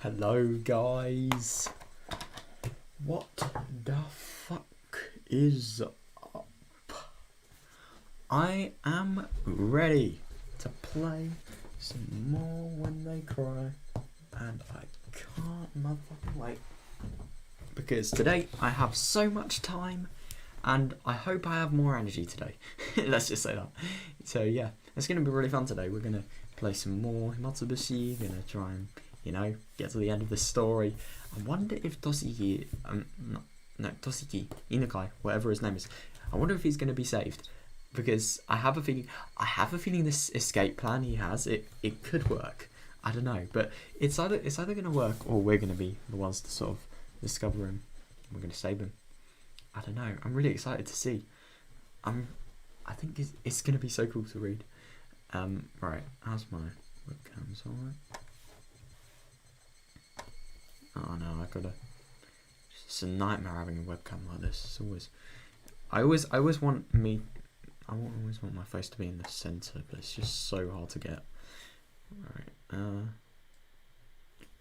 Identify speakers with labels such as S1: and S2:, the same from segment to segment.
S1: Hello guys, what the fuck is up? I am ready to play some more When They Cry, and I can't motherfucking wait, because today I have so much time and I hope I have more energy today. Let's just say that. So yeah, it's going to be really fun today. We're going to play some more Himatsubushi, going to try and, you know, get to the end of this story. I wonder if Toshiki, Toshiki, Inukai, whatever his name is, I wonder if he's going to be saved. Because I have a feeling this escape plan he has, it could work. I don't know, but it's either going to work, or we're going to be the ones to sort of discover him. We're going to save him. I don't know. I'm really excited to see. I think it's going to be so cool to read. Right, how's my webcam's alright? Oh no, it's a nightmare having a webcam like this. It's always, I always want my face to be in the center, but it's just so hard to get. Right,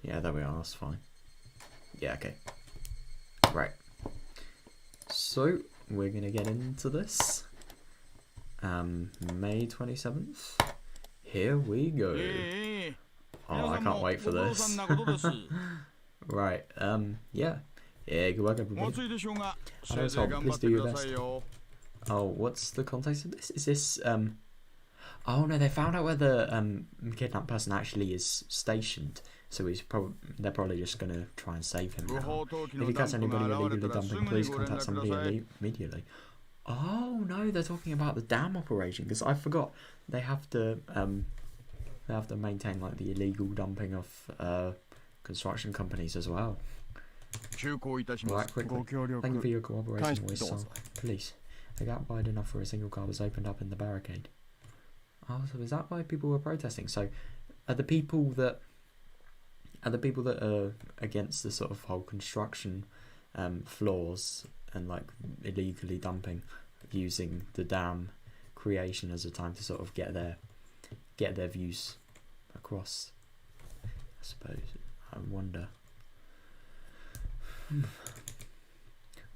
S1: yeah, there we are. That's fine. Yeah, okay. Right. So we're gonna get into this. May 27th. Here we go. Oh, I can't wait for this. Right. Yeah. Yeah. Good work, everybody. I know it's hot. Please do your best. Oh, what's the context of this? Is this Oh no, they found out where the kidnapped person actually is stationed. So they're probably just gonna try and save him now. If you catch anybody illegally dumping, please contact somebody immediately. Oh no, they're talking about the dam operation, because I forgot they have to maintain like the illegal dumping of construction companies as well. Right, quickly. Thank you for your cooperation, always. Please, the gap wide enough for a single car was opened up in the barricade. Oh, so is that why people were protesting? So, are the people that are against the sort of whole construction flaws and like illegally dumping, using the dam creation as a time to sort of get their views across? I suppose. I wonder.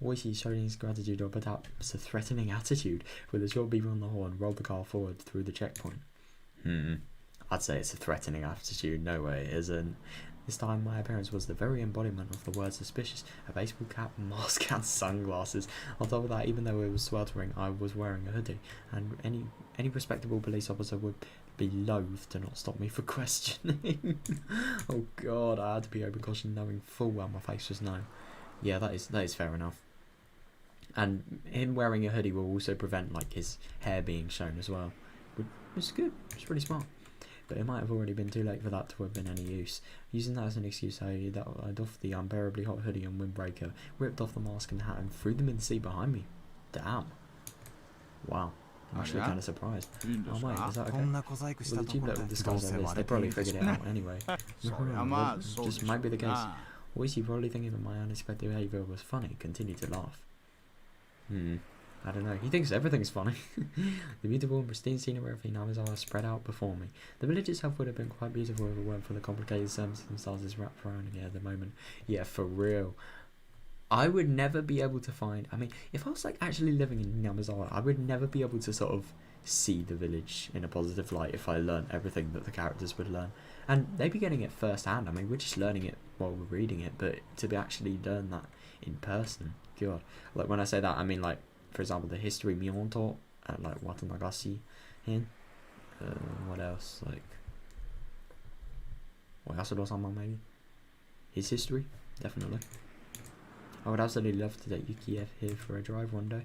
S1: Voicy showing his gratitude, or perhaps a threatening attitude, with a short beep on the horn, rolled the car forward through the checkpoint. I'd say it's a threatening attitude. No way it isn't. This time my appearance was the very embodiment of the word suspicious. A baseball cap, mask and sunglasses. On top of that, even though it was sweltering, I was wearing a hoodie, and any respectable police officer would be loath to not stop me for questioning. Oh god, I had to be open caution, knowing full well my face was known. Yeah, that is fair enough. And him wearing a hoodie will also prevent like his hair being shown as well. Which is good. It's pretty smart. But it might have already been too late for that to have been any use. Using that as an excuse, I'd off the unbearably hot hoodie and windbreaker, ripped off the mask and hat, and threw them in the sea behind me. Damn. Wow. I'm actually kind of surprised. Oh wait, is that okay? With a cheap little disguise like this, they probably figured it out anyway. Well, just might be the case. Was he probably thinking that my unexpected behaviour was funny? Continued to laugh. I don't know. He thinks everything's funny. The beautiful and pristine scenery of Hinamizawa spread out before me. The village itself would have been quite beautiful if it weren't for the complicated circumstances wrapped around it at the moment. Yeah, for real. I would never be able to find... I mean, if I was like actually living in Hinamizawa, I would never be able to sort of see the village in a positive light if I learned everything that the characters would learn. And they'd be getting it first hand. I mean, we're just learning it while we're reading it, but to be actually learn that in person, god. Like when I say that, I mean like, for example, the history Mion taught at like Watanagashi in. What else? Like Oyasuro-sama maybe. His history, definitely. I would absolutely love to take Yuki here for a drive one day.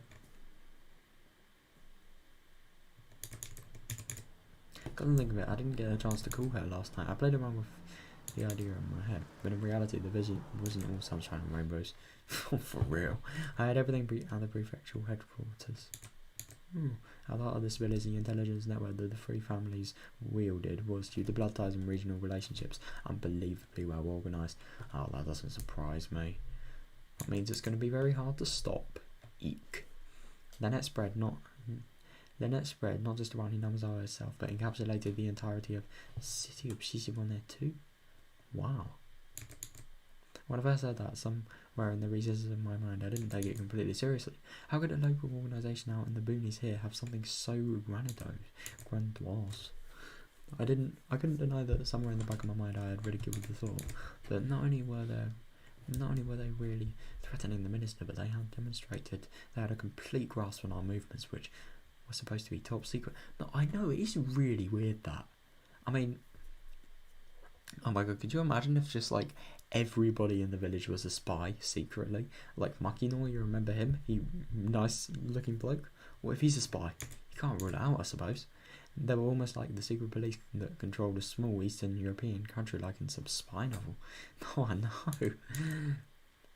S1: Come to think of it, I didn't get a chance to call her last night. I played around with the idea in my head, but in reality the vision wasn't all sunshine and rainbows. For real. I had everything at the prefectural headquarters. At the heart of this village, the intelligence network that the three families wielded was, due to blood ties and regional relationships, unbelievably well organised. Oh, that doesn't surprise me. That means it's going to be very hard to stop. Eek. The net spread not just around Hinamizawa itself, but encapsulated the entirety of the city of Shishiboné too. Wow. When I first heard that, somewhere in the recesses of my mind, I didn't take it completely seriously. How could a local organisation out in the boonies here have something so grandiose? I couldn't deny that somewhere in the back of my mind I had ridiculed the thought. But not only were they really threatening the minister, but they had demonstrated they had a complete grasp on our movements, which were supposed to be top secret. No, I know, it is really weird that. I mean, oh my god, could you imagine if just like everybody in the village was a spy secretly? Like Makino, you remember him? He nice looking bloke. What if he's a spy? You can't rule it out, I suppose. They were almost like the secret police that controlled a small Eastern European country, like in some spy novel. Oh, I know.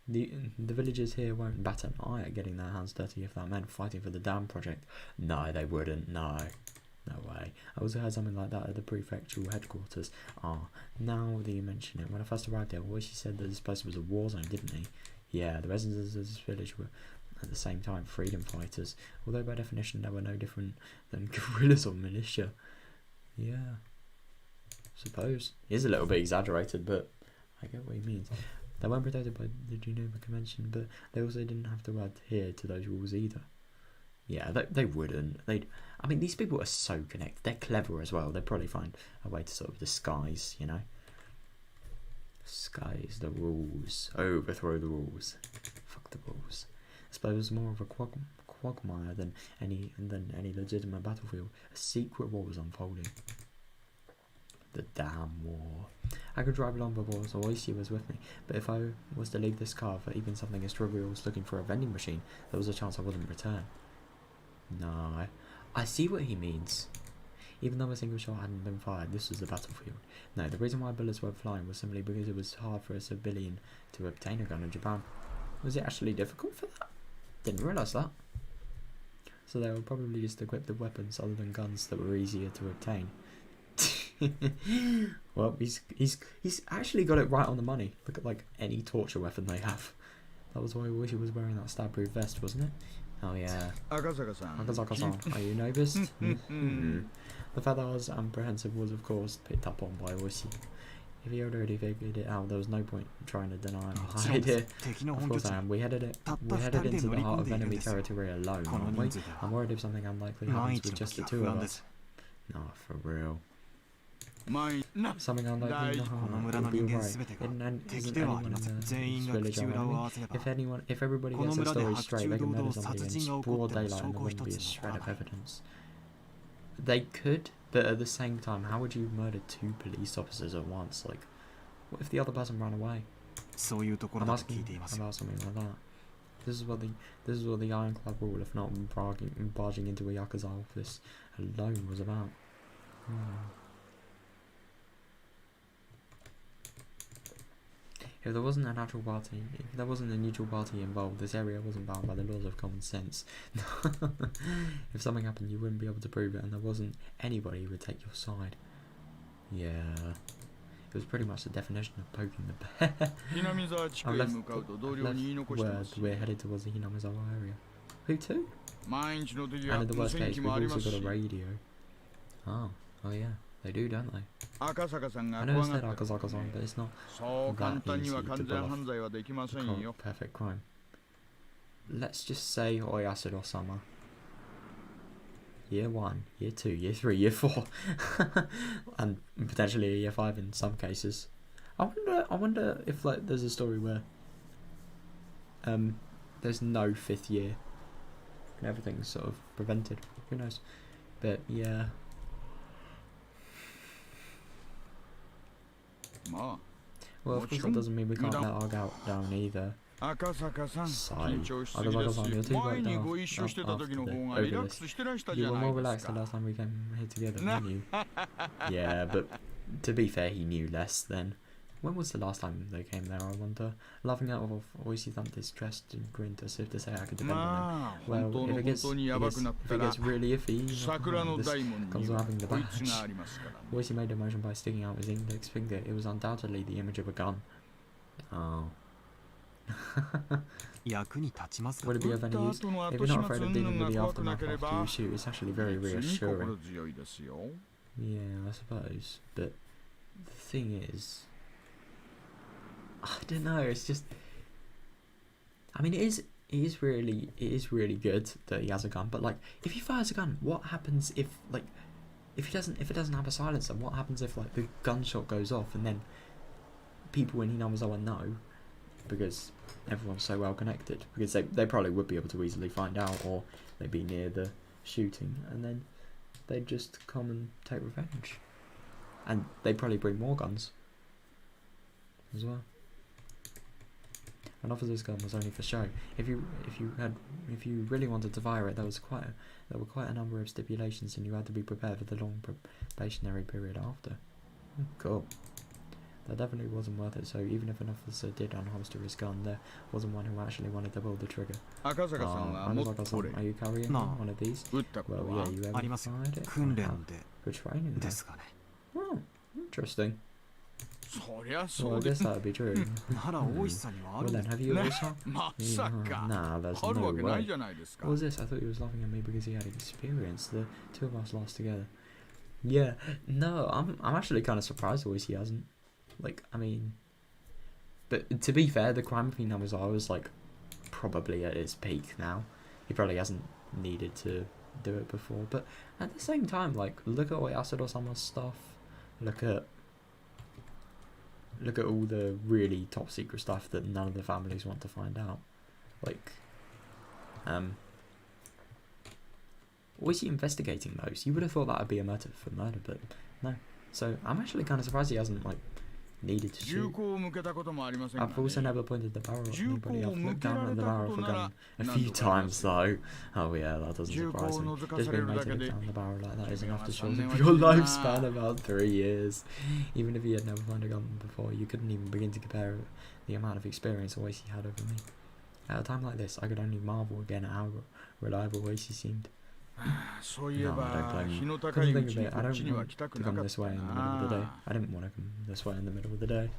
S1: The villagers here won't bat an eye at getting their hands dirty if that meant fighting for the dam project. No, they wouldn't. No way. I also heard something like that at the prefectural headquarters. Now that you mention it, when I first arrived there, Oishi said that this place was a war zone, didn't he? Yeah, the residents of this village were at the same time freedom fighters, although by definition they were no different than guerrillas or militia. Yeah, suppose. He is a little bit exaggerated, but I get what he means. They weren't protected by the Geneva Convention, but they also didn't have to adhere to those rules either. Yeah, they wouldn't. I mean, these people are so connected. They're clever as well. They'd probably find a way to sort of disguise, Disguise the rules. Overthrow the rules. Fuck the rules. I suppose it was more of a quagmire than any legitimate battlefield. A secret war was unfolding. The damn war. I could drive along before, so Oishi was with me, but if I was to leave this car for even something as trivial as looking for a vending machine, there was a chance I wouldn't return. No, I see what he means. Even though a single shot hadn't been fired, this was the battlefield. No, the reason why bullets weren't flying was simply because it was hard for a civilian to obtain a gun in Japan. Was it actually difficult for that? Didn't realise that. So they were probably just equipped with weapons other than guns that were easier to obtain. Well, he's actually got it right on the money. Look at like any torture weapon they have. That was why I wish he was wearing that stab-proof vest, wasn't it? Oh yeah. Akazaka-san, are you noticed? The fact that I was apprehensive was of course picked up on by Oishi. If he had already figured it out, there was no point in trying to deny my idea. Of course I am. We headed into the heart of enemy territory alone, aren't we? I'm worried if something unlikely happens with just the two of us. No, for real. Something unlikely will be alright. Isn't anyone in this village our enemy? If everybody gets their story straight, they can murder somebody in broad daylight and there wouldn't be a shred of evidence. They could, but at the same time, how would you murder two police officers at once? Like, what if the other person ran away? I'm asking about something like that. This is what the ironclad rule, if not barging into a Yakuza office alone, was about. If there wasn't a neutral party involved, this area wasn't bound by the laws of common sense. If something happened, you wouldn't be able to prove it, and there wasn't anybody who would take your side. Yeah, it was pretty much the definition of poking the bear. I've left word we're headed towards the Hinamizawa area. Who to? And in the worst case, we've also got a radio. Oh yeah. They do, don't they? I know it's said Akazaka-san, but it's not that easy to pull off perfect crime. Let's just say Oyasuro-sama. Year 1, Year 2, Year 3, Year 4. And potentially a Year 5 in some cases. I wonder if like there's a story where there's no 5th year and everything's sort of prevented. Who knows? But yeah. Well, of course that doesn't mean we can't let our gout down either. Sigh. Akazaka-san, you're too worked up after the overlist. You were more relaxed the last time we came here together, weren't you? Yeah, but to be fair, he knew less then. When was the last time they came there, I wonder? Laughing out of Oishi thumped his chest and grinned as if to say I could depend on him. Well, if it gets really iffy, this comes from having the badge. Oishi made a motion by sticking out his index finger. It was undoubtedly the image of a gun. Oh. Would it be of any use? If you're not afraid of dealing with the aftermath after you shoot, it's actually very reassuring. Yeah, I suppose. But the thing is, I don't know. It's just. I mean, it is really good that he has a gun. But like, if he fires a gun, what happens if if it doesn't have a silencer? What happens if like the gunshot goes off and then people in Hinamizawa know, because everyone's so well connected, because they probably would be able to easily find out, or they'd be near the shooting and then they'd just come and take revenge, and they'd probably bring more guns as well. An officer's gun was only for show. If you really wanted to fire it, there were quite a number of stipulations, and you had to be prepared for the long probationary period after. Cool. That definitely wasn't worth it. So even if an officer did unholster his gun, there wasn't one who actually wanted to pull the trigger. Akasaka-san, are you carrying one of these? Well, yeah, you haven't fired it. For training. Oh, interesting. Well, I guess that would be true. Well then, have you also? Nah, there's no way. What was this? I thought he was laughing at me because he had experience. The two of us lost together. Yeah, no, I'm actually kind of surprised always he hasn't. Like, I mean, but to be fair, the crime of Hinamizawa was like probably at its peak now. He probably hasn't needed to do it before, but at the same time, like, look at Oyasuro-sama's stuff. Look at all the really top secret stuff that none of the families want to find out. Like, was he investigating those? You would have thought that would be a motive for murder, but no. So I'm actually kind of surprised he hasn't like needed to shoot. I've also never pointed the barrel at anybody. I've looked down at the barrel of a gun a few times though. Oh yeah, that doesn't surprise me. Just being made to look down the barrel like that is enough to shorten your lifespan about 3 years. Even if he had never found a gun before, you couldn't even begin to compare the amount of experience Oishi had over me. At a time like this, I could only marvel again at how reliable Oishi seemed. No, I don't blame him. Come to think of it, I don't want to come this way in the middle of the day. I didn't want to come this way in the middle of the day.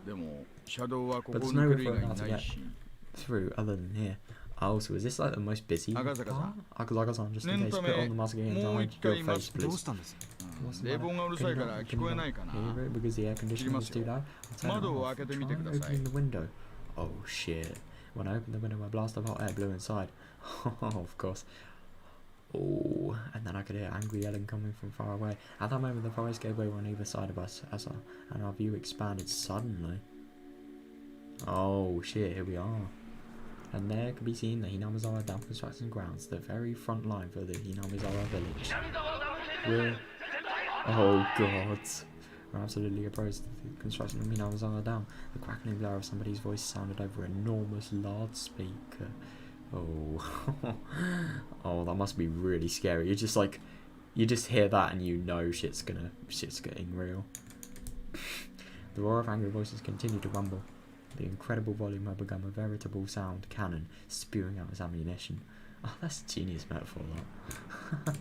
S1: But there's no referring how to get through other than here. Oh, so is this like the most busy part? Akasaka-san, just in case, put on the mask again and hide your face, please. What's the matter? Can you not hear it because the air conditioning is too loud? I'll turn it off. Try opening the window. Oh shit. When I opened the window, a blast of hot air blew inside. Of course. Oh, and then I could hear angry yelling coming from far away. At that moment, the forest gave way on either side of us, and our view expanded suddenly. Oh shit, here we are. And there could be seen the Hinamizawa Dam construction grounds, the very front line for the Hinamizawa village. Oh god. We're absolutely opposed to the construction of Hinamizawa Dam. The crackling blare of somebody's voice sounded over an enormous loudspeaker. Oh. Oh, that must be really scary. You just hear that and you know shit's getting real. The roar of angry voices continued to rumble. The incredible volume had become a veritable sound cannon spewing out its ammunition. Oh, that's a genius metaphor, that.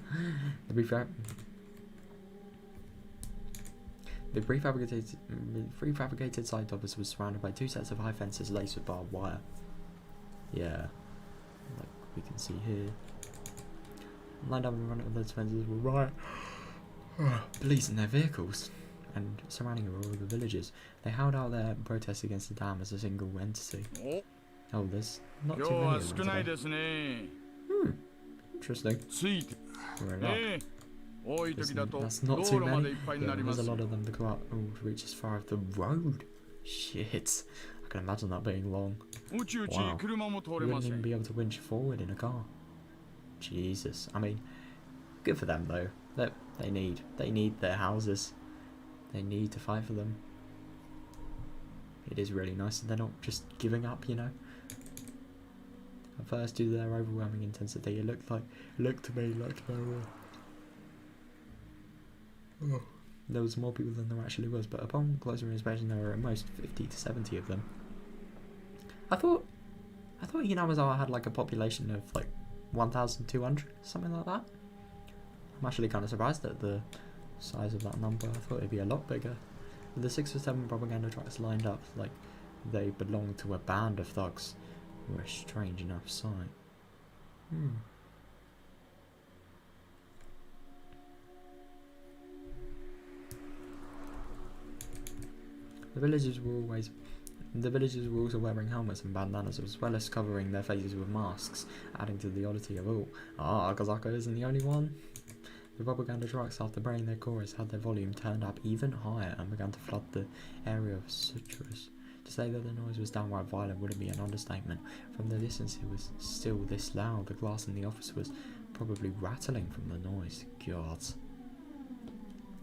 S1: The prefabricated site office was surrounded by 2 sets of high fences laced with barbed wire. Yeah, like we can see here. Lined up in front of those fences were riot police in their vehicles, and surrounding were all the villagers. They howled out their protests against the dam as a single entity. Oh, there's not too many of them today. Interesting. That's not too many. Yeah, there's a lot of them to go up to reach as far as the road. Shit. I can imagine that being long. Wow. You wouldn't even be able to winch forward in a car. Jesus. I mean, good for them though. They need their houses. They need to fight for them. It is really nice that they're not just giving up, you know. At first, due to their overwhelming intensity, it looked to me like there was more people than there actually was, but upon closer inspection there were at most 50 to 70 of them. I thought Hinamizawa had like a population of like 1,200, something like that. I'm actually kind of surprised at the size of that number. I thought it'd be a lot bigger. With the 6 or 7 propaganda trucks lined up like they belonged to a band of thugs were a strange enough sight. The villagers were also wearing helmets and bandanas, as well as covering their faces with masks, adding to the oddity of all. Kazako isn't the only one. The propaganda trucks, after braying their chorus, had their volume turned up even higher and began to flood the area of sutras. To say that the noise was downright violent wouldn't be an understatement. From the distance it was still this loud. The glass in the office was probably rattling from the noise. God.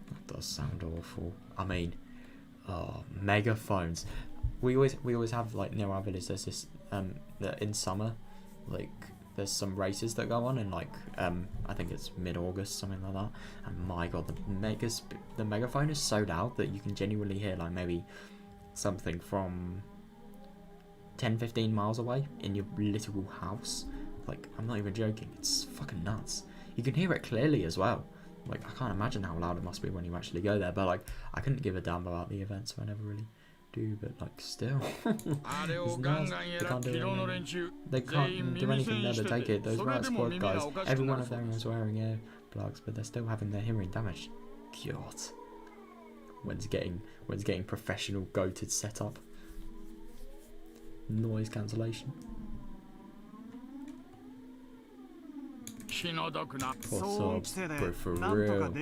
S1: That does sound awful. I mean, megaphones. We always have, like, near our village, there's this, in summer, like, there's some races that go on in, like, I think it's mid-August, something like that. And my God, the megaphone is so loud that you can genuinely hear, like, maybe something from 10-15 miles away in your little house. Like, I'm not even joking, it's fucking nuts. You can hear it clearly as well. Like, I can't imagine how loud it must be when you actually go there, but, like, I couldn't give a damn about the event, so I never really do, but, like, still. It's nuts. They can't do anything. They can't do anything there to take it. Those Riot Squad guys, every one of them was wearing earplugs, but they're still having their hearing damaged. God. When's getting professional goated setup? Noise cancellation. What's up, bro, for real?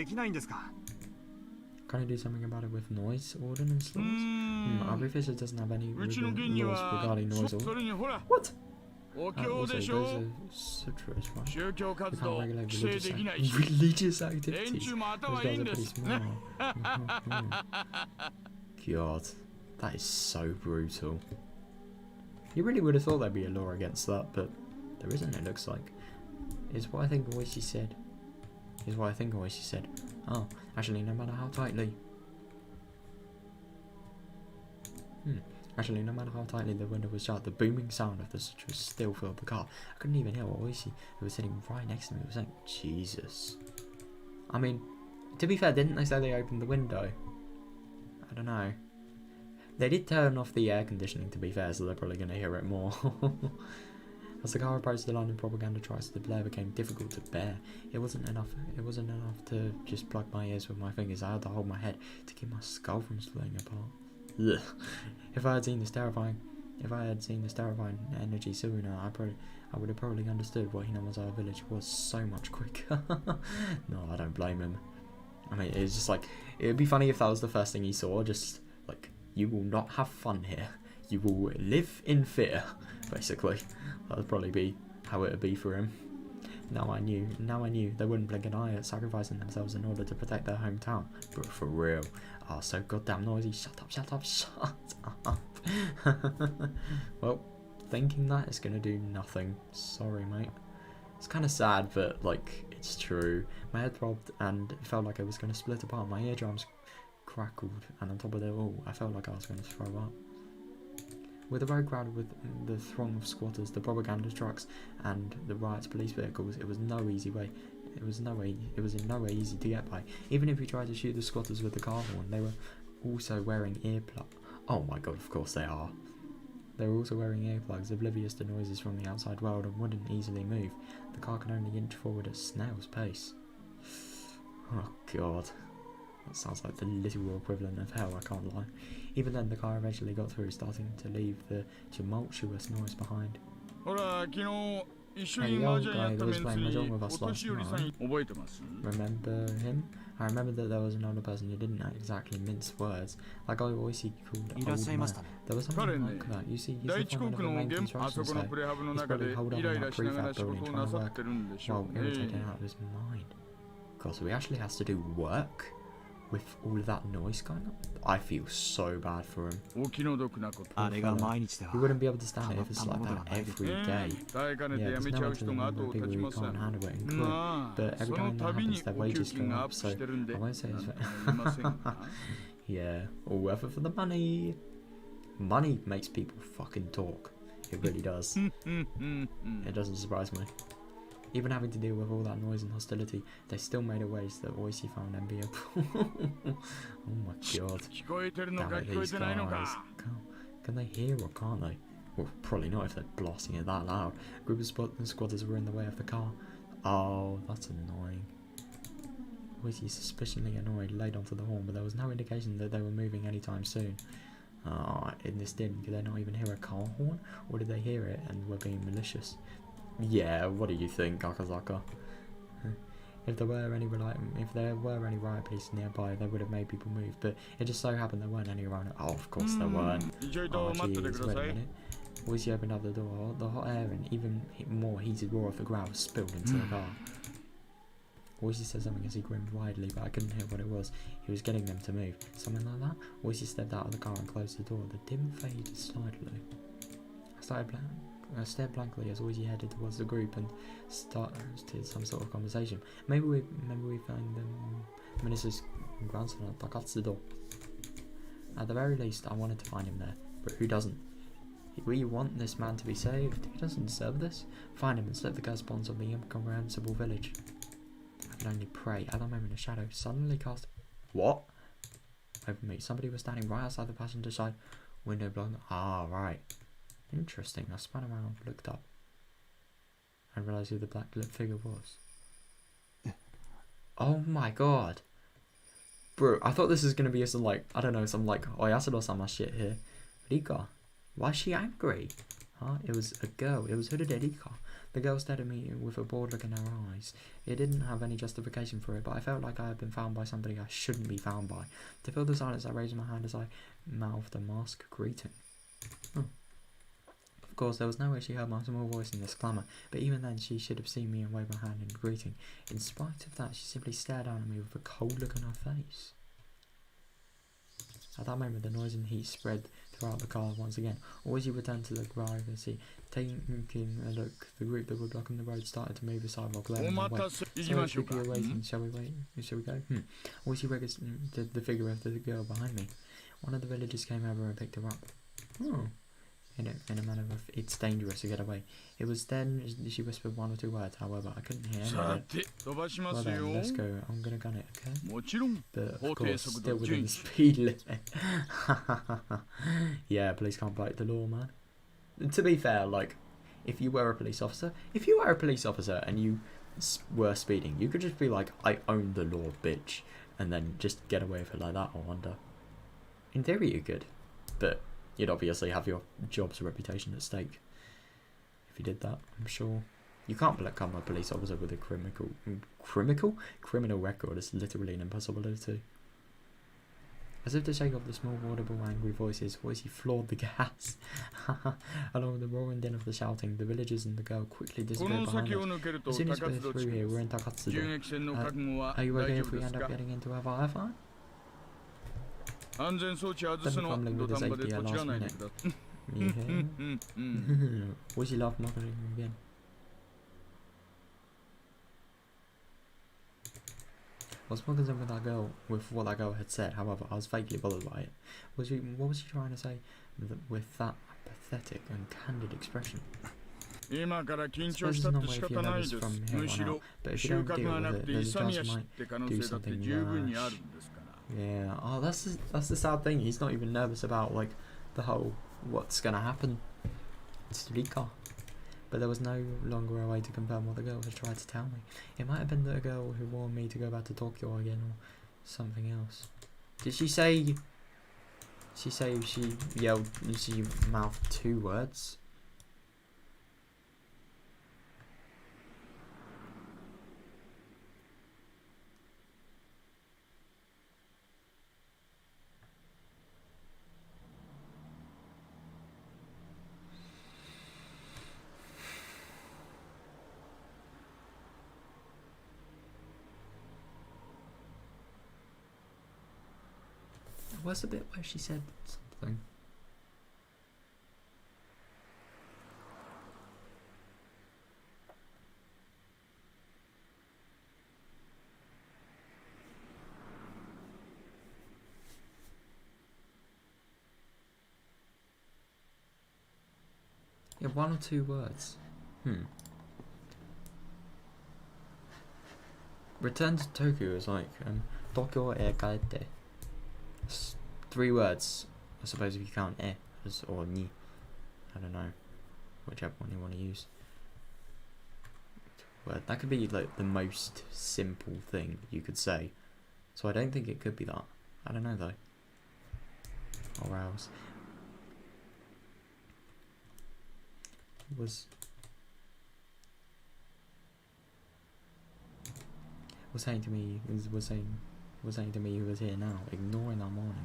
S1: Can I do something about it with noise ordinance laws? Our revision doesn't have any laws regarding noise ordinance. What? Also, those are sutras, right? We can't regulate religious activities. Those guys are pretty smart. God, that is so brutal. You really would have thought there'd be a law against that, but there isn't, it looks like. Is what I think Oishi said. Oh, actually, no matter how tightly. Actually, no matter how tightly the window was shut, the booming sound of the sutras still filled the car. I couldn't even hear what Oishi, who was sitting right next to me, was saying. Jesus. I mean, to be fair, didn't they say they opened the window? I don't know. They did turn off the air conditioning, to be fair, so they're probably going to hear it more. As the car approached the line of propaganda trucks, the blare became difficult to bear. It wasn't enough to just plug my ears with my fingers. I had to hold my head to keep my skull from splitting apart. Ugh. If I had seen this terrifying energy sooner, I would have probably understood what Hinamazawa village was so much quicker. No, I don't blame him. I mean, it's just like, it would be funny if that was the first thing he saw. Just like, you will not have fun here. You will live in fear, basically. That would probably be how it would be for him. Now I knew they wouldn't blink an eye at sacrificing themselves in order to protect their hometown. But for real. Oh, so goddamn noisy. Shut up. Well, thinking that is gonna do nothing. Sorry, mate. It's kind of sad, but, like, it's true. My head throbbed and it felt like it was gonna split apart. My eardrums crackled, and on top of it all, I felt like I was going to throw up. With the road crowded with the throng of squatters, the propaganda trucks, and the riot's police vehicles, it was in no way easy to get by. Even if you tried to shoot the squatters with the car horn, they were also wearing earplugs. Oh my God, of course they are. They were also wearing earplugs, oblivious to noises from the outside world, and wouldn't easily move. The car could only inch forward at snail's pace. Oh God. That sounds like the literal equivalent of hell, I can't lie. Even then, the car eventually got through, starting to leave the tumultuous noise behind. Hey, the old guy that was playing mahjong with us last night. Remember him? I remember that there was another person who didn't exactly mince words. Like I always see called old man. There was something like that. You see, he's the foreman of the main construction site. He's probably holed up in that prefab building trying to work while irritated out of his mind. God, so he actually has to do work with all of that noise going on? I feel so bad for him. He wouldn't be able to stand it if it's like that every day. Yeah, there's no way to the number of people who can't handle it and quit. But every time that happens, their wages go up, so I won't say it's yeah, all worth it for the money. Money makes people fucking talk. It really does. It doesn't surprise me. Even having to deal with all that noise and hostility, they still made a ways that Oishi found enviable. Oh my God. Damn it, these guys. Can they hear or can't they? Well, probably not if they're blasting it that loud. A group of squatters were in the way of the car. Oh, that's annoying. Oishi, suspiciously annoyed, laid onto the horn, but there was no indication that they were moving anytime soon. In this din, did they not even hear a car horn? Or did they hear it and were being malicious? Yeah, what do you think, Akazaka? If there were any riot police nearby, they would have made people move, but it just so happened there weren't any around. Oh, of course there weren't. Oh, jeez, wait a minute. Voice opened up the door. The hot air and even more heated roar of the growl spilled into the car. Voice said something as he grinned widely, but I couldn't hear what it was. He was getting them to move. Something like that? Voice stepped out of the car and closed the door. The dim faded slightly. I stared blankly as Oishi headed towards the group and started some sort of conversation. Maybe we find the minister's grandson at Takatsudo. At the very least, I wanted to find him there. But who doesn't? We want this man to be saved. He doesn't deserve this. Find him and slip the curse bonds on the incomprehensible village. I could only pray. At that moment, a shadow suddenly cast. What? Over me. Somebody was standing right outside the passenger side window block. Ah, right. Interesting. I spun around, looked up, and realised who the black-lit figure was. Oh my god. Bro, I thought this was going to be some Oyasado sama shit here. Rika, why is she angry? Huh? It was a girl. It was hooded Rika. The girl stared at me with a bored look in her eyes. It didn't have any justification for it, but I felt like I had been found by somebody I shouldn't be found by. To fill the silence, I raised my hand as I mouthed a masked greeting. Of course, there was no way she heard my small voice in this clamour, but even then she should have seen me and waved my hand in greeting. In spite of that, she simply stared down at me with a cold look on her face. At that moment, the noise and heat spread throughout the car once again. Oishi returned to the driver's seat. Taking a look, the group that were blocking the road started to move aside while glaring and wait. So if you're waiting, shall we wait? Shall we go? Oishi recognized the figure of the girl behind me. One of the villagers came over and picked her up. In a manner of, it's dangerous to get away. It was then she whispered one or two words, however, I couldn't hear any of it. Well then, let's go. I'm gonna gun it, okay? But of course, still within the speed limit. Yeah, police can't break the law, man. To be fair, like, if you were a police officer and you were speeding, you could just be like, I own the law, bitch, and then just get away with it like that, I wonder. In theory you could, but you'd obviously have your job's reputation at stake if you did that, I'm sure. You can't become a police officer with a criminal record. It's literally an impossibility. As if to shake off the small, audible, angry voices, Oishi floored the gas. Along with the roaring din of the shouting, the villagers and the girl quickly disappeared behind us. As soon as we're through here, we're in Takatsudo. Are you okay if we end up getting into a firefight? Then fumbling with the safety at last minute. You hear? Oishi laughed mockingly again. I was more concerned with what that girl had said. However, I was vaguely bothered by it. What was she trying to say with that pathetic and candid expression? I suppose it's not way if you know this from here on out, but if you don't deal with it, there's a chance you might do something rash. Yeah. Oh, that's the sad thing. He's not even nervous about like the whole what's gonna happen. It's Rika. But there was no longer a way to confirm what the girl had tried to tell me. It might have been the girl who warned me to go back to Tokyo again, or something else. Did she say? She yelled. She mouthed 2 words. Where's the bit where she said something? Yeah, 1 or 2 words. Return to Tokyo is like Tokyo e kaete. 3 words, I suppose, if you count e as or ni. I don't know, whichever one you want to use. Word. That could be like the most simple thing you could say. So I don't think it could be that. I don't know though. or else. Was saying to me he was here now, ignoring our morning.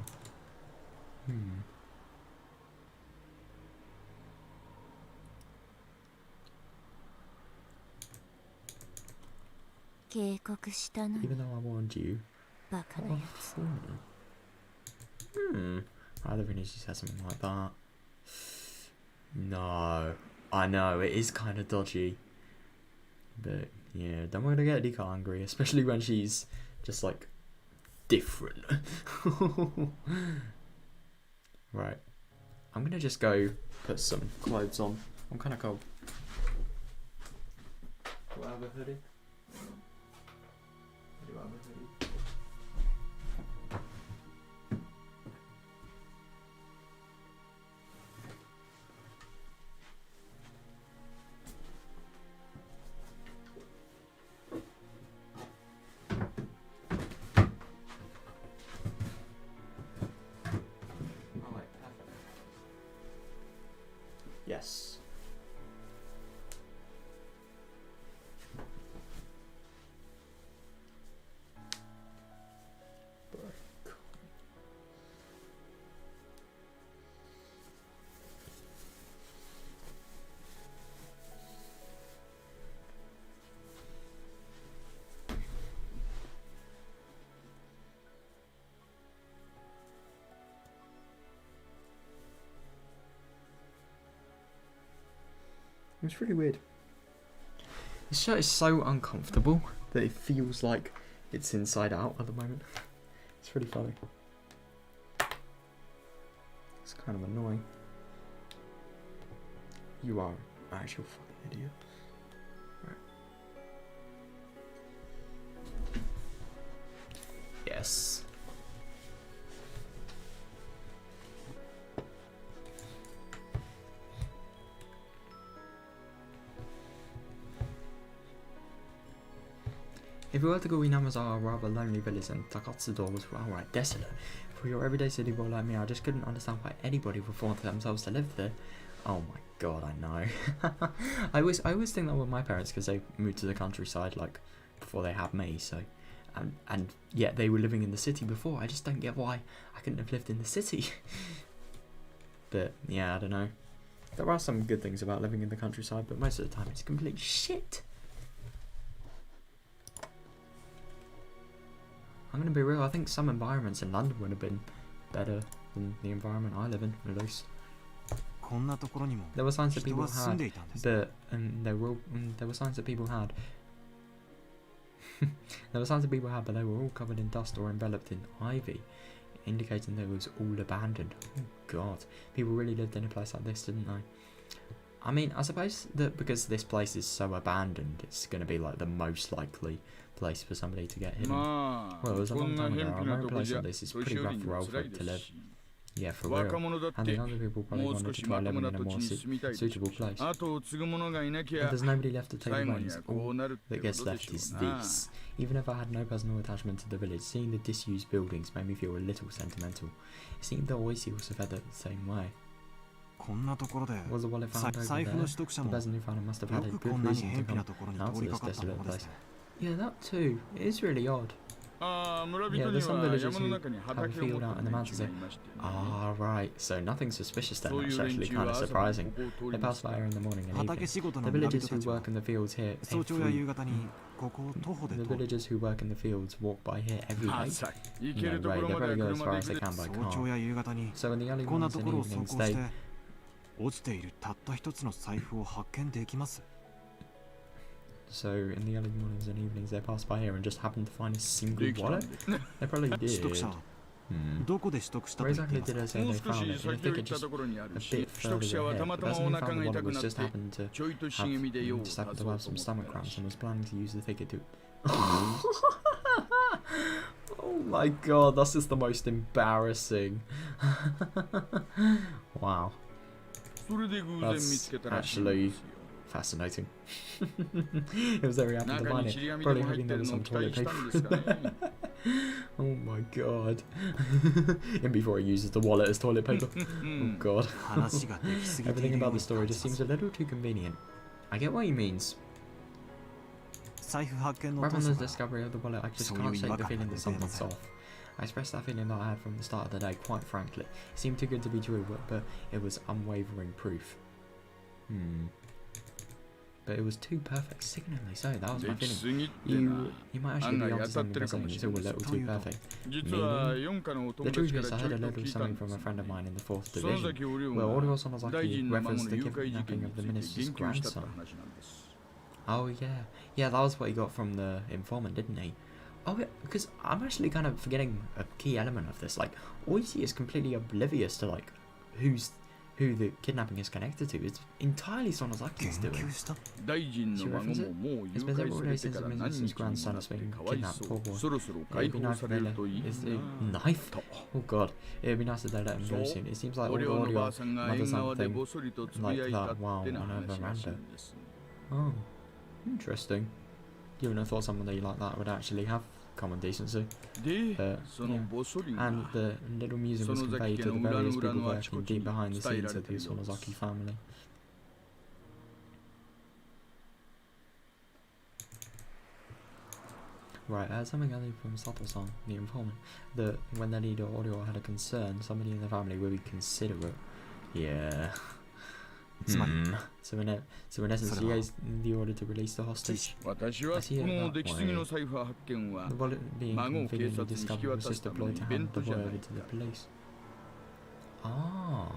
S1: Even though I warned you. I don't think she said something like that. No. I know, it is kind of dodgy. But, yeah, don't want to get Nika angry, especially when she's just, like, different. Right. I'm gonna just go put some clothes on. I'm kind of cold. Do I have a hoodie? Do I have a hoodie? Yes. It's really weird. This shirt is so uncomfortable that it feels like it's inside out at the moment. It's really funny. It's kind of annoying. You are an actual fucking idiot. Right. Yes. If we were to go Inama's a rather lonely village and Takatsudo was outright desolate, for your everyday city boy like me, I just couldn't understand why anybody would want themselves to live there. Oh my god, I know. I always think that with my parents because they moved to the countryside like before they had me, so and yet they were living in the city before. I just don't get why I couldn't have lived in the city. But yeah, I don't know. There are some good things about living in the countryside, but most of the time it's complete shit. I'm going to be real, I think some environments in London would have been better than the environment I live in, at least. There were signs that people had, but there were signs that people had. There were signs that people had, but they were all covered in dust or enveloped in ivy, indicating that it was all abandoned. Oh god, people really lived in a place like this, didn't they? I mean, I suppose that because this place is so abandoned, it's going to be like the most likely place for somebody to get hidden. Well, it was a long time ago. I remember a place like this is pretty rough for old folk to live. Yeah, for real. And the younger people probably wanted to try living in a more suitable place. If there's nobody left to take the reins, all that gets left is this. Even if I had no personal attachment to the village, seeing the disused buildings made me feel a little sentimental. It seemed the Oisi also felt the same way. Was the wallet found over there? The person who found it must have had a good reason to come out to this desolate place. Yeah, that too. It is really odd. Yeah, there's some villagers who have a field out in the mountains. Ah, right. So nothing suspicious then. That's actually kind of surprising. They pass by here in the morning and evening. The villagers who work in the fields here the villagers who work in the fields walk by here every day. No way, they probably go as far as they can by car. So in the early mornings and evenings they... So in the early mornings and evenings they pass by here and just happen to find a single wallet? They probably did. Where exactly did I say they found it? I think it's just a bit further ahead. The person who found the wallet was just happened to have some stomach cramps and was planning to use the ticket to... Oh my god, that's just the most embarrassing. Wow. That's actually fascinating. It was very happy to find it. Probably hoping there was some toilet paper. Oh my god. And before he uses the wallet as toilet paper. Oh god. Everything about the story just seems a little too convenient. I get what he means. Right from the discovery of the wallet, I just can't shake the feeling that something's off. I expressed that feeling that I had from the start of the day, quite frankly. It seemed too good to be true, but it was unwavering proof. But it was too perfect, sickeningly so. That was my feeling. You might actually be onto something by saying it's all a little too perfect. Meaning? The truth is, I heard a little something from a friend of mine in the 4th Division, where Oryo Sonozaki referenced the kidnapping of the minister's grandson. Oh yeah. Yeah, that was what he got from the informant, didn't he? Oh yeah, because I'm actually kind of forgetting a key element of this. Like, Oishi is completely oblivious to, like, who the kidnapping is connected to. It's entirely Sonozaki's doing. She references it. It's been several days since the minister's grandson has been kidnapped, poor boy. It'd be nice if they let knife? Oh god. It'd be nice if they let him go soon. It seems like all the audio mother something like that while on a veranda. Oh, interesting. You wouldn't have thought someone that you like that would actually have common decency. Yeah. And the little music was conveyed to the various people working deep behind the scenes of the Sonozaki family. Right, something I learned from Sato-san, the informant, that when the leader Oryo had a concern, somebody in the family would be considerate. Yeah. So in essence, he gave the order to release the hostage. I see it that way. The wallet being conveniently discovered was just deployed to hand the boy over to the police. Ah.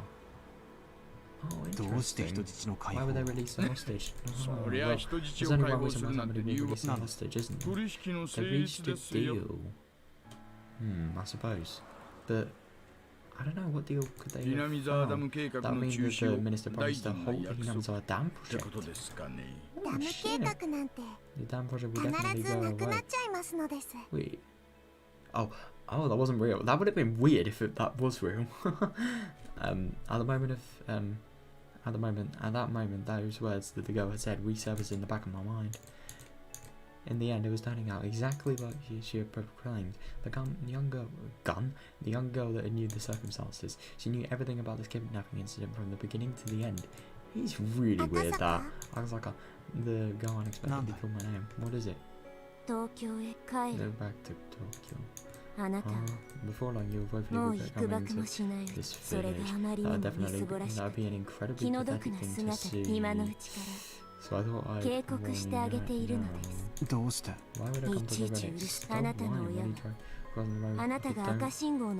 S1: Oh, interesting. Why would they release the hostage? Well, there's only one reason why somebody would release the hostage, isn't there? They reached a deal. I suppose. But I don't know, what deal could they have found? That would mean that the minister promised to halt the Himatsubushi dam project. Oh shit. The dam project will definitely go away. Wait. Oh, that wasn't real. That would have been weird if that was real. At that moment, those words that the girl had said resurfaced in the back of my mind. In the end, it was turning out exactly like she had proclaimed. The young girl that knew the circumstances. She knew everything about this kidnapping incident from the beginning to the end. It's really weird that. Akasaka, the girl unexpectedly called my name. What is it? Go back to Tokyo. Before long, you'll both regret coming into this village. That would be an incredibly pathetic thing to see. So I thought I'd warn you now. Why would I come to the relic? Stop whining when you try crossing the road.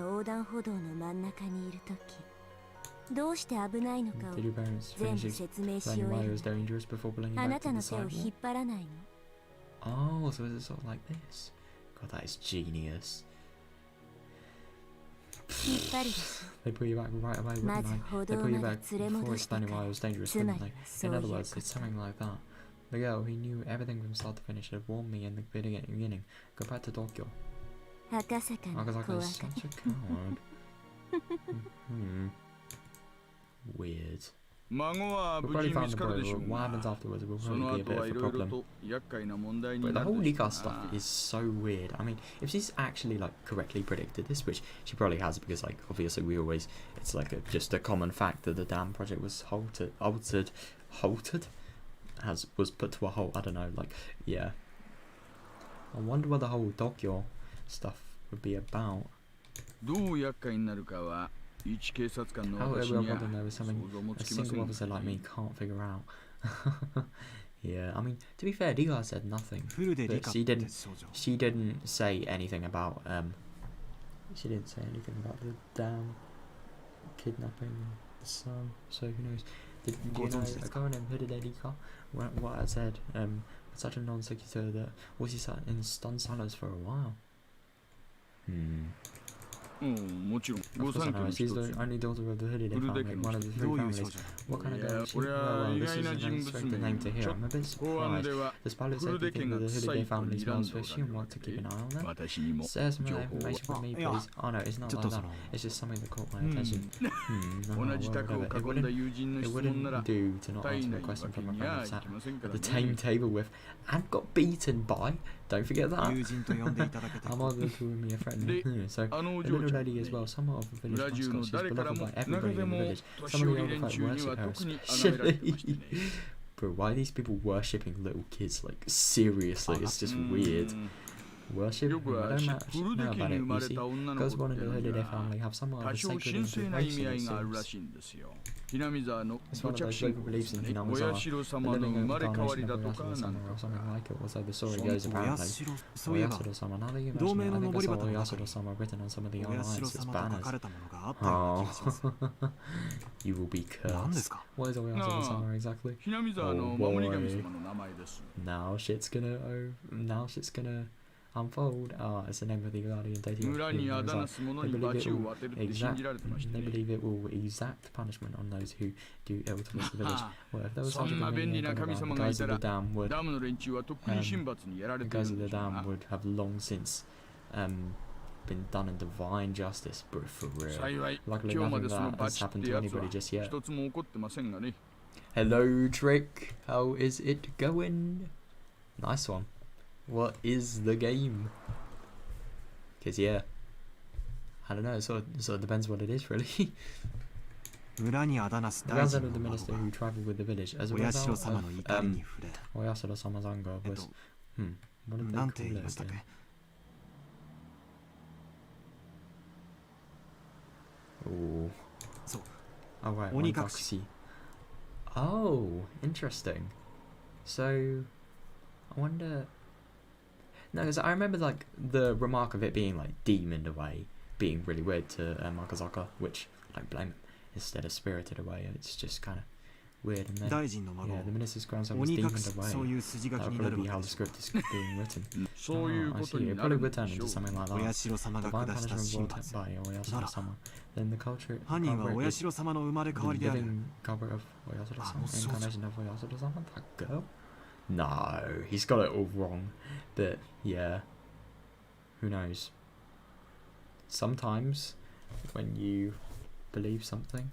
S1: Did you parents finish explaining why it was dangerous before pulling you back to the sidewalk? Oh, so is it sort of like this? God, that is genius. They put you back right away, wouldn't they? They put you back before explaining why it was dangerous, wouldn't they? In other words, it's something like that. The girl who knew everything from start to finish had warned me in the beginning. Go back to Tokyo. Akasaka is such a coward. Weird. We'll probably find the boy, but what happens afterwards will probably be a bit of a problem. But the whole Nika stuff is so weird. I mean, if she's actually like correctly predicted this, which she probably has, because like obviously it's like just a common fact that the dam project was altered, was put to a halt. I don't know, like, yeah. I wonder what the whole Tokyo stuff would be about. How everyone probably knows something a single officer like me can't figure out. Yeah, I mean, to be fair, Diga said nothing. But she didn't say anything about the dam kidnapping the son. So who knows? Did you know a guy named Higurashi? What I said, such a non sequitur that Oishi sat in stunned silence for a while. Of course I know, she's the only daughter of the Hooded family, one of the three families. What kind of girl is she? Well, this is an unexpected name to hear. I'm a bit surprised. Does pilot safety think that the Hooded family smells fishy and want to keep an eye on them? Share some information with me, please. Oh no, it's not like that. It's just something that caught my attention. It wouldn't do to not answer a question from a friend I've sat at the same table with and got beaten by. Don't forget that. I'm either to me a friend. So, a little lady as well, somewhat of a village mascot. She's beloved by everybody in the village. Some of the older folk worship her especially. Bro, why are these people worshipping little kids? Like, seriously, it's just weird. Worship? I don't know about it, you see. Girls born in the hood of their family have somewhat of a sacred embrace in it seems. It's one of those local beliefs in Hinamizawa. The living incarnation of Oyasura-sama or something like it, or so the story goes apparently. Oyasura-sama, now that you mention it, I think I saw Oyasura-sama written on some of the alliance's banners. Oh, you will be cursed. What is Oyasura-sama exactly? Oh boy. Now shit's gonna unfold. It's the name of the guardian deity. They believe it will exact punishment on those who do ill towards the village. Well, if there was such a convenient the guys of the dam would have long since been done in divine justice, but for real. Luckily nothing of that has happened to anybody just yet. Hello Trick, how is it going? Nice one. What is the game? Because yeah, I don't know, it sort of depends what it is really. The grandson of the minister who travelled with the village as a result of Oyasura-sama's anger was what did they call it again? Oh right, Onikakushi. Oh, interesting. So I wonder. No, because I remember like the remark of it being like demoned away, being really weird to Makazaka, which I don't blame him. Instead of spirited away, it's just kind of weird. And then, yeah, the minister's grandson was demoned away. That would probably be how the script is being written. I see. It probably would turn into something like that. Divine punishment brought by Oyasura-sama. Then the culprit is the living culprit of Oyasura-sama, incarnation of Oyasura-sama, that girl? No, he's got it all wrong. But yeah, who knows? Sometimes when you believe something,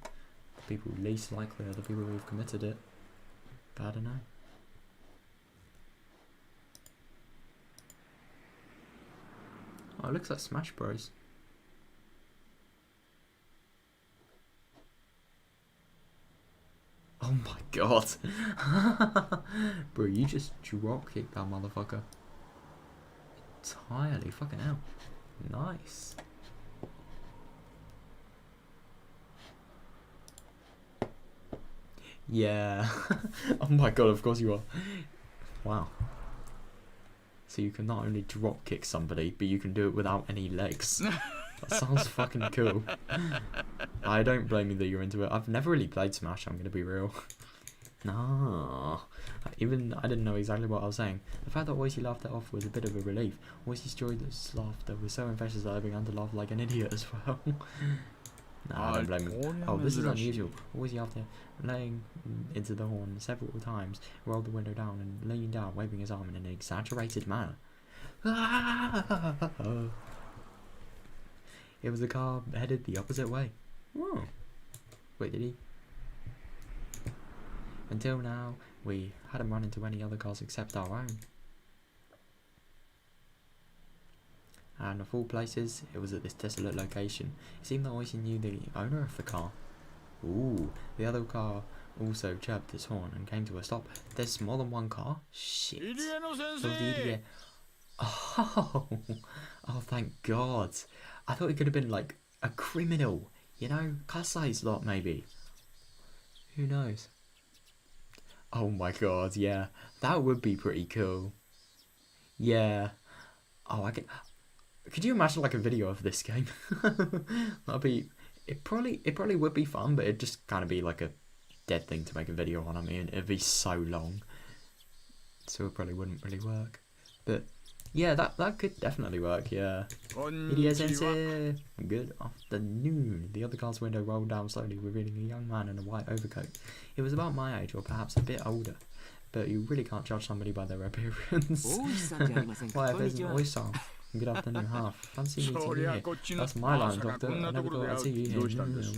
S1: the people least likely are the people who've committed it. But I don't know. Oh, it looks like Smash Bros. Oh my god. Bro, you just drop kicked that motherfucker. Entirely. Fucking hell. Nice. Yeah. Oh my god, of course you are. Wow. So you can not only drop kick somebody, but you can do it without any legs. That sounds fucking cool. I don't blame you that you're into it. I've never really played Smash, I'm gonna be real. No. Even I didn't know exactly what I was saying. The fact that Oishi laughed it off was a bit of a relief. Oishi's joyous laughter was so infectious that I began to laugh like an idiot as well. No, I don't blame him. Oh, this is unusual. Oishi, after laying into the horn several times, rolled the window down and leaned down, waving his arm in an exaggerated manner. It was the car headed the opposite way. Oh. Wait, did he? Until now, we hadn't run into any other cars except our own. And of all places, it was at this desolate location. It seemed that Oishi knew the owner of the car. Ooh, the other car also chirped its horn and came to a stop. There's more than one car? Shit. So the idiot... Oh, thank God. I thought it could have been like a criminal, you know, Kasai's lot maybe. Who knows? Oh my god, yeah, that would be pretty cool. Yeah. Oh, could you imagine like a video of this game? That'd be. It probably would be fun, but it'd just kind of be like a dead thing to make a video on. I mean, it'd be so long, so it probably wouldn't really work. But yeah, that could definitely work. Yeah. Hideya-sensei. Good afternoon. The other car's window rolled down slowly, revealing a young man in a white overcoat. He was about my age, or perhaps a bit older, but you really can't judge somebody by their appearance. Why, if there's an oyster. Good afternoon, half. Fancy meeting you here. That's my line, Doctor. I never thought I'd see you here.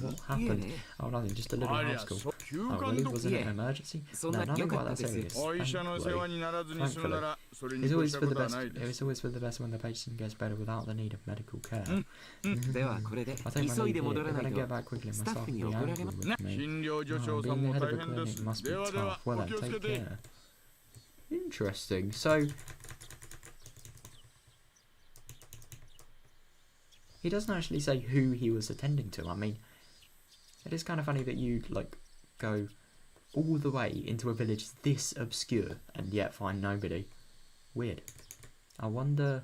S1: What happened? Oh, nothing, just a little house call. Oh, really? Wasn't it an emergency? No, nothing quite that serious. Thankfully. It's always for the best. It's always for the best when the patient gets better without the need of medical care. I'll take my leave here. If I don't get back quickly, my staff will be angry with me. Being the head of a clinic must be tough. Well then, take care. Interesting. So he doesn't actually say who he was attending to. I mean, it is kind of funny that you like go all the way into a village this obscure and yet find nobody. Weird. I wonder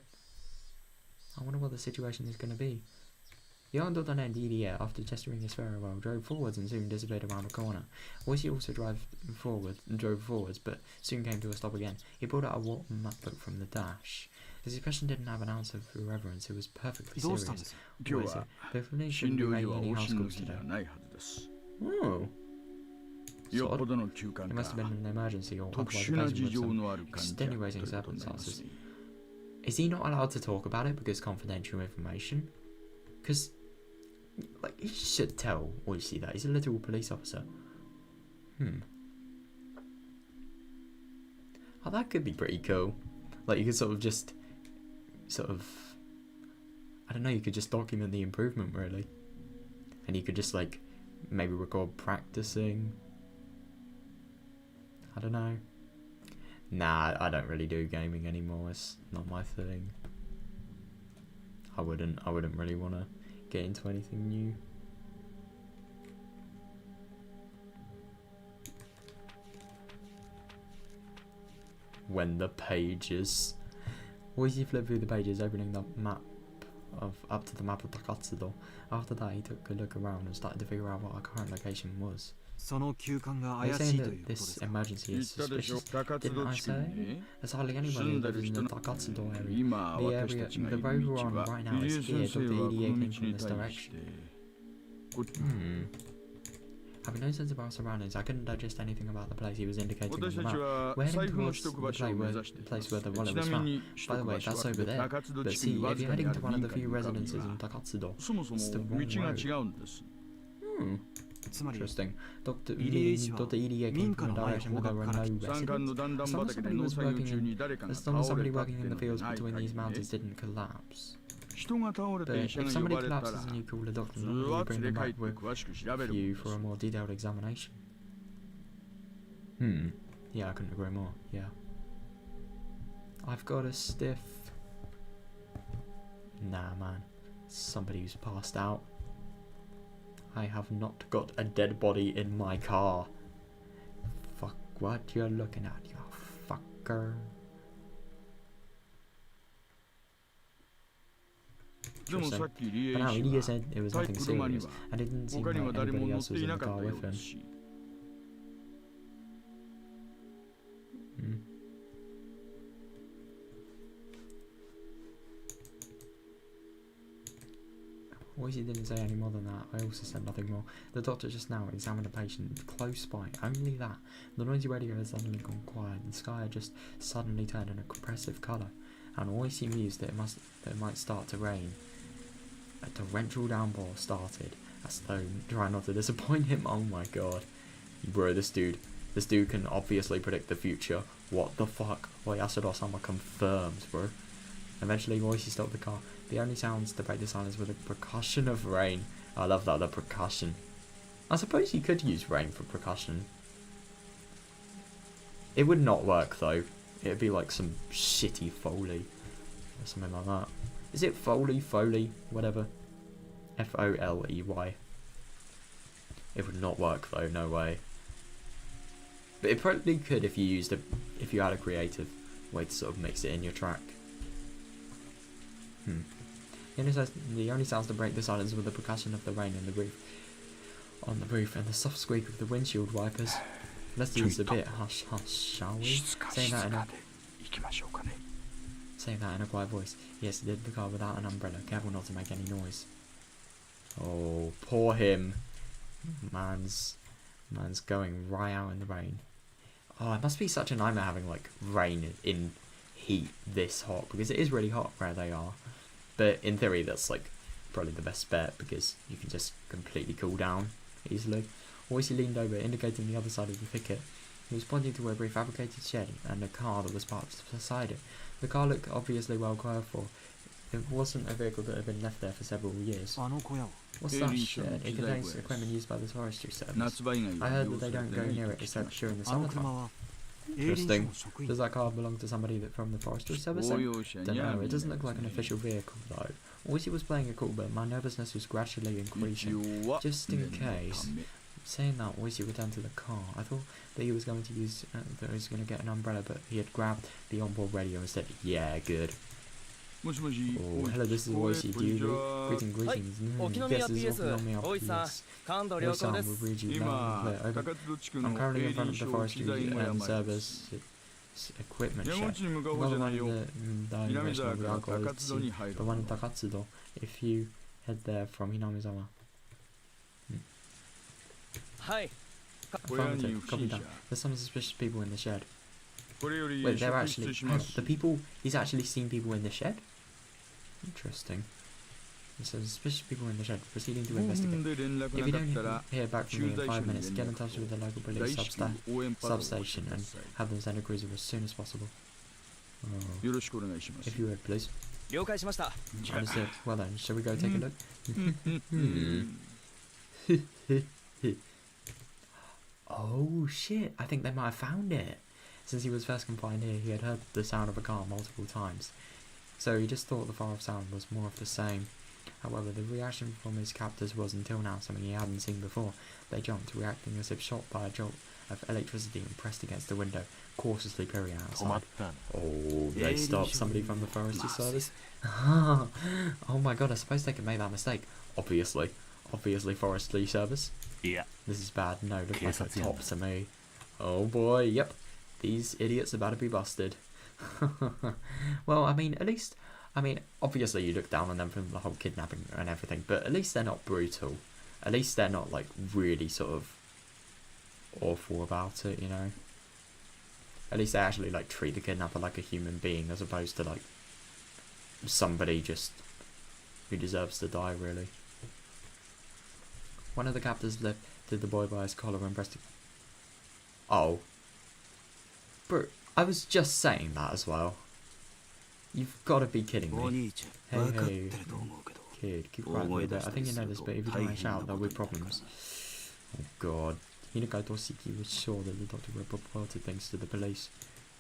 S1: what the situation is going to be. The young Dodon and Didier, after gesturing his farewell, drove forwards and soon disappeared around the corner. Oishi also drove forwards, but soon came to a stop again. He pulled out a Walton map book from the dash. His expression didn't have an ounce of irreverence. It was perfectly serious. What is it? The clinic shouldn't be making any house calls today. Oh. It must have been an emergency or otherwise a patient with some extenuating circumstances. Is he not allowed to talk about it because confidential information? Because, like, he should tell Oishi that. He's a literal police officer. Oh, that could be pretty cool. Like, you could I don't know, you could just document the improvement, really. And you could just, like, maybe record practicing. I don't know. Nah, I don't really do gaming anymore. It's not my thing. I wouldn't really want to get into anything new. When the pages. Oishi flipped through the pages, opening the map up to the map of Takatsudo. After that, he took a look around and started to figure out what our current location was. They're saying that this emergency is suspicious. Didn't I say? There's hardly anyone who lives in the Takatsudo area. The road we're on right now is here. Dr. EDA came from this direction. Having no sense of our surroundings, I couldn't digest anything about the place he was indicating on the map. We're heading towards the place where the wallet was found. By the way, that's over there. But see, if you're heading to one of the few residences in Takatsudo, it's the wrong road. Interesting. Dr. EDA came from a direction where there were no residents. As long as somebody working in the fields between these mountains didn't collapse. But if somebody collapses and you call the doctor, normally you bring them back with you for a more detailed examination. Yeah, I couldn't agree more. Yeah. I've got a stiff. Nah, man. Somebody who's passed out. I have not got a dead body in my car. Fuck what you're looking at, you fucker. But now Idia said it was nothing serious, and it didn't seem like anybody else was in the car with him. Oishi didn't say any more than that. I also said nothing more. The doctor just now examined a patient close by. Only that. The noisy radio had suddenly gone quiet, and the sky had just suddenly turned an oppressive colour. And Oishi mused that it might start to rain. A torrential downpour started, as though trying not to disappoint him. Oh my god. Bro, this dude can obviously predict the future. What the fuck? Yasuda-sama confirms, bro. Eventually, Oishi stopped the car. The only sounds to break the silence were the percussion of rain. I love that, the percussion. I suppose you could use rain for percussion. It would not work, though. It'd be like some shitty Foley. Or something like that. Is it Foley? Whatever. Foley. It would not work, though. No way. But it probably could if you had a creative way to sort of mix it in your track. The only sounds to break the silence were the percussion of the rain on the roof and the soft squeak of the windshield wipers. Let's do this a bit hush, shall we? Saying that in a quiet voice, he exited the car without an umbrella, careful not to make any noise. Oh, poor him. Man's going right out in the rain. Oh, it must be such a nightmare having like rain in heat this hot, because it is really hot where they are. But in theory, that's like probably the best bet, because you can just completely cool down easily. Oishi leaned over, indicating the other side of the thicket. He was pointing to a prefabricated shed and a car that was parked beside it. The car looked obviously well cared for. It wasn't a vehicle that had been left there for several years. What's that shed? It contains equipment used by the forestry service. I heard that they don't go near it except during the summertime. Interesting. Does that car belong to somebody from the forestry service? Don't know. It doesn't look like an official vehicle though. Oishi was playing it cool, but my nervousness was gradually increasing. Just in case. Saying that, Oishi returned to the car. I thought that he was going to use, that he was going to get an umbrella, but he had grabbed the onboard radio and said, "Yeah, good." Oh, hello, this is Oishi. Do you greetings? Yes, this is Okinomiya PS. Oishi-san will read you loud and clear. Over. I'm currently in front of the forestry and service equipment shed. I'm going to the direction of the Alcohol, the one in Takatsudo, if you head there from Hinamizawa. Affirmative, copy that. There's some suspicious people in the shed. Wait, they're actually... the people... He's actually seen people in the shed? Interesting. There's some suspicious people in the shed, proceeding to investigate. If you don't hear back from me in 5 minutes, get in touch with the local police substation and have them send a cruiser as soon as possible. Oh. If you would, please. Understood. Well then, shall we go take a look? Oh shit, I think they might have found it. Since he was first confined here, he had heard the sound of a car multiple times. So he just thought the far-off sound was more of the same. However, the reaction from his captors was until now something he hadn't seen before. They jumped, reacting as if shot by a jolt of electricity and pressed against the window, cautiously peering outside. Oh, they stopped somebody from the forestry service? Oh my god, I suppose they could make that mistake. Obviously forestry service.
S2: Yeah.
S1: This is bad. No, look like a top to me. Oh boy, yep. These idiots are about to be busted. Well, I mean, at least... I mean, obviously you look down on them from the whole kidnapping and everything, but at least they're not brutal. At least they're not, like, really sort of awful about it, you know? At least they actually, like, treat the kidnapper like a human being as opposed to, like, somebody just who deserves to die, really. One of the captors lifted the boy by his collar and pressed it. Oh. Bro, I was just saying that as well. You've got to be kidding me. Hey, kid, keep quiet with it. I think you know this, but if you don't shout, there'll be problems. Oh god. Inukai Toshiki was sure that the doctor had reported things to the police.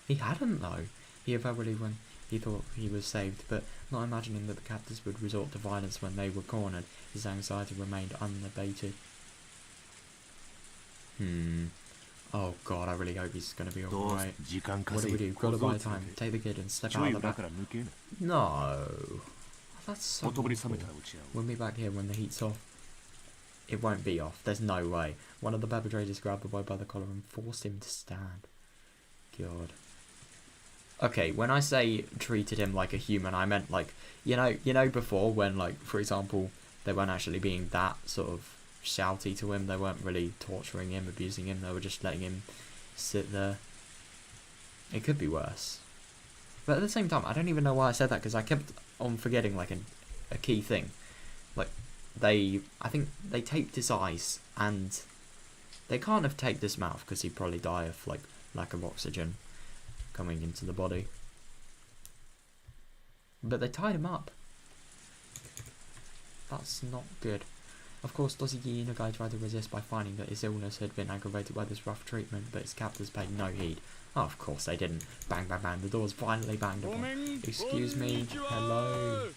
S1: He hadn't though. He verbally when he thought he was saved, but not imagining that the captors would resort to violence when they were cornered, his anxiety remained unabated. Oh god, I really hope he's gonna be alright. What do we do? Gotta buy time. Take the kid and step out of the back. No. That's so awful. We'll be back here when the heat's off. It won't be off. There's no way. One of the perpetrators grabbed the boy by the collar and forced him to stand. God. Okay, when I say treated him like a human, I meant like, you know before when, like, for example, they weren't actually being that sort of shouty to him, they weren't really torturing him, abusing him, they were just letting him sit there. It could be worse. But at the same time, I don't even know why I said that, because I kept on forgetting, like, a key thing. Like, I think they taped his eyes, and they can't have taped his mouth, because he'd probably die of, like, lack of oxygen coming into the body. But they tied him up. That's not good. Of course, Toshiki Inukai tried to resist by finding that his illness had been aggravated by this rough treatment, but his captors paid no heed. Oh, of course they didn't. Bang, bang, bang. The doors violently banged upon. Excuse me. Hello.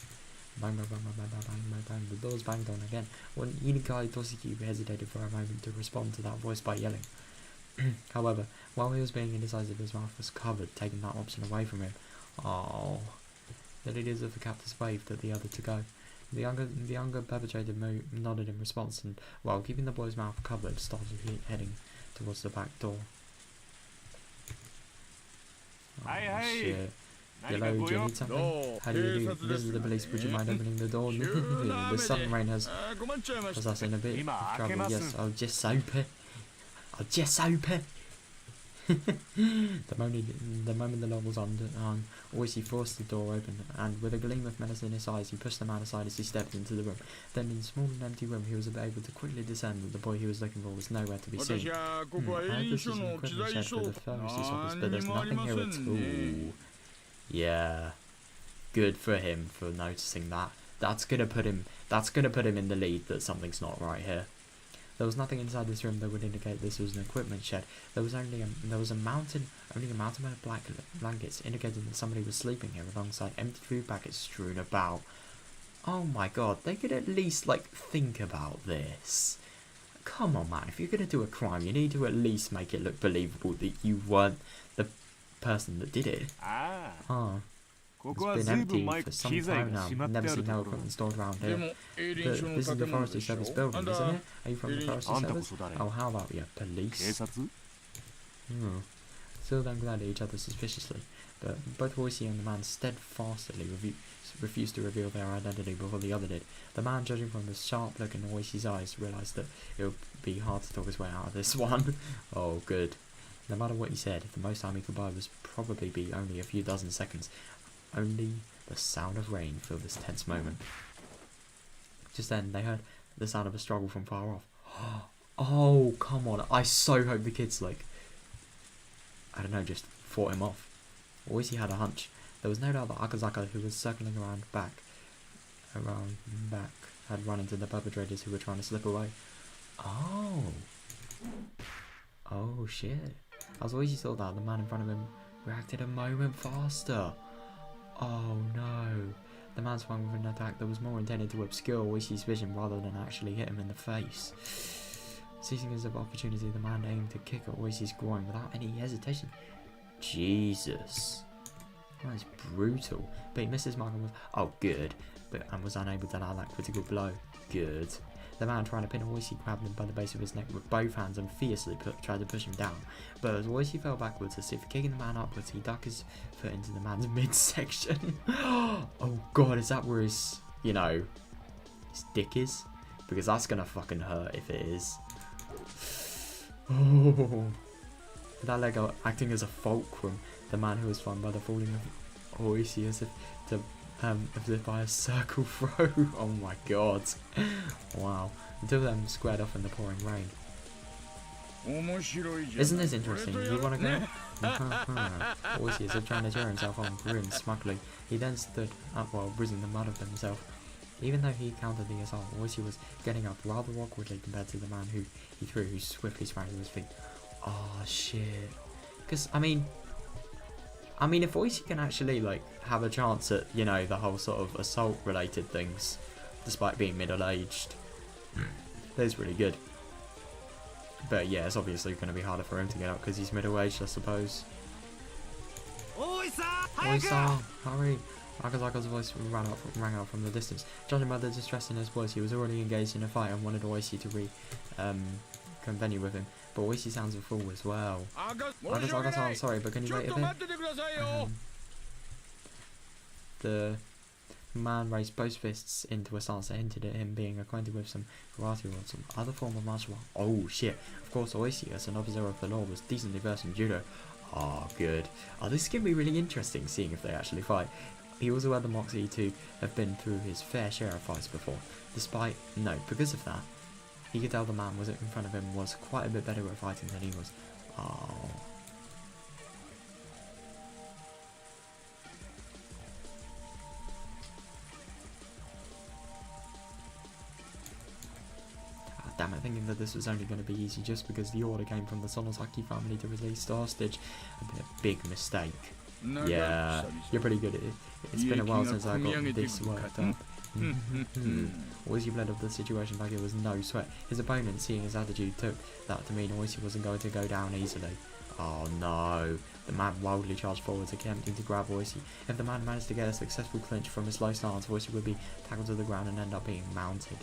S1: Bang, bang, bang, bang, bang, bang, bang, bang. The doors banged on again. When Inukai Toshiki hesitated for a moment to respond to that voice by yelling. However, while he was being indecisive, his mouth was covered, taking that option away from him. Oh. The leaders of the captors waved at the other to go. The younger perpetrator nodded in response and, while keeping the boy's mouth covered, started heading towards the back door. Oh shit. Hello, do you need something? How do you do? This is the police, would you mind opening the door? The sudden rain has us in a bit of trouble. Yes, I'll just open it. The moment the lock was on, Oishi forced the door open, and with a gleam of menace in his eyes, he pushed the man aside as he stepped into the room. Then, in the small and empty room, he was able to quickly discern that the boy he was looking for was nowhere to be seen. I heard this is an equipment shed for the pharmacist's office, but there's nothing here at all. Yeah, good for him for noticing that. That's gonna put him in the lead that something's not right here. There was nothing inside this room that would indicate this was an equipment shed. There was only a mountain of black blankets, indicating that somebody was sleeping here alongside empty food packets strewn about. Oh my god, they could at least, like, think about this. Come on, man, if you're gonna do a crime, you need to at least make it look believable that you weren't the person that did it. It's been empty for some time now. Never seen no equipment stored around here. This is the Forestry Service building, isn't it? Are you from the Forestry Service? Oh, how about you, police? Still don't glare at each other suspiciously, but both Oishi and the man steadfastly refused to reveal their identity before the other did. The man, judging from the sharp look in Oishi's eyes, realised that it would be hard to talk his way out of this one. Oh, good. No matter what he said, the most time he could buy was probably be only a few dozen seconds. Only the sound of rain filled this tense moment. Just then, they heard the sound of a struggle from far off. Oh, come on. I so hope the kids, like, I don't know, just fought him off. Oishi had a hunch. There was no doubt that Akazaka, who was circling around back, had run into the perpetrators who were trying to slip away. Oh. Oh, shit. As Oishi saw that, the man in front of him reacted a moment faster. Oh no. The man swung with an attack that was more intended to obscure Oishi's vision rather than actually hit him in the face. Seizing his opportunity, the man aimed to kick at Oishi's groin without any hesitation. Jesus. That is brutal. But he missed his mark and was, oh good, and was unable to land that critical blow. Good. The man trying to pin Oishi grabbed him by the base of his neck with both hands and fiercely tried to push him down. But as Oishi fell backwards, as if kicking the man upwards, he dug his foot into the man's midsection. Oh god, is that where his, his dick is? Because that's gonna fucking hurt if it is. Oh. That leg acting as a fulcrum, the man who was flung by the falling of Oishi as if by a circle throw. Oh my god. Wow. The two of them squared off in the pouring rain. Isn't this interesting? You wanna go? Oishi, as if trying to cheer himself on, grinned smugly. He then stood up while bruising the mud of himself. Even though he countered the assault, Oishi was getting up rather awkwardly compared to the man who he threw, who swiftly sprang to his feet. Oh shit. Because, I mean, if Oishi can actually, like, have a chance at, the whole sort of assault-related things, despite being middle-aged, that's really good. But yeah, it's obviously going to be harder for him to get up because he's middle-aged, I suppose. Oisa, hurry! Akazaka's voice rang out from the distance. Judging by the distress in his voice, he was already engaged in a fight and wanted Oishi to continue with him. But Oishi sounds a fool as well. Akazaka, I'm sorry, but can you wait a bit? The man raised both fists into a stance that hinted at him being acquainted with some karate or some other form of martial art. Oh shit. Of course, Oishi, as an officer of the law, was decently versed in judo. Oh, good. Oh, this is going to be really interesting, seeing if they actually fight. He also had the moxie to have been through his fair share of fights before. Because of that, he could tell the man was in front of him was quite a bit better at fighting than he was. Oh. Damn it, thinking that this was only going to be easy just because the order came from the Sonosaki family to release the hostage. A big mistake. Yeah, you're pretty good at it. It's been a while since I got this worked up. Oishi bled of the situation like it was no sweat. His opponent, seeing his attitude, took that to mean Oishi wasn't going to go down easily. Oh no. The man wildly charged forwards, attempting to grab Oishi. If the man managed to get a successful clinch from his low stance, Oishi would be tackled to the ground and end up being mounted.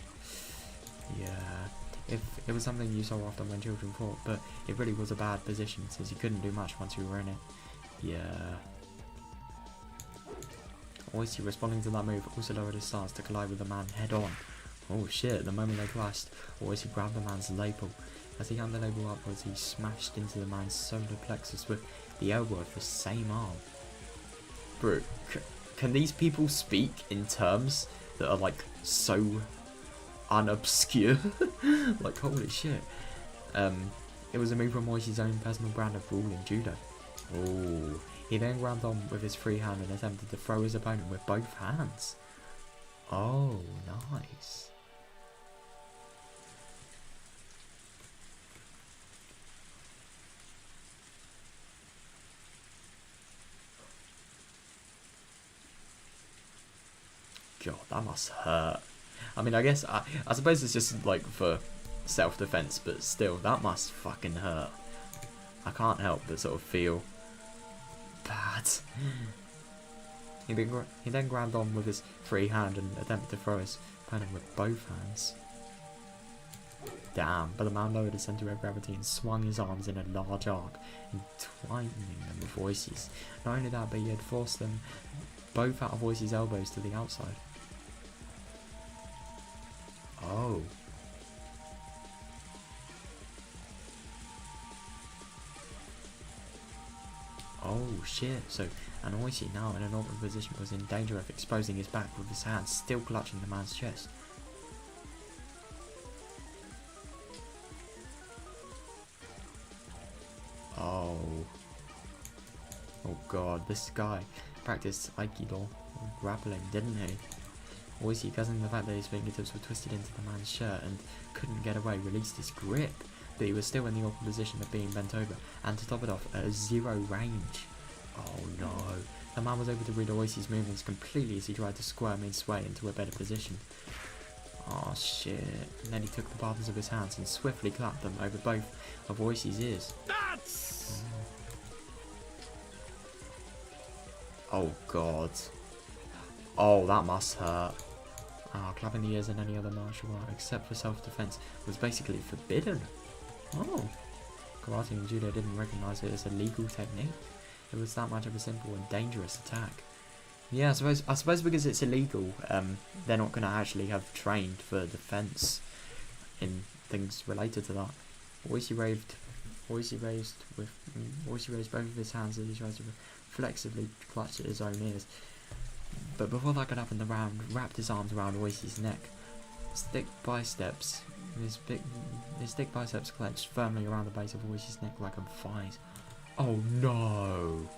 S1: Yeah. If it was something you saw often when children fought, but it really was a bad position since you couldn't do much once you were in it. Yeah. Oishi, responding to that move, also lowered his stance to collide with the man head on. Oh shit, the moment they clashed, Oishi grabbed the man's lapel. As he handed over upwards, he smashed into the man's solar plexus with the elbow of the same arm. Bro, can these people speak in terms that are like so unobscure? Like, holy shit. It was a move from Moishi's own personal brand of rule in judo. Oh, he then grabbed on with his free hand and attempted to throw his opponent with both hands. Oh, nice. God, that must hurt. I mean, I guess, I suppose it's just like for self-defense, but still, that must fucking hurt. I can't help but sort of feel bad. He then grabbed on with his free hand and attempted to throw his opponent with both hands. Damn, but the man lowered his centre of gravity and swung his arms in a large arc, entwining them with voices. Not only that, but he had forced them both out of voices' elbows to the outside. Oh. Oh shit, so Anoisi, now in an awkward position, was in danger of exposing his back with his hands still clutching the man's chest. Oh. Oh god, this guy practiced Aikido grappling, didn't he? Oishi, guessing the fact that his fingertips were twisted into the man's shirt and couldn't get away, released his grip, but he was still in the awkward position of being bent over, and to top it off, at 0 range. Oh no. The man was able to read Oishi's movements completely as he tried to squirm his way into a better position. Oh shit. And then he took the palms of his hands and swiftly clapped them over both of Oishi's ears. That's... Oh god. Oh, that must hurt. Oh, clapping the ears in any other martial art except for self-defense was basically forbidden. Oh. Karate and Judo didn't recognise it as a legal technique. It was that much of a simple and dangerous attack. Yeah, I suppose because it's illegal, they're not going to actually have trained for defence in things related to that. Oishi raised both of his hands as he tried to flexibly clutch at his own ears. But before that could happen, the round wrapped his arms around Oishi's neck. His thick biceps clenched firmly around the base of Oishi's neck like a vise. Oh no!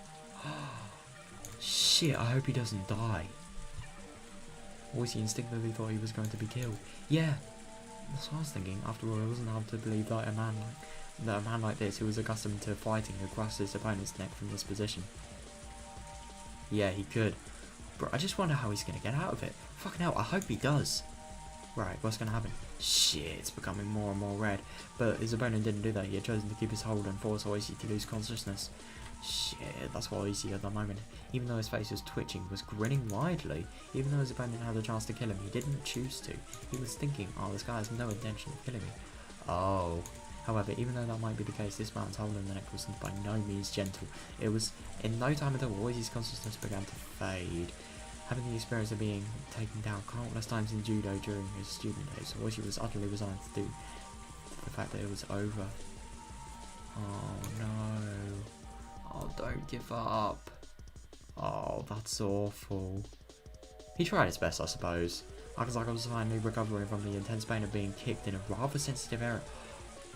S1: Shit, I hope he doesn't die. Oishi instinctively thought he was going to be killed. Yeah, that's what I was thinking. After all, it wasn't hard to believe that a man like this, who was accustomed to fighting, could grasp his opponent's neck from this position. Yeah, he could. Bro, I just wonder how he's going to get out of it. Fucking hell, I hope he does. Right, what's going to happen? Shit, it's becoming more and more red. But his opponent didn't do that. He had chosen to keep his hold and force Oishi to lose consciousness. Shit, that's what Oishi at the moment, even though his face was twitching, was grinning widely. Even though his opponent had the chance to kill him, he didn't choose to. He was thinking, oh, this guy has no intention of killing me. Oh. However, even though that might be the case, this man's hold on the neck was by no means gentle. It was in no time at all, Oishi's consciousness began to fade. Having the experience of being taken down countless times in judo during his student days, Oishi was utterly resigned to the fact that it was over. Oh no. Oh, don't give up. Oh, that's awful. He tried his best, I suppose. Akazaka was finally recovering from the intense pain of being kicked in a rather sensitive area.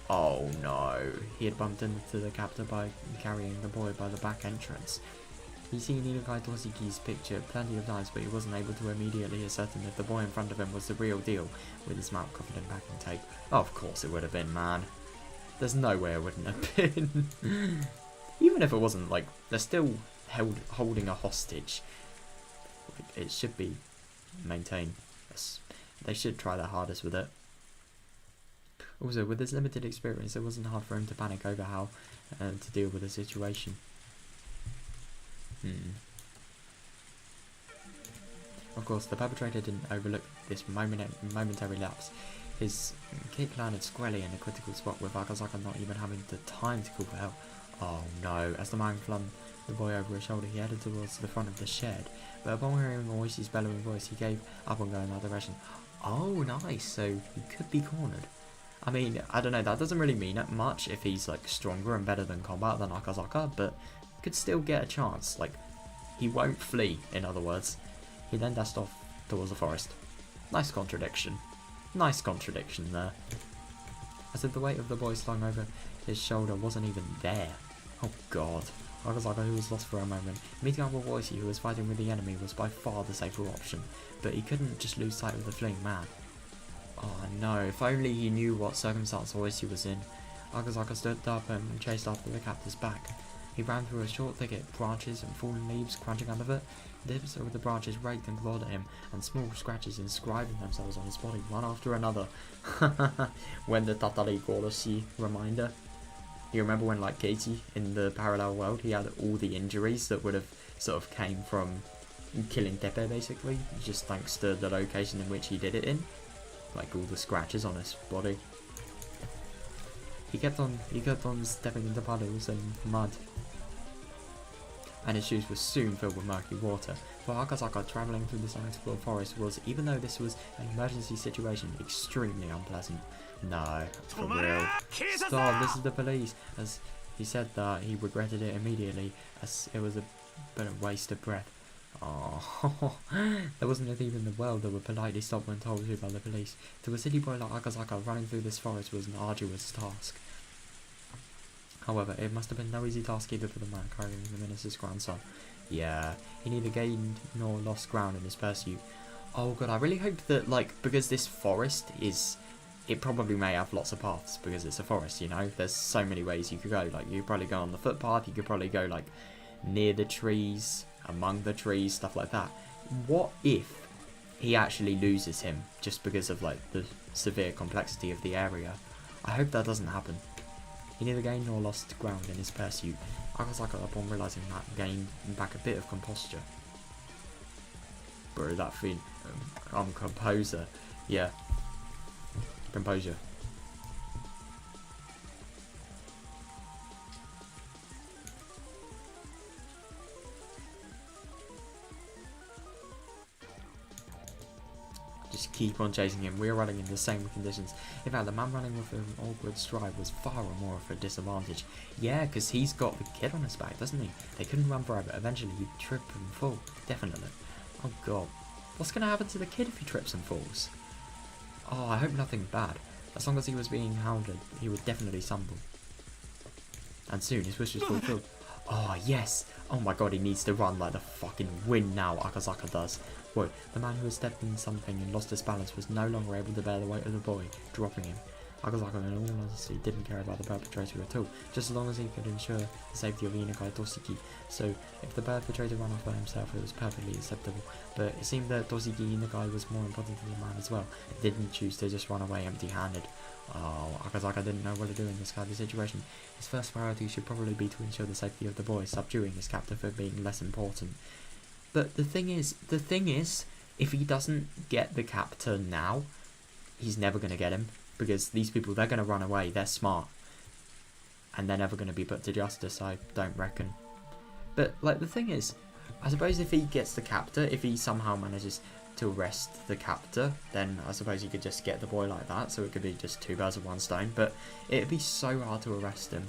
S1: Oh no. He had bumped into the captor by carrying the boy by the back entrance. He'd seen Inukai Toshiki's picture plenty of times, but he wasn't able to immediately ascertain if the boy in front of him was the real deal, with his mouth covered in packing tape. Oh, of course it would have been, man. There's no way it wouldn't have been. Even if it wasn't, like, they're still holding a hostage. It should be maintained. They should try their hardest with it. Also, with his limited experience, it wasn't hard for him to panic over how to deal with the situation. Of course, the perpetrator didn't overlook this momentary lapse. His kick landed squarely in a critical spot, with Akazaka not even having the time to call for help. Oh no, as the man flung the boy over his shoulder, he headed towards the front of the shed, but upon hearing Oishi's bellowing voice, he gave up on going that direction. Oh nice, so he could be cornered. I mean, I don't know, that doesn't really mean it much if he's like stronger and better than combat than Akazaka, but could still get a chance. Like, he won't flee, in other words. He then dashed off towards the forest. Nice contradiction. Nice contradiction there. As if the weight of the boy slung over his shoulder wasn't even there. Oh god. Akazaka, who was lost for a moment, meeting up with Oishi, who was fighting with the enemy, was by far the safer option, but he couldn't just lose sight of the fleeing man. Oh no, if only he knew what circumstance Oishi was in. Akazaka stood up and chased after the captor's back. He ran through a short thicket, branches and fallen leaves crunching under it. The tips of the branches raked and clawed at him, and small scratches inscribing themselves on his body, one after another. When the Tatari Goroshi reminder. You remember when, like Katie, in the parallel world, he had all the injuries that would have sort of came from killing Tepe, basically, just thanks to the location in which he did it in. Like all the scratches on his body. He kept on stepping into puddles and mud, and his shoes were soon filled with murky water. For Akazaka, travelling through this unexplored forest was, even though this was an emergency situation, extremely unpleasant. No, for real. Stop, this is the police. As he said that, he regretted it immediately, as it was a waste of breath. Oh, there wasn't a thief in the world that would politely stop when told to by the police. To a city boy like Akazaka, running through this forest was an arduous task. However, it must have been no easy task either for the man carrying the minister's grandson. Yeah, he neither gained nor lost ground in his pursuit. Oh god, I really hope that, like, because this forest is... It probably may have lots of paths, because it's a forest, you know? There's so many ways you could go. Like, you could probably go on the footpath, you could probably go, like, near the trees, among the trees, stuff like that. What if he actually loses him, just because of, like, the severe complexity of the area? I hope that doesn't happen. He neither gained nor lost ground in his pursuit. Akazaka, upon realising that, gained back a bit of composure. Bro, that thing, composer. Yeah. Composure. Just keep on chasing him. We're running in the same conditions. In fact, the man running with an awkward stride was far more of a disadvantage. Yeah, because he's got the kid on his back, doesn't he? They couldn't run forever. Eventually, he'd trip and fall. Definitely. Oh god. What's going to happen to the kid if he trips and falls? Oh, I hope nothing bad. As long as he was being hounded, he would definitely stumble. And soon his wish was fulfilled. Oh, yes! Oh my god, he needs to run like the fucking wind now, Akazaka does. Whoa, the man who had stepped in something and lost his balance was no longer able to bear the weight of the boy, dropping him. Akazaka, in all honesty, didn't care about the perpetrator at all, just as long as he could ensure the safety of Inukai Toshiki. So, if the perpetrator ran off by himself, it was perfectly acceptable. But it seemed that Toshiki Inukai was more important to the man as well. He didn't choose to just run away empty-handed. Oh, Akazaka didn't know what to do in this kind of situation. His first priority should probably be to ensure the safety of the boy, subduing his captor for being less important. But the thing is, if he doesn't get the captor now, he's never going to get him. Because these people, they're going to run away, they're smart. And they're never going to be put to justice, I don't reckon. But, like, the thing is, I suppose if he gets the captor, if he somehow manages to arrest the captor, then I suppose he could just get the boy like that, so it could be just two birds with one stone. But it'd be so hard to arrest him.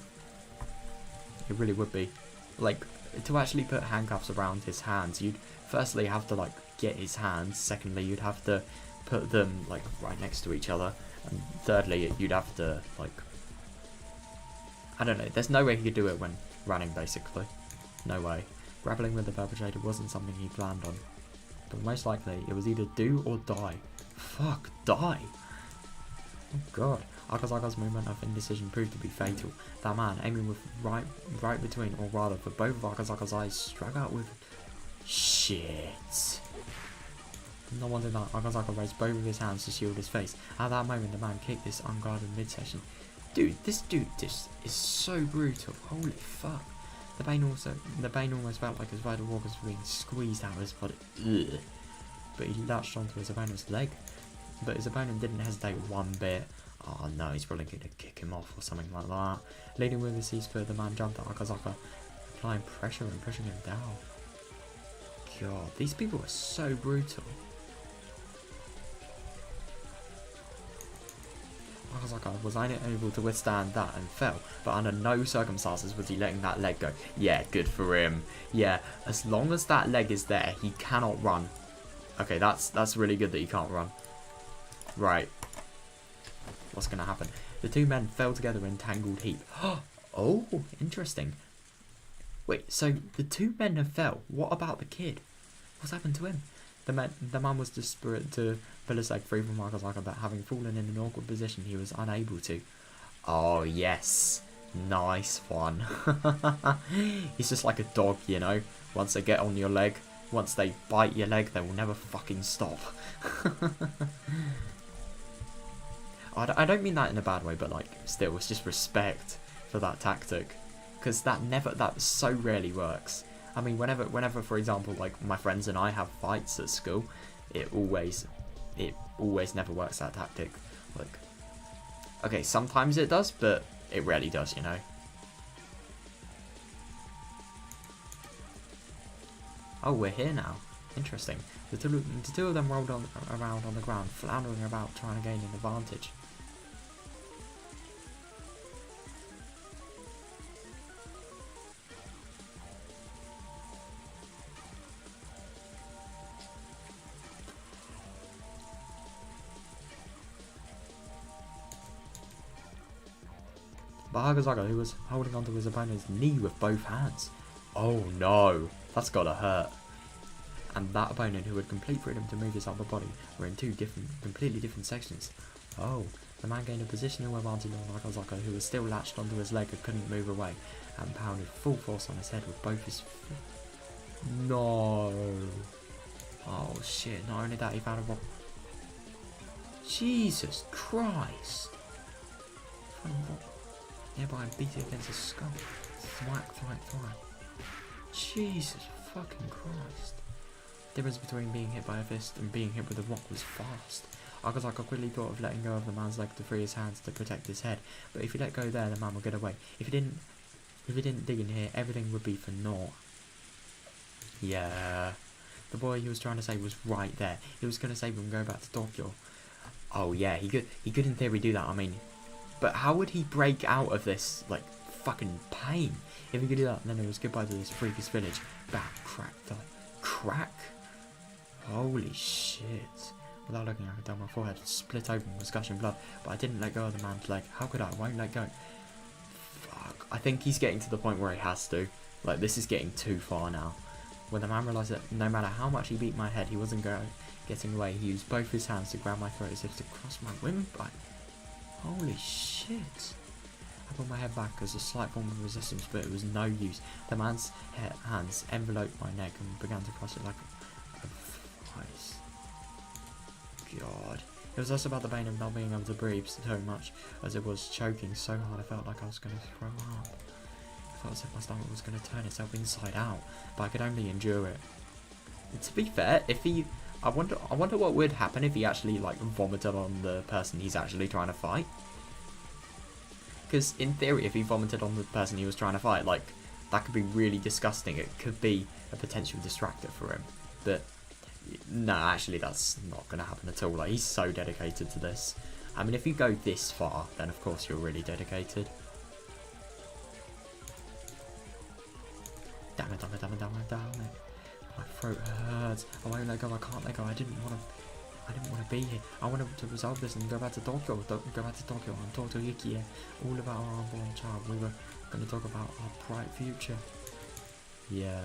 S1: It really would be. Like, to actually put handcuffs around his hands, you'd firstly have to, like, get his hands. Secondly, you'd have to put them, like, right next to each other. And thirdly, you'd have to, like, I don't know, there's no way he could do it when running, basically. No way. Grappling with the perpetrator wasn't something he planned on. But most likely, it was either do or die. Fuck, die! Oh god. Akazaka's movement of indecision proved to be fatal. That man, aiming with right between, or rather for both of Akazaka's eyes, struck out with... Shit. No wonder that Akazaka raised both of his hands to shield his face. At that moment, the man kicked this unguarded midsection. Dude, this dude just is so brutal. Holy fuck. The pain almost felt like his vital organs were being squeezed out of his body. Ugh. But he latched onto his opponent's leg. But his opponent didn't hesitate one bit. Oh no, he's probably going to kick him off or something like that. Leading with his seized foot, the man jumped at Akazaka, applying pressure and pushing him down. God, these people are so brutal. Akazaka was unable to withstand that and fell, but under no circumstances was he letting that leg go. Yeah, good for him. Yeah, as long as that leg is there, he cannot run. Okay, that's really good that he can't run. Right. What's going to happen? The two men fell together in tangled heap. Oh, interesting. Wait, so the two men have fell. What about the kid? What's happened to him? The man was desperate to pull his leg free from Akazaka, but having fallen in an awkward position, he was unable to. Oh, yes. Nice one. He's just like a dog, you know. Once they get on your leg, once they bite your leg, they will never fucking stop. I don't mean that in a bad way, but like, still, it's just respect for that tactic. Because that so rarely works. I mean, whenever, for example, like my friends and I have fights at school, it always never works, that tactic. Like, okay, sometimes it does, but it rarely does, you know. Oh, we're here now. Interesting. The two of them rolled around on the ground, floundering about, trying to gain an advantage. But Higurashi, who was holding onto his opponent's knee with both hands. Oh no, that's gotta hurt. And that opponent, who had complete freedom to move his upper body, were in two completely different sections. Oh, the man gained a positional advantage on Higurashi, who was still latched onto his leg and couldn't move away, and pounded full force on his head with both his feet. No. Oh shit, not only that, he found a rock. Jesus Christ. Found a rock nearby and beat it against his skull. Thwack, thwack, thwack. Jesus fucking Christ. The difference between being hit by a fist and being hit with a rock was vast. Akazaka quickly thought of letting go of the man's leg to free his hands to protect his head, but if he let go there, the man would get away. If he didn't dig in here, everything would be for naught. Yeah. The boy he was trying to save was right there. He was going to save him and go back to Tokyo. Oh yeah, he could in theory do that, I mean. But how would he break out of this, like, fucking pain? If he could do that, then it was goodbye to this freakish village. Back, crack, thud. Crack? Holy shit. Without looking, I could tell my forehead split open was gushing blood, but I didn't let go of the man's leg. How could I? Won't let go. Fuck. I think he's getting to the point where he has to. Like, this is getting too far now. When the man realised that no matter how much he beat my head, he wasn't getting away, he used both his hands to grab my throat as if to cross my windpipe. Holy shit. I pulled my head back as a slight form of resistance, but it was no use. The man's hands enveloped my neck and began to cross it like a vice. God. It was less about the pain of not being able to breathe so much as it was choking so hard I felt like I was going to throw up. I felt as if my stomach was going to turn itself inside out, but I could only endure it. To be fair, if he... I wonder what would happen if he actually, like, vomited on the person he's actually trying to fight. Because, in theory, if he vomited on the person he was trying to fight, like, that could be really disgusting. It could be a potential distractor for him. But, no, actually, that's not going to happen at all. Like, he's so dedicated to this. I mean, if you go this far, then, of course, you're really dedicated. Damn it, damn it, damn it, damn it, damn it. My throat hurts. I won't let go. I can't let go. I didn't want to be here. I wanted to resolve this and go back to Tokyo. Go back to Tokyo and talk to Yuki. All about our unborn child. We were going to talk about our bright future. Yeah.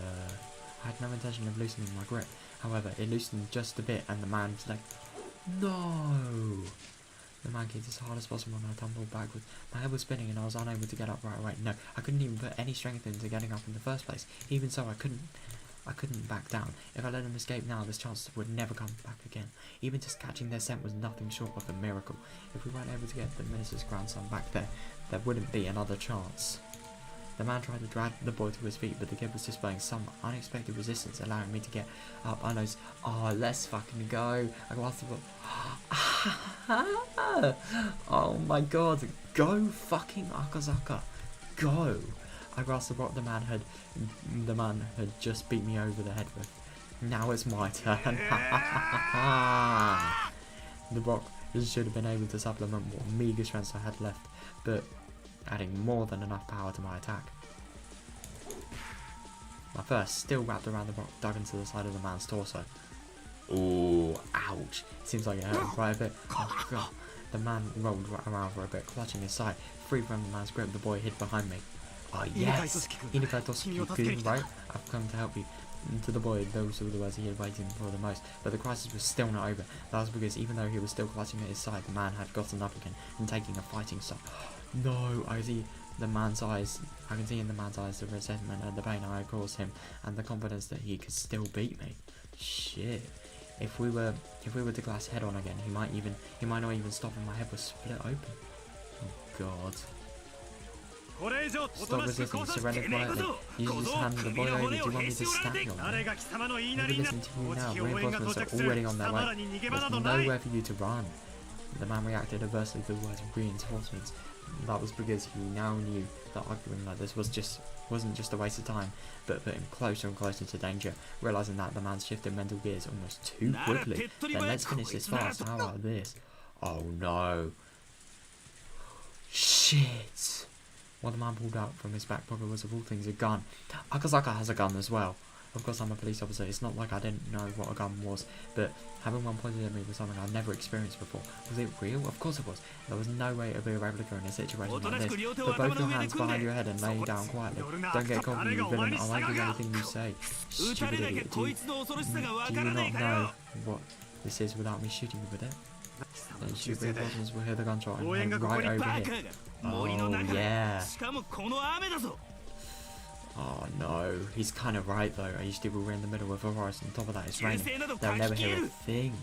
S1: I had no intention of loosening my grip. However, it loosened just a bit and the man's like, no. The man kicked as hard as possible and I tumbled backwards. My head was spinning and I was unable to get up right away. No, I couldn't even put any strength into getting up in the first place. Even so, I couldn't back down. If I let them escape now, this chance would never come back again. Even just catching their scent was nothing short of a miracle. If we weren't able to get the minister's grandson back there, there wouldn't be another chance. The man tried to drag the boy to his feet, but the kid was displaying some unexpected resistance, allowing me to get up. I knows, oh, let's fucking go. I go after the... Oh my god, go fucking Akazaka. Go. I grasped the rock the man had just beat me over the head with. Now it's my turn. The rock This should have been able to supplement what meager strength I had left, but adding more than enough power to my attack. My first still wrapped around the rock dug into the side of the man's torso. Ooh, ouch. Seems like it hurt quite a bit. Oh god. The man rolled around for a bit, clutching his side. Free from the man's grip, the boy hid behind me. Oh yes! Inukai Tosuki-kun, right? I've come to help you. And to the boy, those were the words he had waited for the most. But the crisis was still not over. That was because even though he was still clutching at his side, the man had gotten up again and taking a fighting stop. No, I see the man's eyes. I can see in the man's eyes the resentment and the pain I had caused him, and the confidence that he could still beat me. Shit. If we were to clash head on again, he might not even stop and my head was split open. Oh god. Stop resisting, surrender quietly. You just hand the boy over. Do you want me to stand on him? I'll be listening to you now. Reinforcements are already on their way. There's nowhere for you to run. The man reacted adversely to the words reinforcements. That was because he now knew that arguing like this wasn't just a waste of time, but put him closer and closer to danger. Realizing that the man's shifted mental gears almost too quickly. Then let's finish this fast. How about this? Oh no. Shit. What the man pulled out from his back pocket was, of all things, a gun. Akazaka has a gun as well. Of course, I'm a police officer. It's not like I didn't know what a gun was, but having one pointed at me was something I'd never experienced before. Was it real? Of course it was. There was no way to be a replica in a situation like this. Put both your hands behind your head and lay down quietly. Don't get cocky, you villain. I won't do anything you say. Stupid idiot. Do you not know what this is without me shooting you with it? Then shoot reinforcements will hear the gunshot and head right over here. Oh yeah. Oh no, he's kind of right though. I used to be in the middle of a forest, on top of that it's raining. They'll never hear a thing.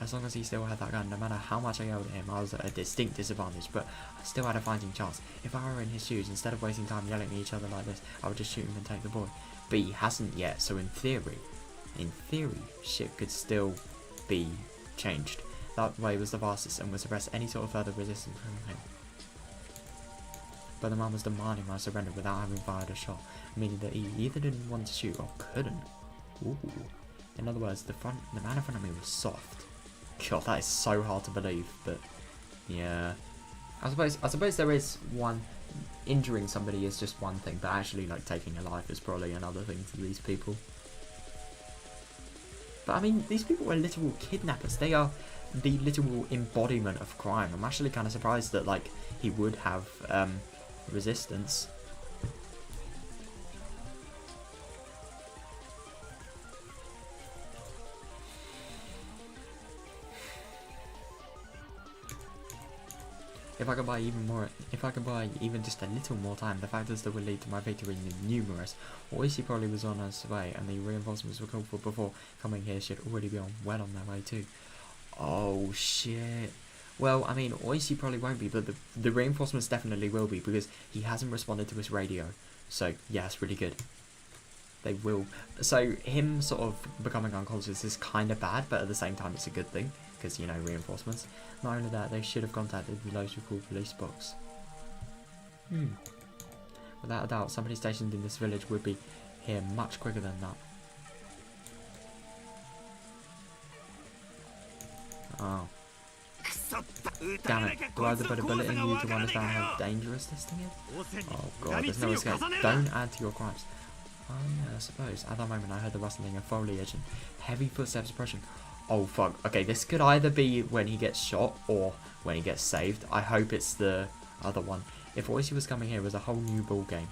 S1: As long as he still had that gun, no matter how much I yelled at him, I was at a distinct disadvantage, but I still had a fighting chance. If I were in his shoes, instead of wasting time yelling at each other like this, I would just shoot him and take the boy. But he hasn't yet, so in theory, shit could still be changed. That way was the fastest and would suppress any sort of further resistance from him. But the man was demanding my surrender without having fired a shot, meaning that he either didn't want to shoot or couldn't. Ooh. In other words, the man in front of me was soft. God, that is so hard to believe, but yeah. I suppose there is one. Injuring somebody is just one thing, but actually like taking a life is probably another thing to these people. But I mean, these people are literal kidnappers. They are the literal embodiment of crime. I'm actually kind of surprised that like he would have resistance. If I could buy even just a little more time, the factors that would lead to my victory are numerous. Oishi probably was on his way, and the reinforcements were called for before coming here should already be well on their way too. Oh shit. Well, I mean, Oishi probably won't be, but the reinforcements definitely will be, because he hasn't responded to his radio. So, yeah, it's really good. They will. So, him sort of becoming unconscious is kind of bad, but at the same time it's a good thing, because, you know, reinforcements. Not only that, they should have contacted the local police box. Without a doubt, somebody stationed in this village would be here much quicker than that. Oh. Damn it, do I have to put a bullet in you to understand how dangerous this thing is? Oh god, there's no escape. Don't add to your crimes. Oh yeah, I suppose. At that moment I heard the rustling of foliage and heavy footsteps approaching. Oh fuck, okay, this could either be when he gets shot or when he gets saved. I hope it's the other one. If Oishi was coming here, it was a whole new ball game.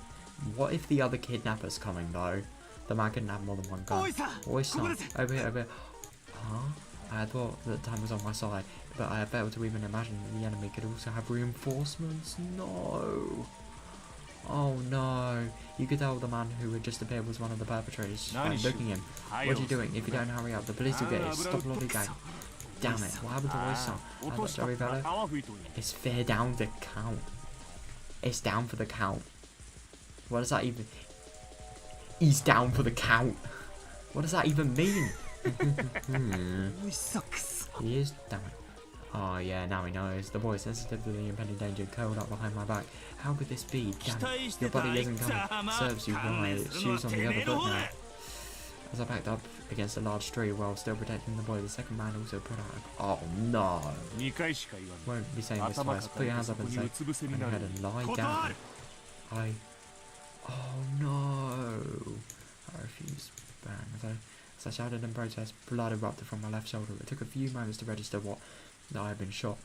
S1: What if the other kidnapper's coming though? The man couldn't have more than one gun. Oishi, over here. Huh? I thought that time was on my side, but I had failed to even imagine that the enemy could also have reinforcements. No. Oh no. You could tell the man who had just appeared was one of the perpetrators by looking at him. What are you doing? If you don't hurry up, the police will get it. Stop lollygagging. Damn it. What happened to Oishi? That story fellow? It's fair down to count. It's down for the count. What does that even... He's down for the count. What does that even mean? He is, damn it. Oh yeah, now he knows. The boy, sensitive to the impending danger, curled up behind my back. How could this be? Damn it. Your body isn't coming. Serves you right. Shoes on the other foot now. As I backed up against a large tree while still protecting the boy. The second man also put out oh no. Won't be saying this twice. Put your hands up and say, and go ahead and lie down. Oh no. I refused. Bang. As I shouted in protest, blood erupted from my left shoulder. It took a few moments to register that I had been shot.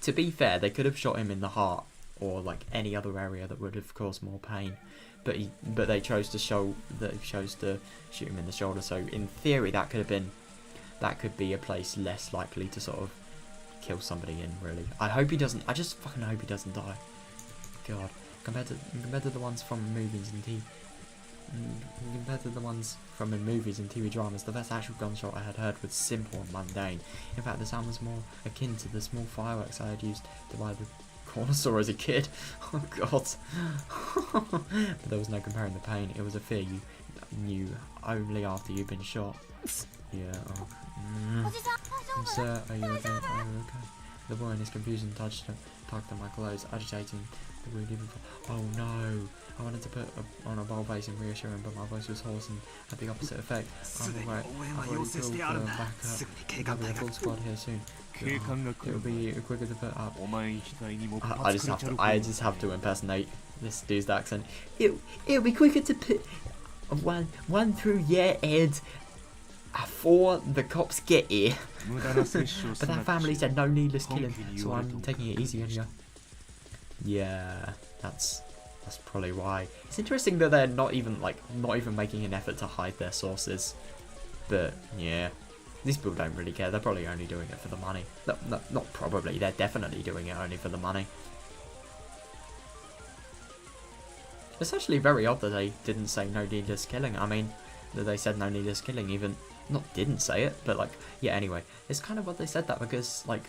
S1: To be fair, they could have shot him in the heart or like any other area that would have caused more pain. But they chose to shoot him in the shoulder. So in theory, that could be a place less likely to sort of kill somebody in. Really, I hope he doesn't. I just fucking hope he doesn't die. God, compared to the ones from movies and TV. Compared to the ones from in movies and TV dramas, the best actual gunshot I had heard was simple and mundane. In fact, the sound was more akin to the small fireworks I had used to buy the corner store as a kid. Oh god. But there was no comparing the pain. It was a fear you knew only after you'd been shot. Yeah. Oh. Sir, are you okay? Are you okay? The boy in his confusion tugged at my clothes, agitating the wound even for. Oh no! I wanted to put on a bold face and reassure him, but my voice was hoarse and had the opposite effect. I'm alright. I've already filled back up. There'll be a full squad here soon. It'll be quicker to put up. I just have to impersonate this dude's accent. It'll be quicker to put one through your head before the cops get here. But that family said no needless killing, so I'm taking it easy on you. Yeah, that's probably why. It's interesting that they're not even making an effort to hide their sources. But yeah, these people don't really care. They're probably only doing it for the money. Not probably. They're definitely doing it only for the money. It's actually very odd that they didn't say no needless killing. I mean, that they said no needless killing, even not didn't say it, but like, yeah, anyway, it's kind of what they said that because, like,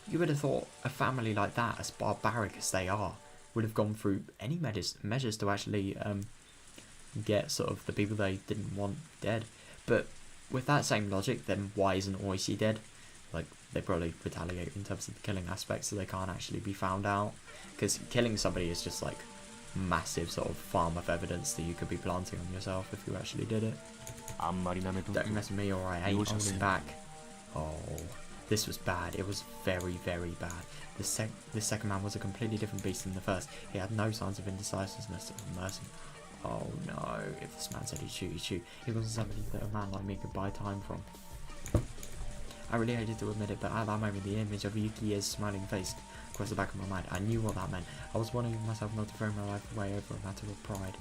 S1: you would have thought a family like that, as barbaric as they are, would have gone through any measures to actually get sort of the people they didn't want dead. But with that same logic, then why isn't Oishi dead? Like, they probably retaliate in terms of the killing aspect, so they can't actually be found out. Because killing somebody is just like massive sort of farm of evidence that you could be planting on yourself if you actually did it. Don't mess with me or I ain't holding back. Oh, this was bad. It was very, very bad. The second man was a completely different beast than the first. He had no signs of indecisiveness or mercy. Oh no, if this man said he'd shoot, he'd shoot. He wasn't somebody that a man like me could buy time from. I really hated to admit it, but at that moment the image of Yukie's smiling face across the back of my mind. I knew what that meant. I was warning myself not to throw my life away over a matter of pride.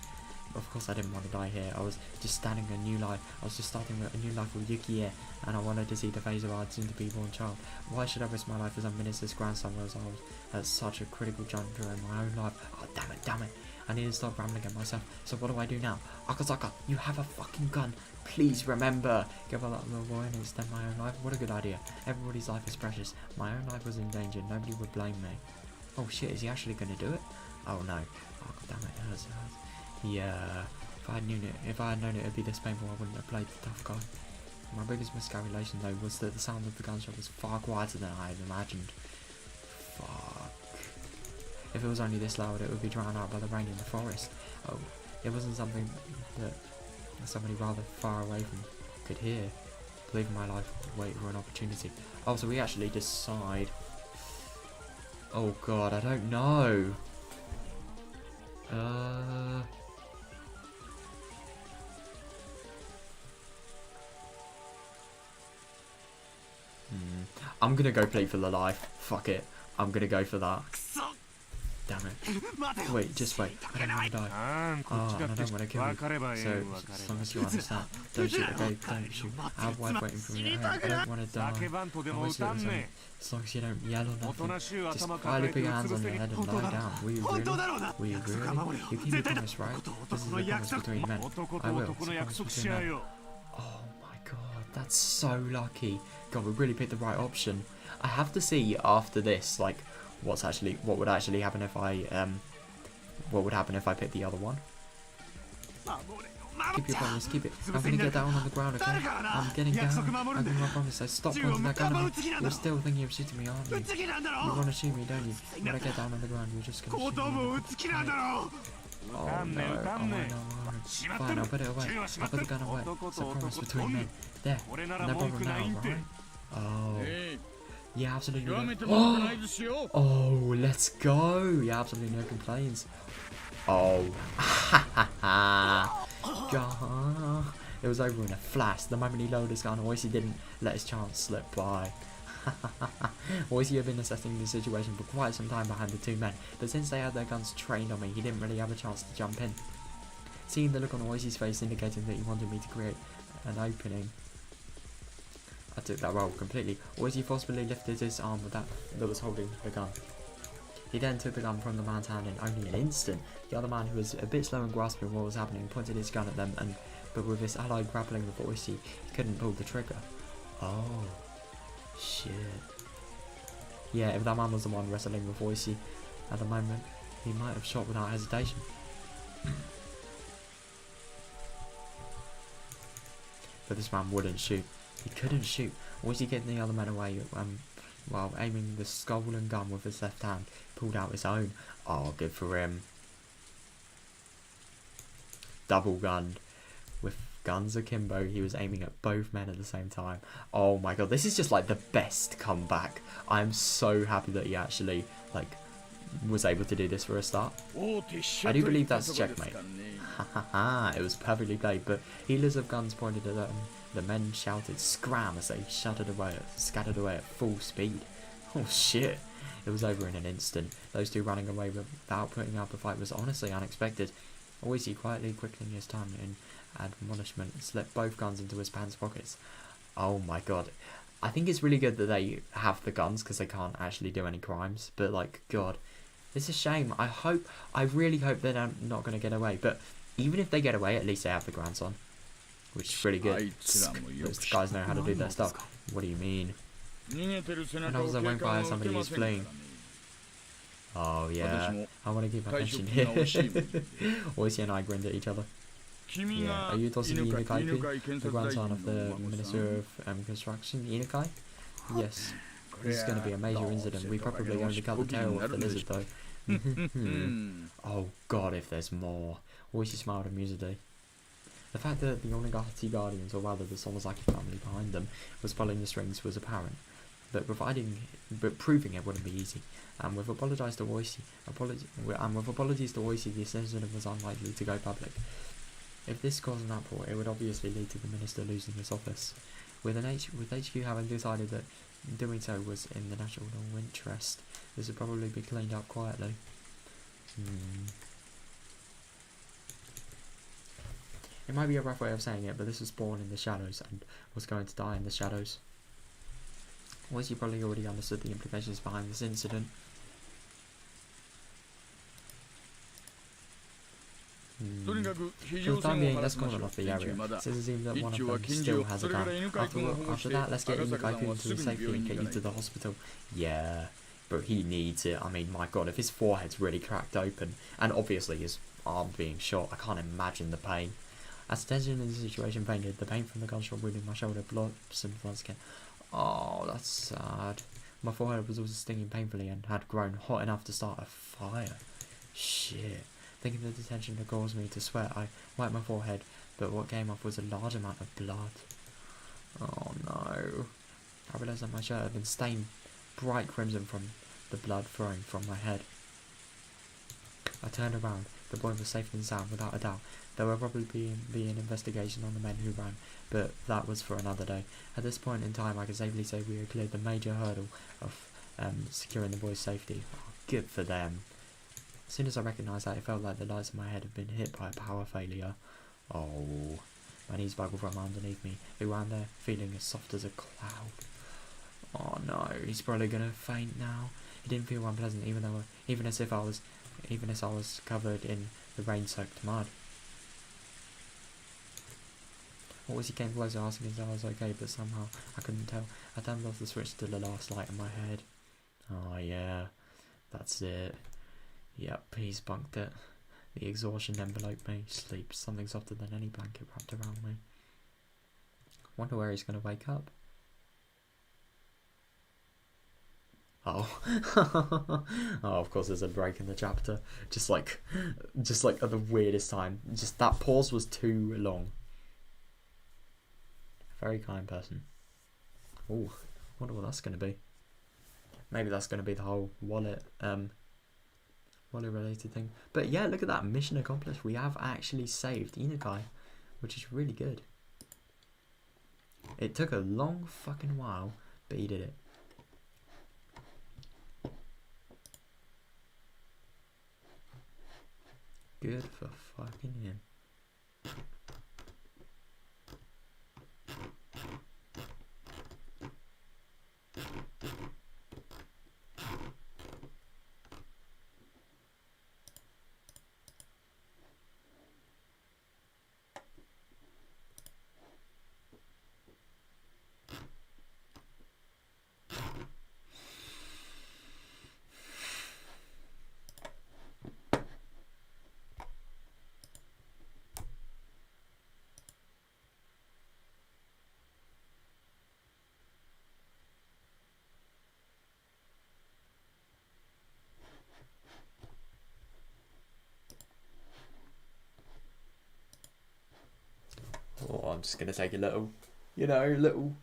S1: Of course I didn't want to die here. I was just starting a new life. I was just starting a new life with Yukie, and I wanted to see the face of our soon-to-be-born child. Why should I risk my life as a minister's grandson as I was at such a critical juncture in my own life? Oh, damn it. I need to stop rambling at myself. So what do I do now? Akazaka, you have a fucking gun. Please remember. Give up that little boy and extend my own life. What a good idea. Everybody's life is precious. My own life was in danger. Nobody would blame me. Oh shit, is he actually going to do it? Oh no. Oh damn it, it hurts. Yeah, if I had known it would be this painful, I wouldn't have played the tough guy. My biggest miscalculation though was that the sound of the gunshot was far quieter than I had imagined. Fuck. If it was only this loud, it would be drowned out by the rain in the forest. Oh, it wasn't something that somebody rather far away from could hear. Believing my life would wait for an opportunity. Oh, so we actually decide. Oh god, I don't know. I'm gonna go play for the life. Fuck it. I'm gonna go for that. Damn it. Wait, just wait. I don't want to die. Oh, and I don't want to kill you. So, as long as you understand. Don't shoot, okay? Don't shoot. I have wife waiting for me at home. I don't want to die. As long as you don't yell or nothing. Just quietly put your hands on your head and lie down. Will you really? Will you really? You keep your promise, right? This is a promise between men. I will. It's a promise between men. Oh my god, that's so lucky. God, we really picked the right option. I have to see after this, like, what would actually happen if I picked the other one. Keep your promise, keep it. I'm gonna get down on the ground, okay? I'm getting down. I'm gonna promise. So stop pointing that gun at me. You're still thinking of shooting me, aren't you? You wanna shoot me, don't you? When I get down on the ground, you're just gonna shoot me. Oh no, oh no. Fine, I'll put it away. I'll put the gun away. It's a promise between men. There, no problem now, right? Oh. Yeah, absolutely no. Oh, let's go. Yeah, absolutely no complaints. Oh. God. It was over in a flash. The moment he lowered his gun, Oishi didn't let his chance slip by. Oishi had been assessing the situation for quite some time behind the two men, but since they had their guns trained on me, he didn't really have a chance to jump in. Seeing the look on Oishi's face indicating that he wanted me to create an opening, I took that role completely. Oishi forcibly lifted his arm that was holding the gun. He then took the gun from the man's hand in only an instant. The other man, who was a bit slow in grasping what was happening, pointed his gun at them, but with his ally grappling with Oishi, he couldn't pull the trigger. Oh. Shit. Yeah, if that man was the one wrestling with Oishi at the moment, he might have shot without hesitation. But this man wouldn't shoot. He couldn't shoot. Oishi getting the other man away while aiming the stolen gun with his left hand, pulled out his own. Oh, good for him. Double gunned. With guns akimbo, he was aiming at both men at the same time. Oh my god, this is just like the best comeback. I'm so happy that he actually was able to do this for a start. I do believe that's checkmate. Hahaha, it was perfectly played, but healers of guns pointed at them. The men shouted scram as they scattered away at full speed. Oh shit. It was over in an instant. Those two running away without putting up a fight was honestly unexpected. Oishi, quietly quickening his tongue in admonishment, slipped both guns into his pants pockets. Oh my god. I think it's really good that they have the guns because they can't actually do any crimes. But god, it's a shame. I really hope they're not going to get away. But even if they get away, at least they have the grandson, which is really good. Those guys know how to do their stuff. What do you mean? And I was went by somebody who's fleeing. Oh yeah, I want to keep attention here. Oishi and I grinned at each other. Yeah, are you Tosugi Inukai, the grandson of the Minister of Construction, Inukai? Yes. This is going to be a major incident. We probably only cut the tail off the lizard though. Oh god, if there's more. Oishi smiled amusedly. The fact that the Onigashiki Guardians, or rather the Somozaki family behind them, was pulling the strings was apparent. But proving it wouldn't be easy. And with apologies to Oishi, the incident was unlikely to go public. If this caused an uproar, it would obviously lead to the minister losing his office. With HQ having decided that doing so was in the national interest, this would probably be cleaned up quietly. It might be a rough way of saying it, but this was born in the shadows and was going to die in the shadows. Oishi probably already understood the implications behind this incident. For the time being, let's call it off the area, since it seems that one of them still has a gun. After that, let's get Inukai to safety and get you to the hospital. Yeah, but he needs it. I mean, my god, if his forehead's really cracked open, and obviously his arm being shot, I can't imagine the pain. As tension in the situation faded, the pain from the gunshot wound in my shoulder blossomed once again. Oh, that's sad. My forehead was also stinging painfully and had grown hot enough to start a fire. Shit. Thinking that the tension had caused me to sweat, I wiped my forehead, but what came off was a large amount of blood. Oh no. I realised that my shirt had been stained bright crimson from the blood flowing from my head. I turned around. The boy was safe and sound, without a doubt. There will probably be an investigation on the men who ran, but that was for another day. At this point in time, I can safely say we had cleared the major hurdle of securing the boy's safety. Oh, good for them. As soon as I recognised that, it felt like the lights in my head had been hit by a power failure. Oh, my knees buckled from underneath me. We ran there, feeling as soft as a cloud. Oh no, he's probably gonna faint now. It didn't feel unpleasant, even as I was covered in the rain-soaked mud. Oishi came closer, asking if I was okay, but somehow I couldn't tell. I turned off the switch to the last light in my head. Oh yeah, that's it. Yep, he's bunked it. The exhaustion enveloped me. Sleep, something softer than any blanket wrapped around me. Wonder where he's going to wake up. Oh. Oh, of course there's a break in the chapter. Just like at the weirdest time. Just that pause was too long. Very kind person. Oh, wonder what that's gonna be. Maybe that's gonna be the whole wallet related thing. But yeah, look at that, mission accomplished. We have actually saved Inukai, which is really good. It took a long fucking while, but he did it. Good for fucking him. Oh, I'm just gonna take a little, little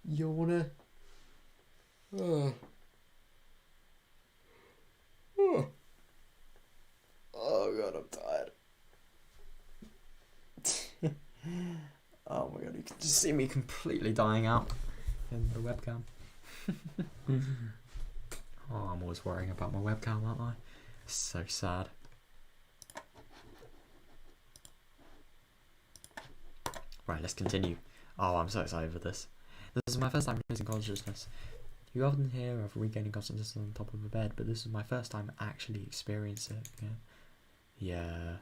S1: yawner. Oh. Oh. Oh god, I'm tired. Oh my god, you can just see me completely dying out in the webcam. Oh, I'm always worrying about my webcam, aren't I? So sad. Right, let's continue. Oh, I'm so excited for this. This is my first time losing consciousness. You often hear of regaining consciousness on top of a bed, but this is my first time actually experiencing it. Yeah.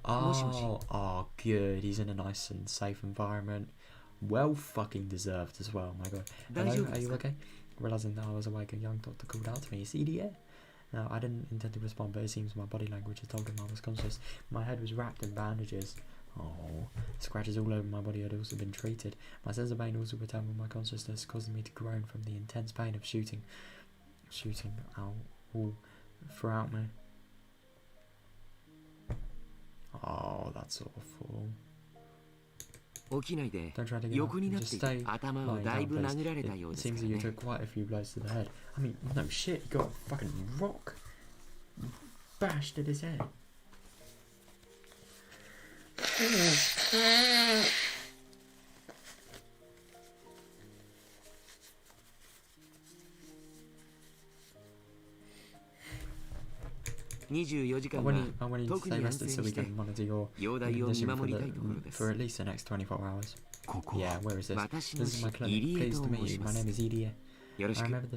S1: Oh, good. He's in a nice and safe environment. Well fucking deserved as well, my god. Hello, are you okay? Realising that I was awake, a young doctor called out to me. Is he idiot? Now, I didn't intend to respond, but it seems my body language had told him I was conscious. My head was wrapped in bandages. Oh, scratches all over my body had also been treated. My sense of pain also returned with my consciousness, causing me to groan from the intense pain of shooting out all throughout me. Oh, that's awful. Don't try to get up, just stay lying down, please. It seems that you took quite a few blows to the head. I mean, no shit, you got a fucking rock bashed at his head. I want you to stay rested so we can monitor your condition for at least the next 24 hours. Yeah, where is this? This is my clinic. Pleased to meet you. My name is Irie. I remember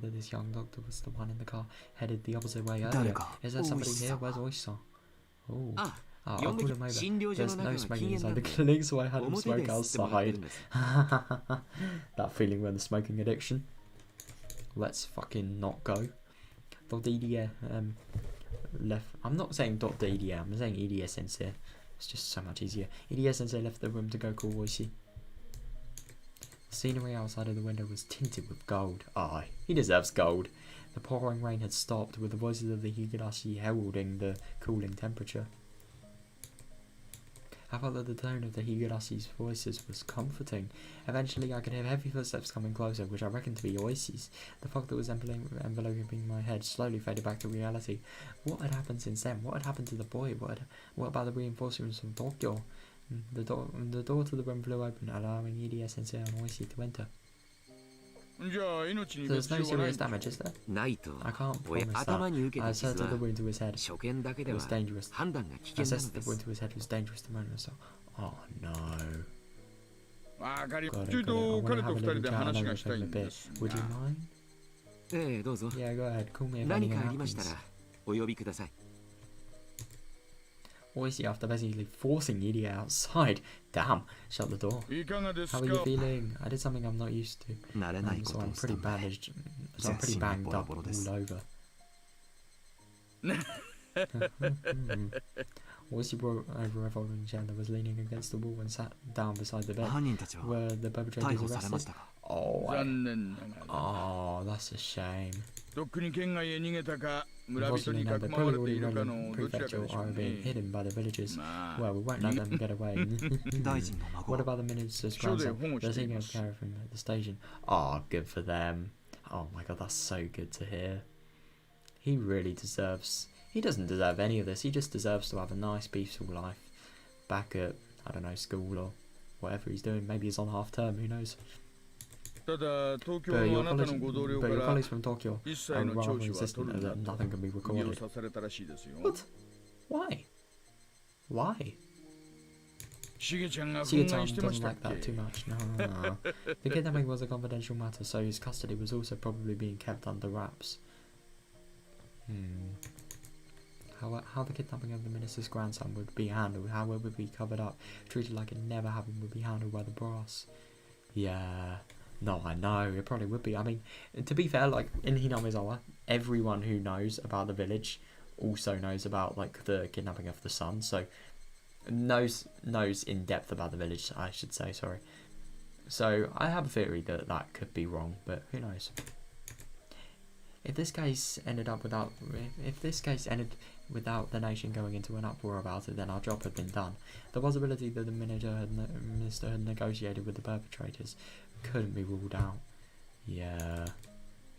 S1: that this young doctor was the one in the car, headed the opposite way earlier. Is there somebody here? Where's Oyster? Oh. I'll call him over. There's no smoking inside the clinic, so I had him smoke outside. That feeling when the smoking addiction. Let's fucking not go. Dr. Irie left. I'm not saying Dr. Irie, I'm saying Irie Sensei. It's just so much easier. Irie Sensei left the room to go call Oishi. The scenery outside of the window was tinted with gold. Ah, he deserves gold. The pouring rain had stopped, with the voices of the Higurashi heralding the cooling temperature. I felt that the tone of the Higurashi's voices was comforting. Eventually I could hear heavy footsteps coming closer, which I reckoned to be Oishi's. The fog that was enveloping my head slowly faded back to reality. What had happened since then? What had happened to the boy? What about the reinforcements from Tokyo? The door to the room flew open, allowing Irie Sensei and Oishi to enter. So there's no serious damage, is there? I can't promise that. I asserted the wound to his head. It was dangerous. I assessed the wound to his head was dangerous to moment, so... Oh no. Got it. I want to have a little chat and over a bit. Would you mind? Yeah, go ahead. Call me if anything happens. Oishi, after basically forcing Irie outside. Damn, shut the door. How are you feeling? I did something I'm not used to. So I'm pretty bandaged. So I'm pretty banged up all over. Oishi brought over a revolving chair that was leaning against the wall and sat down beside the bed. Were the perpetrators arrested? Oh, Oh, that's a shame.
S2: とっくに県外へ逃げたか、村人
S1: Unfortunately,
S2: に
S1: no,
S2: 囲
S1: they're
S2: まわ
S1: probably
S2: れている
S1: already
S2: か
S1: running
S2: のどちらか
S1: prefecture
S2: でしょ
S1: are
S2: う
S1: being
S2: ね。
S1: hidden by the villagers.
S2: まあ、
S1: Well, we won't let them get away.
S3: 大臣の孫
S1: What about the minister's
S2: 署で
S1: grandson?
S2: 保護
S1: They're
S2: してい
S1: taking
S2: ま
S1: up
S2: す。
S1: care of him at the station. Oh, good for them. Oh my god, that's so good to hear. He really deserves... He doesn't deserve any of this. He just deserves to have a nice, peaceful life back at, I don't know, school or whatever he's doing. Maybe he's on half term, who knows?
S2: ただ、東京
S1: But
S2: の
S1: your
S2: あなたのご同僚か
S1: colleagues
S2: ら
S1: from Tokyo
S2: 一
S1: are
S2: 切の聴
S1: rather
S2: 取は
S1: insistent
S2: 取るんだ
S1: that
S2: と
S1: nothing can be
S2: 釘を
S1: recorded.
S2: 刺されたらしいですよ。
S1: What? Why? Why?
S2: しげちゃんが憤
S1: Shigetan
S2: 慨してま
S1: doesn't
S2: したっ
S1: like that
S2: け
S1: too much. No. The kidnapping was a confidential matter, so his custody was also probably being kept under wraps. How the kidnapping of the minister's grandson would be handled, how it would be covered up, treated like it never happened, would be handled by the brass. Yeah. No, I know, it probably would be. I mean, to be fair, like, in Hinamizawa, everyone who knows about the village also knows about, like, the kidnapping of the son, so knows in depth about the village, I should say, sorry. So, I have a theory that that could be wrong, but who knows. If this case ended without the nation going into an uproar about it, then our job had been done. The possibility that the minister had negotiated with the perpetrators couldn't be ruled out. Yeah,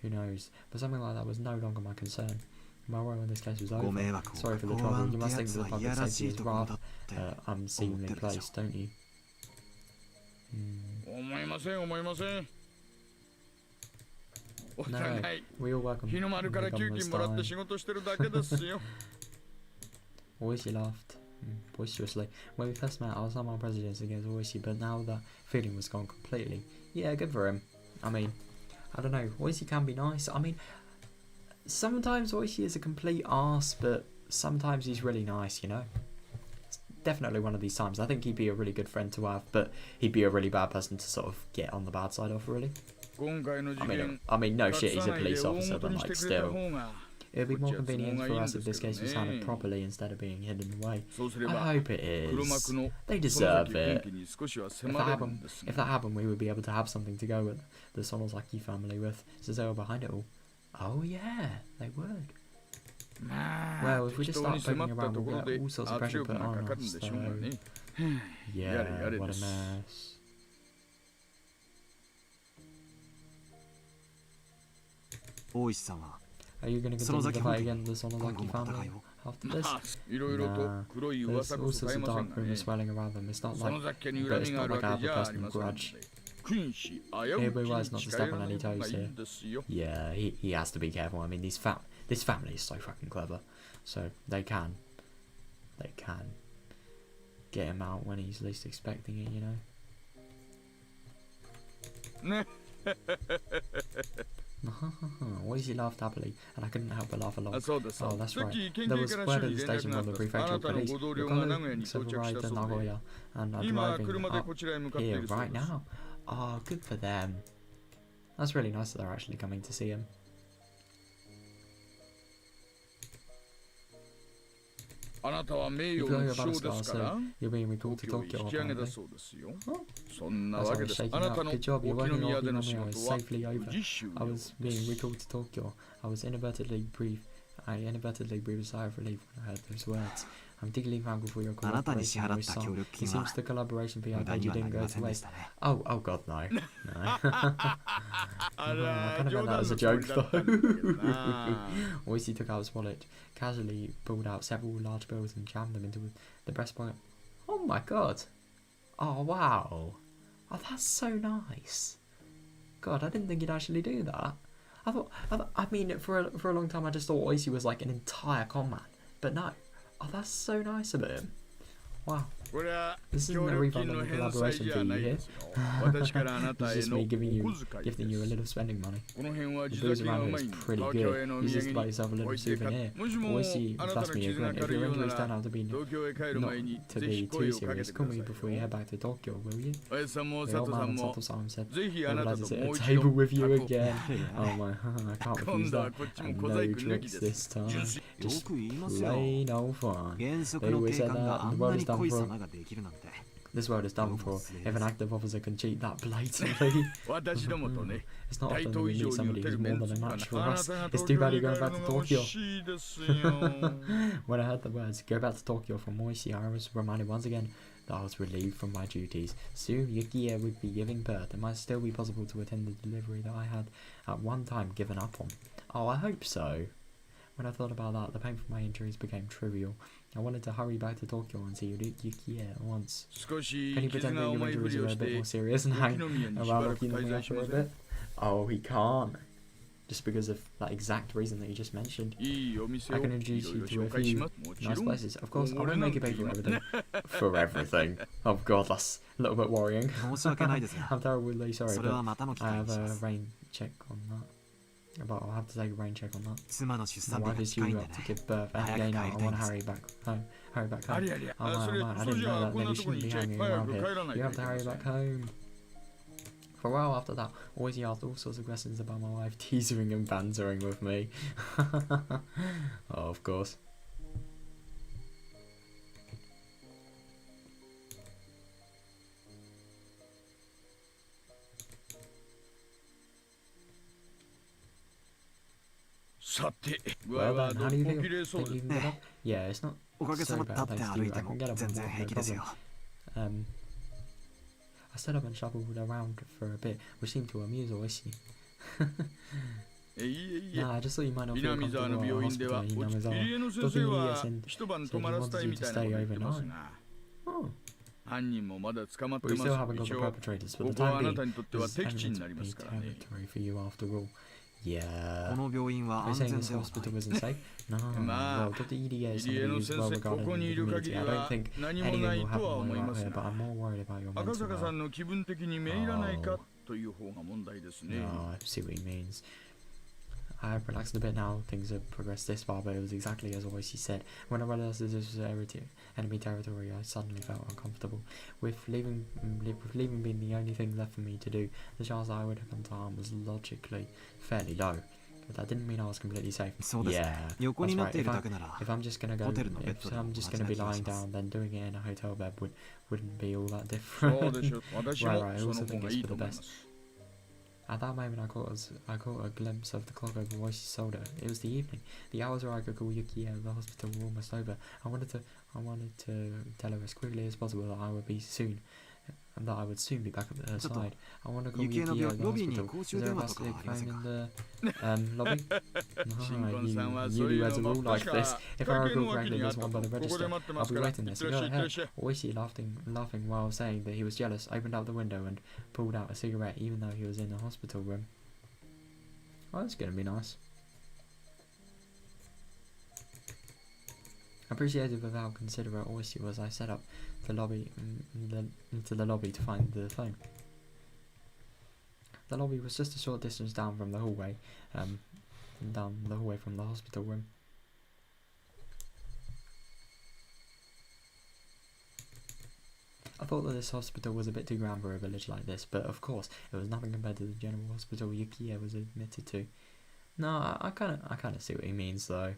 S1: who knows? But something like that was no longer my concern. My role in this case was over. Sorry for the trouble. You must think that the public safety is rather unseemly placed, don't you?
S2: 思いません、思いません。お
S1: No,
S2: 互い
S1: we all welcome
S2: 日の丸から
S1: the
S2: 給
S1: government's
S2: 金もらって
S1: time.
S2: 仕事してるだけですよ。
S1: Oishi laughed boisterously. When we first met, I was on my prejudice against Oishi, but now that feeling was gone completely. Yeah, good for him. I mean, I don't know, Oishi can be nice. I mean, sometimes Oishi is a complete arse, but sometimes he's really nice, you know? It's definitely one of these times. I think he'd be a really good friend to have, but he'd be a really bad person to sort of get on the bad side of, really.
S2: 今回の事件、
S1: I mean, no
S2: 隠
S1: shit, he's
S2: さ
S1: a
S2: ないで
S1: police
S2: 大
S1: officer,
S2: 元
S1: but
S2: にして
S1: like
S2: くれた
S1: still.
S2: 方が、
S1: It would be
S2: こっ
S1: more
S2: ちは都合
S1: convenient
S2: がい
S1: for
S2: いん
S1: us
S2: で
S1: if
S2: す
S1: this
S2: け
S1: case
S2: ど
S1: was handled
S2: ね。
S1: properly instead of being hidden away.
S2: そうすれ
S1: I
S2: ば、
S1: hope it
S2: 黒
S1: is.
S2: 幕の
S1: They
S2: 園
S1: deserve
S2: 崎本
S1: it.
S2: 家に少しは
S1: If
S2: 迫
S1: that
S2: れるん
S1: happened,
S2: です
S1: if
S2: が。
S1: that happened, we would be able to have something to go with the Sonozaki family with, since they were behind it all. Oh yeah, they would.
S2: まあ、
S1: Well, if we
S2: 適
S1: just
S2: 当に
S1: start
S2: 迫
S1: poking
S2: った
S1: around,
S2: とこ
S1: we'll
S2: ろ
S1: get
S2: で
S1: all sorts of
S2: 圧
S1: pressure
S2: 力
S1: put
S2: が
S1: on
S2: かかるん
S1: us.
S2: でしょうが
S1: So
S2: ね。
S1: yeah,
S2: やれやれ
S1: what
S2: で
S1: a
S2: す。
S1: mess. Are you going to continue the fight against the Sonozaki family after
S2: ま
S1: this?
S2: あ、いろいろと
S1: Nah,
S2: 黒い
S1: there's
S2: 噂
S1: all
S2: こそ
S1: sorts
S2: 絶え
S1: of
S2: ませ
S1: dark
S2: んがね。
S1: rumors swirling around them. It's not
S2: そ
S1: like
S2: の雑家に
S1: but
S2: 恨
S1: it's
S2: みがあ
S1: not
S2: る
S1: like
S2: わ
S1: I
S2: け
S1: have
S2: じ
S1: a
S2: ゃあり
S1: personal
S2: ませんので、
S1: grudge.
S2: 君子危う
S1: Here
S2: き
S1: we
S2: に
S1: wise not to
S2: 近
S1: step
S2: 寄ら
S1: on
S2: ない
S1: any
S2: 方が
S1: toes
S2: いい
S1: here.
S2: んですよ。
S1: Yeah, he has to be careful. I mean, this family is so fucking clever, so they can get him out when he's least expecting it, you know.
S2: ね。
S1: Oishi laughed happily, and I couldn't help but laugh
S2: あ、
S1: along.
S2: そうです。
S1: Oh, that's
S2: さっ
S1: right.
S2: き県
S1: There
S2: 警
S1: was
S2: から
S1: word
S2: 署
S1: at
S2: に
S1: the
S2: 連
S1: station
S2: 絡があ
S1: from
S2: っ
S1: the
S2: た。あ
S1: prefectural
S2: なたの
S1: police.
S2: ご同
S1: Your
S2: 僚が名古屋に
S1: colleagues
S2: 到
S1: have
S2: 着した
S1: arrived
S2: そ
S1: in
S2: うで、
S1: Nagoya and are
S2: 今
S1: driving
S2: 車で
S1: up
S2: こちらへ向かってい
S1: here
S2: るそう
S1: right
S2: です。
S1: now. Oh, good for them. That's really nice that they're actually coming to see him.
S2: あなたは名誉
S1: You feel
S2: の
S1: you're
S2: 負
S1: about to
S2: 傷で
S1: start,
S2: すから
S1: so you're being recalled to
S2: 東京へ
S1: Tokyo
S2: 引き上げ
S1: apparently.
S2: だそうですよ。
S1: Huh?
S2: そんな
S1: As
S2: わ
S1: I
S2: け
S1: was
S2: です。
S1: shaking
S2: あな
S1: up,
S2: たの
S1: good job, you're
S2: 沖
S1: working
S2: 宮
S1: off
S2: での仕
S1: Hinomia
S2: 事
S1: is
S2: は
S1: safely
S2: 無
S1: over.
S2: 事終
S1: I
S2: 了
S1: was
S2: で
S1: being
S2: す。
S1: recalled to Tokyo. I inadvertently breathed a sigh of relief when I heard those words. I'm deeply thankful for your
S3: あなたに支
S1: cooperation
S3: 払
S1: with
S3: った
S1: son.
S3: 協力
S1: It
S3: 金は
S1: seems the collaboration fee I
S3: 無駄
S1: paid
S3: に
S1: you
S3: はな
S1: didn't
S3: り
S1: go
S3: ませ
S1: to
S3: んで
S1: waste.
S3: したね。
S1: Oh god, no. No.
S2: あ
S1: I
S2: ら、
S1: kind of
S2: 冗
S1: meant that
S2: 談
S1: as
S2: の
S1: a
S2: つも
S1: joke
S2: りだったんだけど
S1: though.
S2: な。
S1: Oishi took out his wallet, casually pulled out several large bills and jammed them into the breast pocket. Oh my god. Oh wow. Oh, that's so nice. God, I didn't think he'd actually do that. I mean, for a long time I just thought Oishi was like an entire con man. But no. Oh, that's so nice of him. Wow.
S2: これは
S1: This
S2: 協
S1: isn't a
S2: 力
S1: refund
S2: 金
S1: on
S2: の
S1: the
S2: 返済
S1: collaboration
S2: じゃ
S1: fee
S2: ない
S1: here.
S2: ですよ。私からあな
S1: It's
S2: たへ
S1: just
S2: の
S1: me
S2: お
S1: gifting
S2: 小遣い
S1: you a
S2: で
S1: little
S2: す。
S1: spending money.
S2: この辺は
S1: The
S2: 地
S1: booze
S2: 酒が
S1: around
S2: う
S1: here
S2: ま
S1: is
S2: いんで、
S1: pretty
S2: 東京
S1: good.
S2: へのお
S1: Use
S2: 土
S1: this to
S2: 産
S1: buy
S2: に
S1: yourself a
S2: 置
S1: little
S2: いてか、
S1: souvenir.
S2: もしも
S1: Oishi
S2: あなたの
S1: fussed me
S2: 傷が
S1: again.
S2: 軽
S1: If
S2: い
S1: your
S2: よう
S1: injuries
S2: な
S1: turn
S2: ら、
S1: out to be
S2: 東京へ帰る
S1: not
S2: 前に
S1: to
S2: ぜ
S1: be
S2: ひ
S1: too
S2: 声をかけ
S1: serious,
S2: て
S1: call
S2: くだ
S1: me
S2: さい
S1: before you
S2: よ。
S1: head back to Tokyo, will you?
S2: おやじさんも
S1: The
S2: 佐
S1: old
S2: 藤さ
S1: man
S2: ん
S1: and
S2: も
S1: Sato-san said
S2: ぜひ
S1: they
S2: あな
S1: would
S2: た
S1: like to
S2: と
S1: sit at
S2: も
S1: a
S2: う一
S1: table
S2: 度
S1: with you
S2: 宅を
S1: again. Oh my, I can't
S2: 今
S1: refuse
S2: 度は
S1: that.
S2: こっちも
S1: And
S2: 小
S1: no
S2: 細工抜き
S1: tricks
S2: で
S1: this
S2: す。
S1: time.
S2: 純粋
S3: よ
S1: Just
S3: く言いますよ。
S1: plain old fun.
S3: 原則
S1: They
S3: の
S1: always
S3: 警
S1: said
S3: 官
S1: that,
S3: があ
S1: and
S3: ん
S1: the
S3: な
S1: world
S3: に
S1: is done
S3: 濃い
S1: for.
S3: 様ができるなんて。
S1: This world is done for if an active officer can cheat that blatantly.
S2: 私どもとね
S1: It's not
S2: 大
S1: often
S2: 統
S1: we
S2: 以上
S1: meet
S2: に
S1: somebody
S2: 打て
S1: who's
S2: るメ
S1: more
S2: ン
S1: than
S2: ツ
S1: a
S2: が
S1: match for
S2: なかな
S1: us.
S2: かが
S1: It's
S2: 東
S1: too
S2: 京
S1: bad
S2: に
S1: you're
S2: 帰
S1: going
S2: る
S1: back
S2: の
S1: to
S2: が惜
S1: Tokyo.
S2: しいですよ
S1: When I heard the words "go back to Tokyo" from Moishi, I was reminded once again that I was relieved from my duties. Soon Yukiya would be giving birth. It might still be possible to attend the delivery that I had at one time given up on. Oh, I hope so. When I thought about that, the pain from my injuries became trivial. I wanted to hurry back to Tokyo and see Yukiya at once.
S2: 少し
S1: Can you
S2: 傷
S1: pretend
S2: が
S1: that your
S2: 重いふ
S1: injuries
S2: り
S1: are
S2: を
S1: a
S2: し
S1: bit
S2: て
S1: more serious and
S2: 沖
S1: hang
S2: 宮にし
S1: around
S2: ばらく
S1: Okinawa
S2: 滞在し
S1: for
S2: ま
S1: a
S2: せん
S1: bit? Oh, he can't. Just because of that exact reason that you just mentioned.
S2: いいお店
S1: I
S2: を
S1: can
S2: い
S1: introduce
S2: ろい
S1: you
S2: ろ
S1: to a
S2: 紹介し
S1: few
S2: ますもち
S1: nice
S2: ろん
S1: places. Of course, I
S2: おごれ
S1: won't
S2: なん
S1: make you
S2: て
S1: pay
S2: 言い
S1: for
S2: ま
S1: everything. For everything. Oh god, that's a little bit worrying.
S3: 申し訳ないですが
S1: I'm terribly sorry,
S3: それは
S1: but
S3: またの機
S1: I
S3: 会に
S1: have
S3: しま
S1: a
S3: す
S1: rain check on that. But I'll have to take a rain check on that.
S3: 妻の出
S1: My
S3: 産日
S1: wife
S3: が
S1: is
S3: 近いん
S1: due
S3: で
S1: up
S3: ね
S1: to give birth
S3: 早
S1: any
S3: く
S1: day
S3: 帰
S1: now.
S3: り
S1: I
S3: たいん
S1: want to
S3: です
S1: hurry back home. Hurry back
S2: あ
S1: home.
S2: りゃりゃ
S1: Oh
S2: そ
S1: man,
S2: れ
S1: man, I
S2: それ
S1: didn't
S2: じ
S1: know
S2: ゃあ
S1: that.
S2: こん
S1: Then
S2: な
S1: you
S2: とこ
S1: shouldn't
S2: に
S1: be
S2: いちゃ
S1: hanging
S2: 早
S1: around
S2: く
S1: here.
S2: 帰らない
S1: You
S2: と
S1: have
S2: い
S1: to
S2: けま
S1: hurry
S2: せん
S1: back home. For a while after that, Oishi asked all sorts of questions about my wife, teasing and bantering with me. Oh, of course.
S2: さて具合
S1: Well
S2: は
S1: then,
S2: ど
S1: how
S2: う
S1: do you
S2: お
S1: feel?
S2: きれいそう
S1: Think
S2: で
S1: you can get up? Yeah, it's not
S3: おかげさ
S1: so
S3: まで
S1: bad
S3: 立って
S1: thanks
S3: 歩
S1: to
S3: い
S1: you.
S3: て
S1: I
S3: も
S1: can get up
S3: 全
S1: and
S3: 然
S1: walk,
S3: 平
S1: no
S3: 気です
S1: problem.
S3: よ
S1: I stood up and shuffled around for a bit, which seemed to amuse Oishi.
S2: いえいえ
S1: Nah, I just thought you might not feel
S2: 南沢
S1: comfortable
S2: の
S1: at a
S2: 病院で
S1: hospital
S2: は
S1: in
S2: 落ち着き
S1: Hinamizawa.
S2: 家の先
S1: Dr.
S2: 生
S1: Yuya
S2: は
S1: said
S2: 一晩
S1: he
S2: 泊まらせ
S1: wanted
S2: たい
S1: you
S2: み
S1: to
S2: たいなこ
S1: stay
S2: と言ってます
S1: overnight.
S2: が
S1: Oh.
S2: 犯人もまだ捕まって
S1: We
S2: ま
S1: still
S2: す
S1: haven't got
S2: 一
S1: the
S2: 応
S1: perpetrators,
S2: こ
S1: but the
S2: こは
S1: time
S2: あな
S1: being
S2: たにとっては
S1: is
S2: 敵地になり
S1: eminently
S2: ますからね
S1: territory for you after all. Yeah.
S3: この病院は
S1: Are you
S3: 安
S1: saying
S3: 全
S1: this
S3: ではない
S1: hospital isn't safe? No.
S2: Ma,
S1: Well, Dr. Irie is
S2: 入江
S1: somebody
S2: の
S1: who's
S2: 先
S1: well
S2: 生こ
S1: regarded
S2: こ
S1: in
S2: に
S1: the
S2: いる
S1: community.
S2: 限
S1: I
S2: り
S1: don't
S2: は
S1: think
S2: 何も
S1: anything
S2: ない
S1: will
S2: と
S1: happen
S2: は
S1: while
S2: 思い
S1: you're
S2: ま
S1: out
S2: す
S1: here,
S2: が
S1: but I'm more worried about your
S2: 赤
S1: mental
S2: 坂さ
S1: health.
S2: んの気分的にめいらないかという方が問題ですね
S1: No, I see what he means. I have relaxed a bit now, things have progressed this far, but it was exactly as Oishi said. When I realized that this was enemy territory, I suddenly felt uncomfortable. With leaving being the only thing left for me to do, the chance that I would come to harm was logically fairly low. But that didn't mean I was completely safe.
S3: そうです
S1: Yeah,
S3: 横に
S1: that's
S3: なっ
S1: right.
S3: ているだけなら
S1: If I'm just gonna go,
S3: ホテルのベッ
S1: if
S3: ドでも
S1: I'm
S3: 同
S1: just
S3: じ
S1: gonna
S3: な
S1: be
S3: 気が
S1: lying
S3: します
S1: down, then doing it in a hotel bed wouldn't be all that
S2: そう
S1: different.
S2: でしょう私
S1: Right,
S2: も
S1: right. I
S2: そ
S1: also
S2: の
S1: think
S2: 方が
S1: it's
S2: いい
S1: for
S2: と
S1: the
S2: 思い
S1: best.
S2: ます
S1: At that moment, I caught a glimpse of the clock over Royce's shoulder. It was the evening. The hours where I could call Yuki out of the hospital were almost over. I wanted to tell her as quickly as possible that I would soon be back at her side. I want to call
S3: Yuki
S1: Yuki out of the
S3: ロビーに
S1: hospital.
S3: 公
S1: Is
S3: 衆
S1: there a
S3: 電話とか
S1: plastic
S3: はありません
S1: phone
S3: か
S1: in the lobby?
S2: 新
S1: No,
S2: 婚さんは
S1: you
S2: そういう
S1: newlyweds
S2: の
S1: are all
S2: も
S1: like
S2: 確
S1: this.
S2: か
S1: If
S2: 会
S1: I
S2: 計
S1: recall
S2: の脇
S1: correctly,
S2: にあっ
S1: there's
S2: た
S1: one
S2: と
S1: by the
S2: ここ
S1: register.
S2: で待ってま
S1: I'll
S2: す
S1: be
S2: から
S1: waiting
S2: いっ
S1: there.
S2: て
S1: So
S2: らっ
S1: go
S2: しゃいいってらっ
S1: ahead.
S2: しゃい
S1: Oishi laughing while saying that he was jealous, opened up the window and pulled out a cigarette even though he was in the hospital room. Oh, that's gonna be nice. Appreciative of how considerate Oishi was, I set up the lobby into the lobby to find the phone. The lobby was just a short distance down from the hallway, down the hallway from the hospital room. I thought that this hospital was a bit too grand for a village like this, but of course, it was nothing compared to the general hospital Yukiya was admitted to. No, I kind of see what he means though.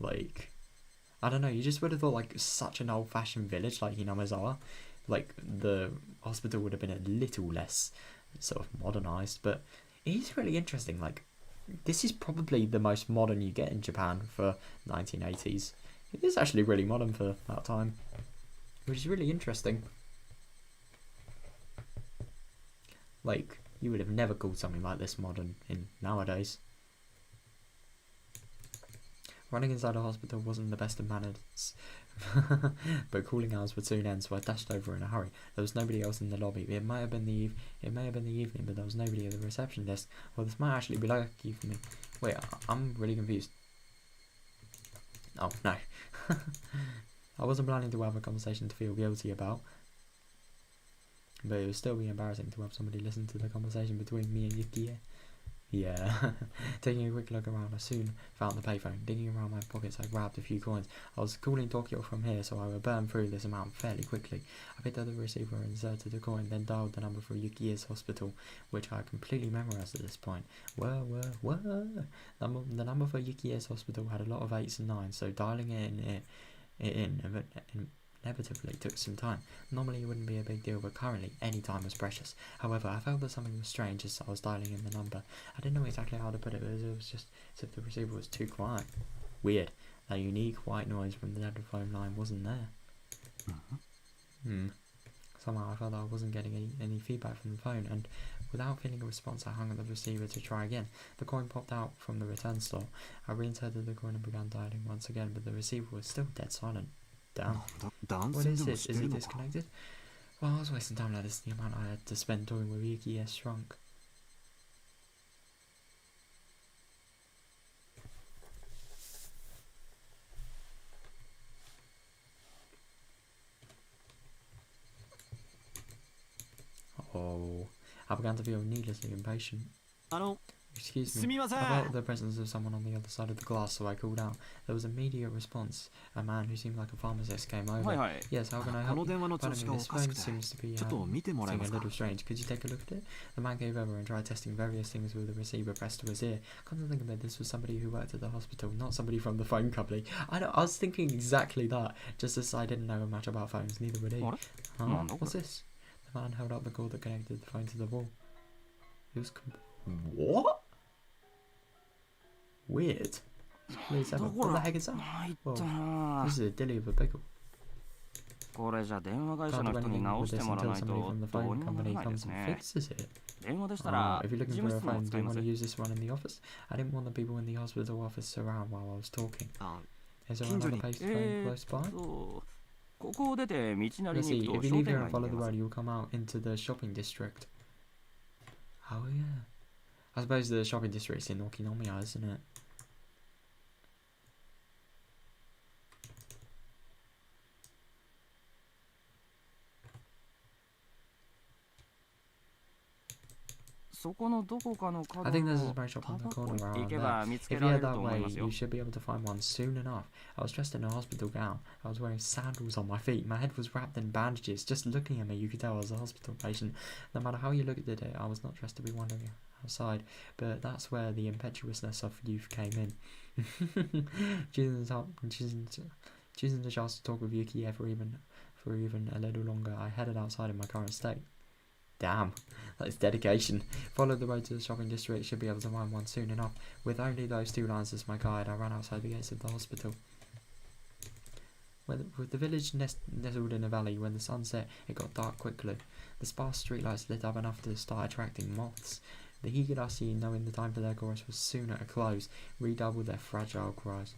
S1: Like, I don't know, you just would have thought like such an old-fashioned village like Hinamizawa, like the hospital would have been a little less sort of modernized, but it is really interesting. Like, this is probably the most modern you get in Japan for 1980s. It is actually really modern for that time, which is really interesting. Like, you would have never called something like this modern in nowadays. Running inside a hospital wasn't the best of manners, but cooling hours would soon end, so I dashed over in a hurry. There was nobody else in the lobby. It may have been the evening, but there was nobody at the reception desk. Well, this might actually be lucky for me. Wait, I'm really confused. Oh, no. I wasn't planning to have a conversation to feel guilty about, but it would still be embarrassing to have somebody listen to the conversation between me and Yukiya. Yeah. Taking a quick look around, I soon found the payphone. Digging around my pockets, I grabbed a few coins. I was calling Tokyo from here, so I would burn through this amount fairly quickly. I picked up the receiver and inserted the coin, then dialed the number for Yukiya's hospital, which I had completely memorized at this point. The number for Yukiya's hospital had a lot of 8s and 9s, so dialing it It inevitably took some time. Normally it wouldn't be a big deal, but currently any time was precious. However, I felt that something was strange as I was dialing in the number. I didn't know exactly how to put it, but it was just as if the receiver was too quiet. Weird. That unique white noise from the telephone line wasn't there. Somehow I felt that I wasn't getting any feedback from the phone, and without feeling a response, I hung up the receiver to try again. The coin popped out from the return slot. I reinserted the coin and began dialing once again, but the receiver was still dead silent. Damn. What is this? Is it disconnected? Well, I was wasting time like this. The amount I had to spend talking with Yuki has shrunk. Oh, I began to feel needlessly impatient. Excuse me, I felt the presence of someone on the other side of the glass, so I called out. There was immediate response. A man who seemed like a pharmacist came over. Yes, how can I help you? Pardon me, this phone seems to be acting a little strange. Could you take a look at it? The man came over and tried testing various things with the receiver pressed to his ear. Come to think of it, this was somebody who worked at the hospital, not somebody from the phone company. I was thinking exactly that, just as I didn't know much about phones, neither would he. What's this? The man held up the cord that connected the phone to the wall. It was what? Weird. What the heck is that? Whoa, this is a dilly of a pickle. Can't do anything with this until somebody from the phone company comes and fixes it. If you're looking for a phone, do you want to use this one in the office? I didn't want the people in the hospital office around while I was talking. Is there another place phone close by? Let's see, if you leave here and follow the road, you'll come out into the shopping district. Oh yeah. I suppose the shopping district's in Okinomiya, isn't it? I think there's a smoke shop on the corner around there. If you head that way, you should be able to find one soon enough. I was dressed in a hospital gown. I was wearing sandals on my feet. My head was wrapped in bandages. Just looking at me, you could tell I was a hospital patient. No matter how you looked at it, I was not dressed to be wandering outside. But that's where the impetuousness of youth came in. choosing the chance to talk with Yuki for even a little longer, I headed outside in my current state. Damn, that is dedication. Follow the road to the shopping district, should be able to find one soon enough. With only those two lines as my guide, I ran outside the gates of the hospital. With the village nestled in a valley, when the sun set, it got dark quickly. The sparse streetlights lit up enough to start attracting moths. The Higurashi, knowing the time for their chorus was soon at a close, redoubled their fragile cries.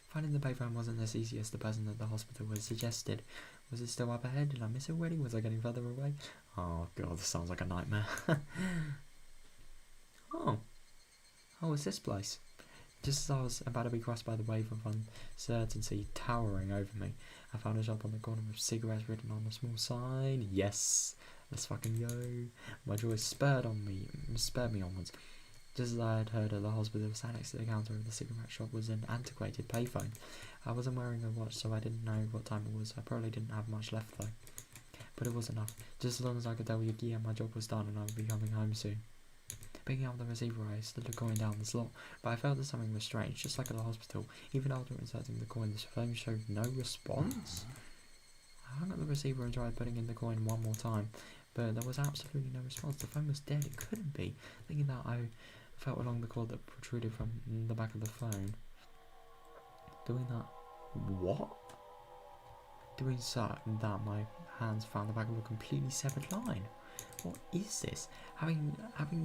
S1: Finding the payphone wasn't as easy as the person at the hospital had suggested. Was it still up ahead? Did I miss it already? Was I getting further away? Oh god, this sounds like a nightmare. Oh, it's this place. Just as I was about to be crossed by the wave of uncertainty towering over me, I found a shop on the corner with cigarettes written on a small sign. Yes, let's fucking go. My joy spurred me onwards. Just as I had heard at the hospital, sat next to the counter of the cigarette shop was an antiquated payphone. I wasn't wearing a watch, so I didn't know what time it was. I probably didn't have much left though. But it was enough. Just as long as I could tell Yuki my job was done and I would be coming home soon. Picking up the receiver, I slid the coin down the slot, but I felt that something was strange, just like at the hospital. Even after inserting the coin, the phone showed no response. I hung up the receiver and tried putting in the coin one more time, but there was absolutely no response. The phone was dead. It couldn't be. Thinking that, I felt along the cord that protruded from the back of the phone. Doing that. What? Doing so that my hands found the back of a completely severed line. What is this? Having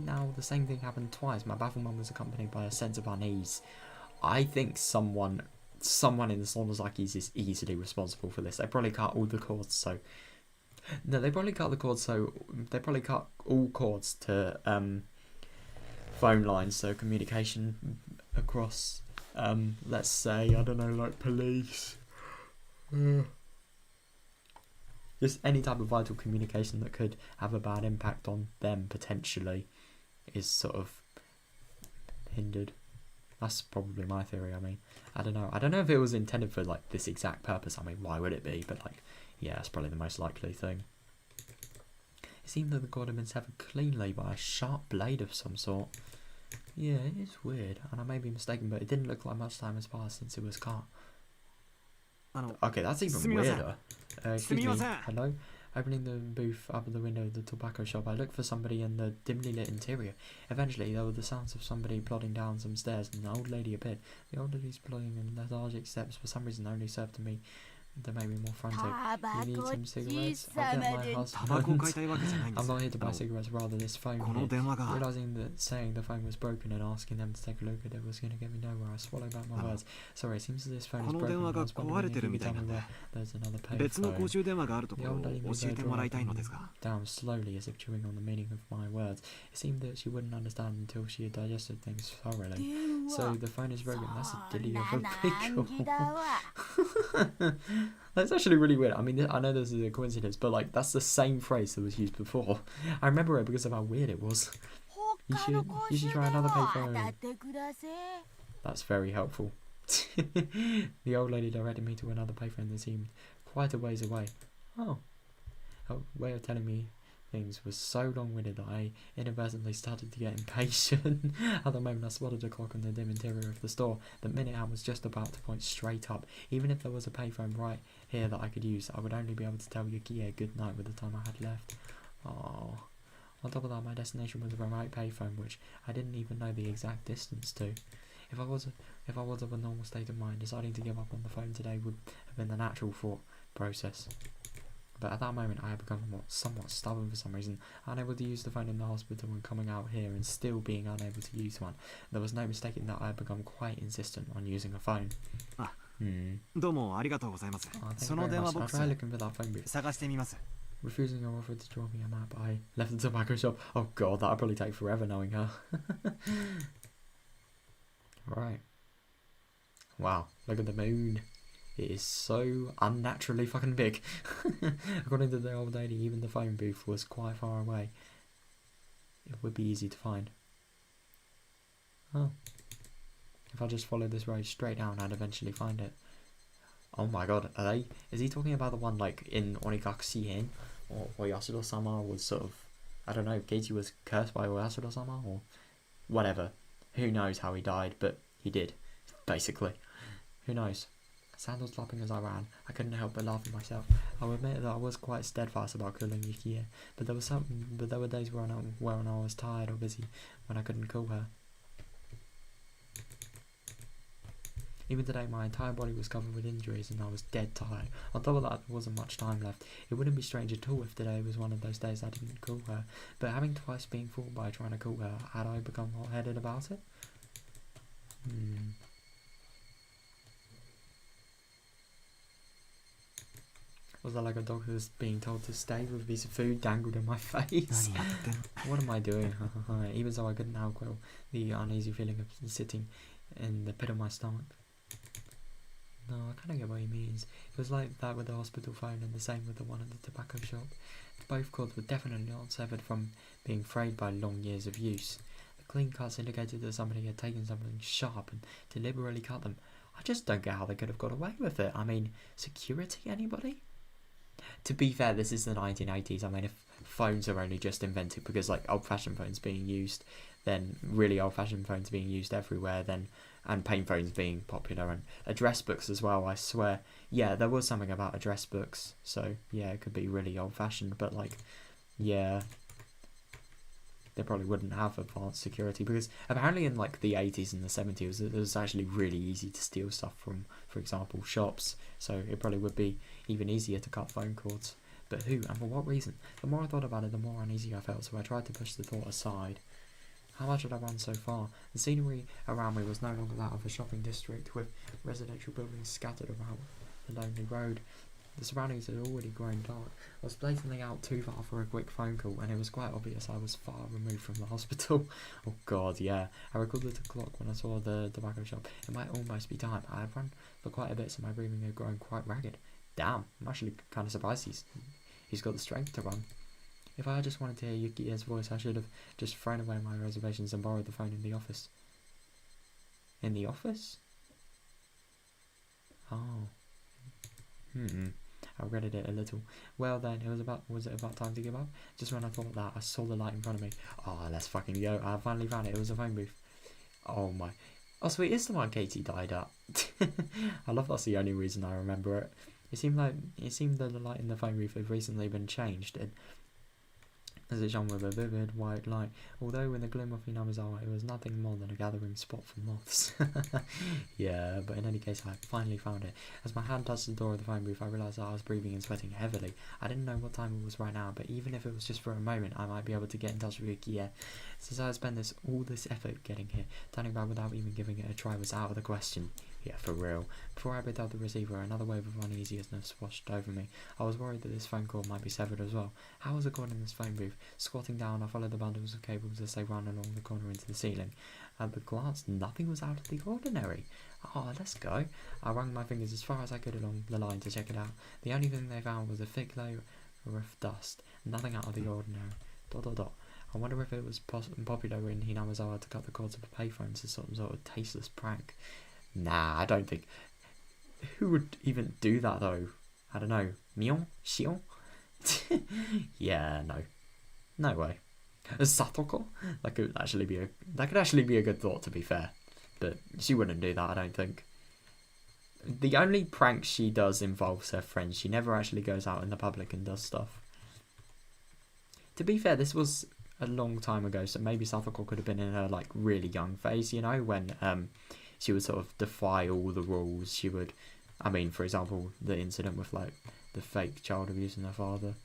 S1: now the same thing happened twice, my bafflement was accompanied by a sense of unease. I think someone in the Sonozakis is easily responsible for this. They probably cut all the cords, so... No, they probably cut all cords to phone lines, so communication across, let's say, I don't know, like police. Just any type of vital communication that could have a bad impact on them, potentially, is sort of hindered. That's probably my theory. I mean, I don't know if it was intended for, like, this exact purpose. I mean, why would it be? But, like, Yeah, that's probably the most likely thing. It seemed that the god had been severed cleanly by a sharp blade of some sort. Yeah, it is weird, and I may be mistaken, but it didn't look like much time has passed since it was cut. Okay, that's even weirder. Excuse me, hello? Opening the booth up at the window of the tobacco shop, I looked for somebody in the dimly lit interior. Eventually, there were the sounds of somebody plodding down some stairs, and an old lady appeared. The old lady's plodding in lethargic steps for some reason only served to me to make me more frantic. You need some cigarettes? I'll get my husband. I'm not here to buy cigarettes, rather this phone here. Realising that saying the phone was broken and asking them to take a look at it was going to get me nowhere, I swallowed back my words. Sorry, it seems that this phone is broken. I was wondering if you could tell me where there's another payphone. The old lady moved her drawer down slowly as if chewing on the meaning of my words. It seemed that she wouldn't understand until she had digested things thoroughly. So the phone is broken. That's a dilly of a pickle. That's actually really weird. I mean, I know this is a coincidence, but like that's the same phrase that was used before. I remember it because of how weird it was. You should try another payphone. That's very helpful. The old lady directed me to another payphone that seemed quite a ways away. Oh, her way of telling me things was so long-winded that I inadvertently started to get impatient. At the moment I spotted the clock in the dim interior of the store. The minute hand was just about to point straight up. Even if there was a payphone right here that I could use, I would only be able to tell Yukiya good night with the time I had left. Oh. On top of that, my destination was a remote payphone, which I didn't even know the exact distance to. If I was of a normal state of mind, deciding to give up on the phone today would have been the natural thought process. But at that moment I had become somewhat stubborn for some reason, unable to use the phone in the hospital and coming out here and still being unable to use one. There was no mistaking that I had become quite insistent on using a phone. Oh, thank you very much. I'll try looking for that phone booth. Refusing her offer to draw me a map, I left the tobacco shop. Oh god, that'll probably take forever knowing her. Right. Wow, look at the moon. It is so unnaturally fucking big. According to the old lady, even the phone booth was quite far away. It would be easy to find. Oh. If I just followed this road straight down, I'd eventually find it. Oh my god, is he talking about the one like in Onikakushi-hen? Or Yasuda-sama was sort of, I don't know, Keiichi was cursed by Yasuda-sama or whatever. Who knows how he died, but he did, basically. Who knows? Sandals clapping as I ran. I couldn't help but laugh at myself. I'll admit that I was quite steadfast about killing Yukiya, but there were days when I was tired or busy, when I couldn't kill her. Even today, my entire body was covered with injuries and I was dead tired. On top of that, there wasn't much time left. It wouldn't be strange at all if today was one of those days I didn't kill her, but having twice been fooled by trying to kill her, had I become hot-headed about it? Was I like a dog who was being told to stay with a piece of food dangled in my face? What am I doing? Even so, I couldn't now quell the uneasy feeling of sitting in the pit of my stomach. No, I kind of get what he means. It was like that with the hospital phone and the same with the one at the tobacco shop. Both cords were definitely not severed from being frayed by long years of use. The clean cuts indicated that somebody had taken something sharp and deliberately cut them. I just don't get how they could have got away with it. I mean, security, anybody? To be fair, this is the 1980s. I mean, if phones are only just invented because like old-fashioned phones being used, then really old-fashioned phones being used everywhere, then and paint phones being popular, and address books as well, I swear. Yeah, there was something about address books, so yeah, it could be really old-fashioned, but like, yeah, they probably wouldn't have advanced security, because apparently in like the 80s and the 70s it was actually really easy to steal stuff from, for example, shops, so it probably would be even easier to cut phone cords. But who and for what reason? The more I thought about it, the more uneasy I felt, so I tried to push the thought aside. How much had I run so far? The scenery around me was no longer that of a shopping district, with residential buildings scattered around the lonely road. The surroundings had already grown dark. I was blatantly out too far for a quick phone call, and it was quite obvious I was far removed from the hospital. Oh god, yeah. I recalled the clock when I saw the tobacco shop. It might almost be time. I had run for quite a bit, so my breathing had grown quite ragged. Damn, I'm actually kind of surprised he's got the strength to run. If I had just wanted to hear Yukiya's voice, I should have just thrown away my reservations and borrowed the phone in the office. In the office? Oh. I regretted it a little. Well then, was it about time to give up? Just when I thought that, I saw the light in front of me. Oh, let's fucking go. I finally found it. It was a phone booth. Oh my. Oh, so it is the one Katie died at. I love that's the only reason I remember it. It seemed that the light in the phone booth had recently been changed, as it shone with a vivid white light, although in the gloom of Hinamizawa it was nothing more than a gathering spot for moths. Yeah, but in any case I finally found it. As my hand touched the door of the phone booth, I realised that I was breathing and sweating heavily. I didn't know what time it was right now, but even if it was just for a moment, I might be able to get in touch with Yuki. Since I had spent all this effort getting here, turning back without even giving it a try was out of the question. Yeah, for real. Before I picked up the receiver, another wave of uneasiness washed over me. I was worried that this phone call might be severed as well. How was it got in this phone booth? Squatting down, I followed the bundles of cables as they ran along the corner into the ceiling. At the glance, nothing was out of the ordinary. Oh, let's go. I wrung my fingers as far as I could along the line to check it out. The only thing they found was a thick layer of dust. Nothing out of the ordinary. ... I wonder if it was popular in Hinamizawa to cut the cords of a payphone as some sort of tasteless prank. Nah, I don't think. Who would even do that though? I don't know. Mion? Shion? Yeah, no. No way. Satoko? That could actually be a good thought, to be fair. But she wouldn't do that, I don't think. The only prank she does involves her friends. She never actually goes out in the public and does stuff. To be fair, this was a long time ago, so maybe Satoko could have been in her like really young phase, you know, when she would sort of defy all the rules. She would, I mean, for example, the incident with like the fake child abuse and her father,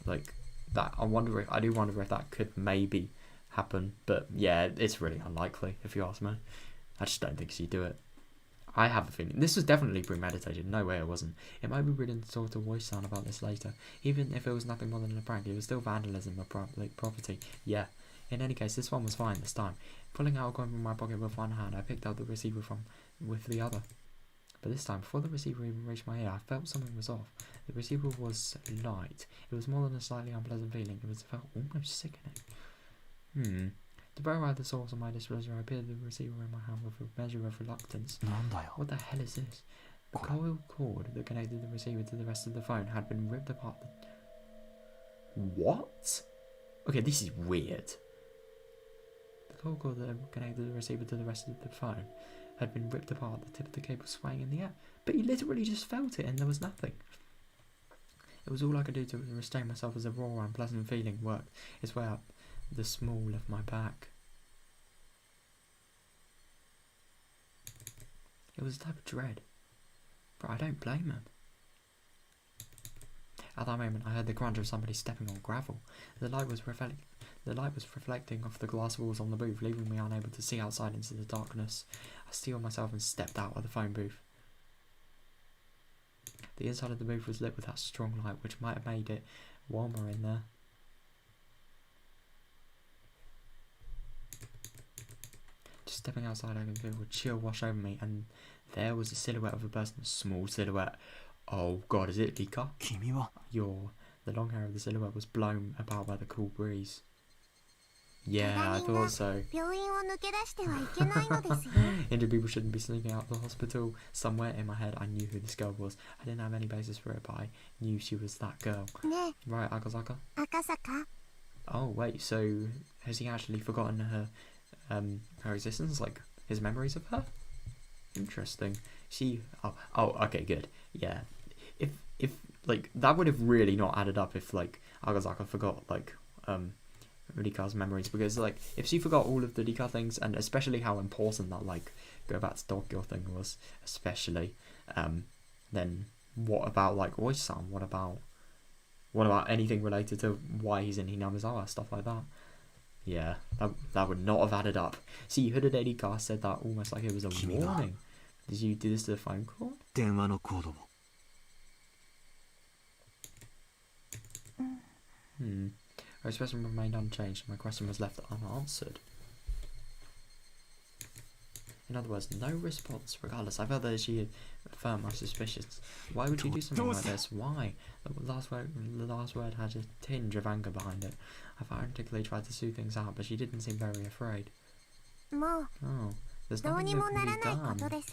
S1: like that. I do wonder if that could maybe happen, but yeah, it's really unlikely if you ask me. I just don't think she'd do it. I have a feeling this was definitely premeditated. No way it wasn't. It might be written to sort of voice sound about this later. Even if it was nothing more than a prank, it was still vandalism of public property. Yeah. In any case, this one was fine this time. Pulling out a coin from my pocket with one hand, I picked up the receiver with the other. But this time, before the receiver even reached my ear, I felt something was off. The receiver was light. It was more than a slightly unpleasant feeling. It felt almost sickening. To verify the source of my displeasure, I peered the receiver in my hand with a measure of reluctance. What the hell is this? The coil cord that connected the receiver to the rest of the phone had been ripped apart. What? Okay, this is weird. The coil cord that connected the receiver to the rest of the phone had been ripped apart, the tip of the cable swaying in the air. But he literally just felt it and there was nothing. It was all I could do to restrain myself as a raw, unpleasant feeling worked its way up the small of my back. It was a type of dread, but I don't blame him. At that moment, I heard the crunch of somebody stepping on gravel. The light was reflecting off the glass walls on the booth, leaving me unable to see outside into the darkness. I steeled myself and stepped out of the phone booth. The inside of the booth was lit with that strong light, which might have made it warmer in there. Just stepping outside, I can feel a chill wash over me, and there was a silhouette of a person, a small silhouette. Oh god, is it Rika? The long hair of the silhouette was blown about by the cool breeze. Yeah, I thought so. Injured people shouldn't be sneaking out of the hospital. Somewhere in my head, I knew who this girl was. I didn't have any basis for it, but I knew she was that girl. Right, Akasaka? Oh, wait, so has he actually forgotten her existence? Like, his memories of her? Interesting. Oh, okay, good. Yeah. If like, that would have really not added up if, like, Akasaka forgot, like, Rika's memories, because, like, if she forgot all of the Rika things, and especially how important that, like, go back to Tokyo thing was, especially, then what about, like, Oi-san? What about anything related to why he's in Hinamizawa, stuff like that? Yeah, that would not have added up. See, Hooded Rika said that almost like it was a warning. Did you do this to the phone call? Her expression remained unchanged and my question was left unanswered. In other words, no response. Regardless, I felt that she had affirmed my suspicions. Why would she do something like this? Why? The last word had a tinge of anger behind it. I frantically tried to soothe things out, but she didn't seem very afraid. Oh, there's nothing that can be done.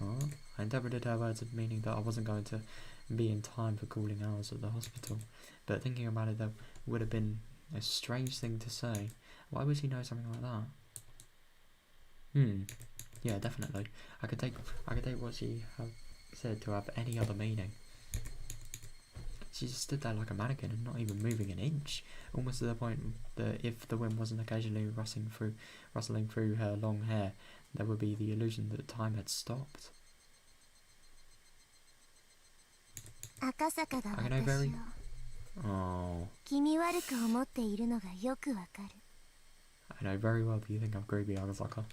S1: Huh? I interpreted her words as meaning that I wasn't going to be in time for cooling hours at the hospital. But thinking about it, though, would have been a strange thing to say. Why would she know something like that? Yeah, definitely. I could take what she said to have any other meaning. She just stood there like a mannequin and not even moving an inch, almost to the point that if the wind wasn't occasionally rustling through her long hair, there would be the illusion that time had stopped. I know very... Oh... I know very well that you think I'm creepy, Agasaka.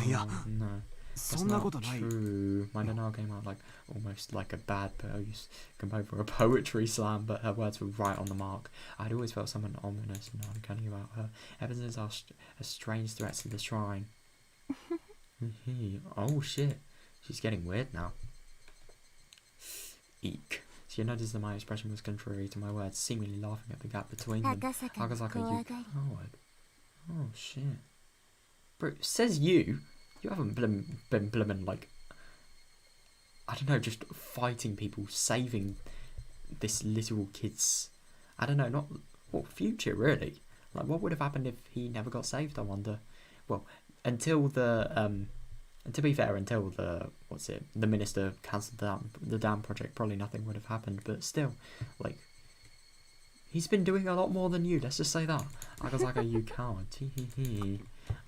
S3: Yeah.
S1: No. That's not true. My denial came out like almost like a bad post composed for a poetry slam, but her words were right on the mark. I'd always felt something ominous and uncanny about her, ever since our strange threats to the shrine. Oh shit, she's getting weird now. Eek. She had noticed that my expression was contrary to my words, seemingly laughing at the gap between them. Agasaka, you coward. Oh shit. Bro, says you. You haven't been blimmin' like, I don't know, just fighting people, saving this little kid's, I don't know, not, what future really? Like, what would have happened if he never got saved, I wonder? Well, until the, and to be fair, until the, the minister cancelled the dam project, probably nothing would have happened, but still, like, he's been doing a lot more than you, let's just say that. Agasaka, you coward.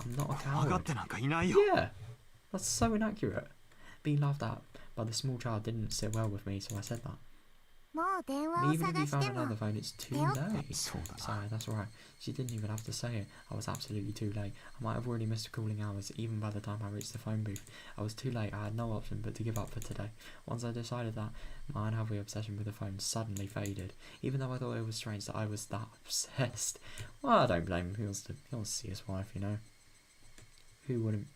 S1: I'm not a coward. Yeah, that's so inaccurate. Being laughed at by the small child didn't sit well with me, so I said that. Even if you found another phone, it's too late. Sorry, that's right. She didn't even have to say it. I was absolutely too late. I might have already missed cooling hours, even by the time I reached the phone booth. I was too late. I had no option but to give up for today. Once I decided that, my unhealthy obsession with the phone suddenly faded, even though I thought it was strange that I was that obsessed. Well, I don't blame him. He wants to see his wife, you know. Who wouldn't?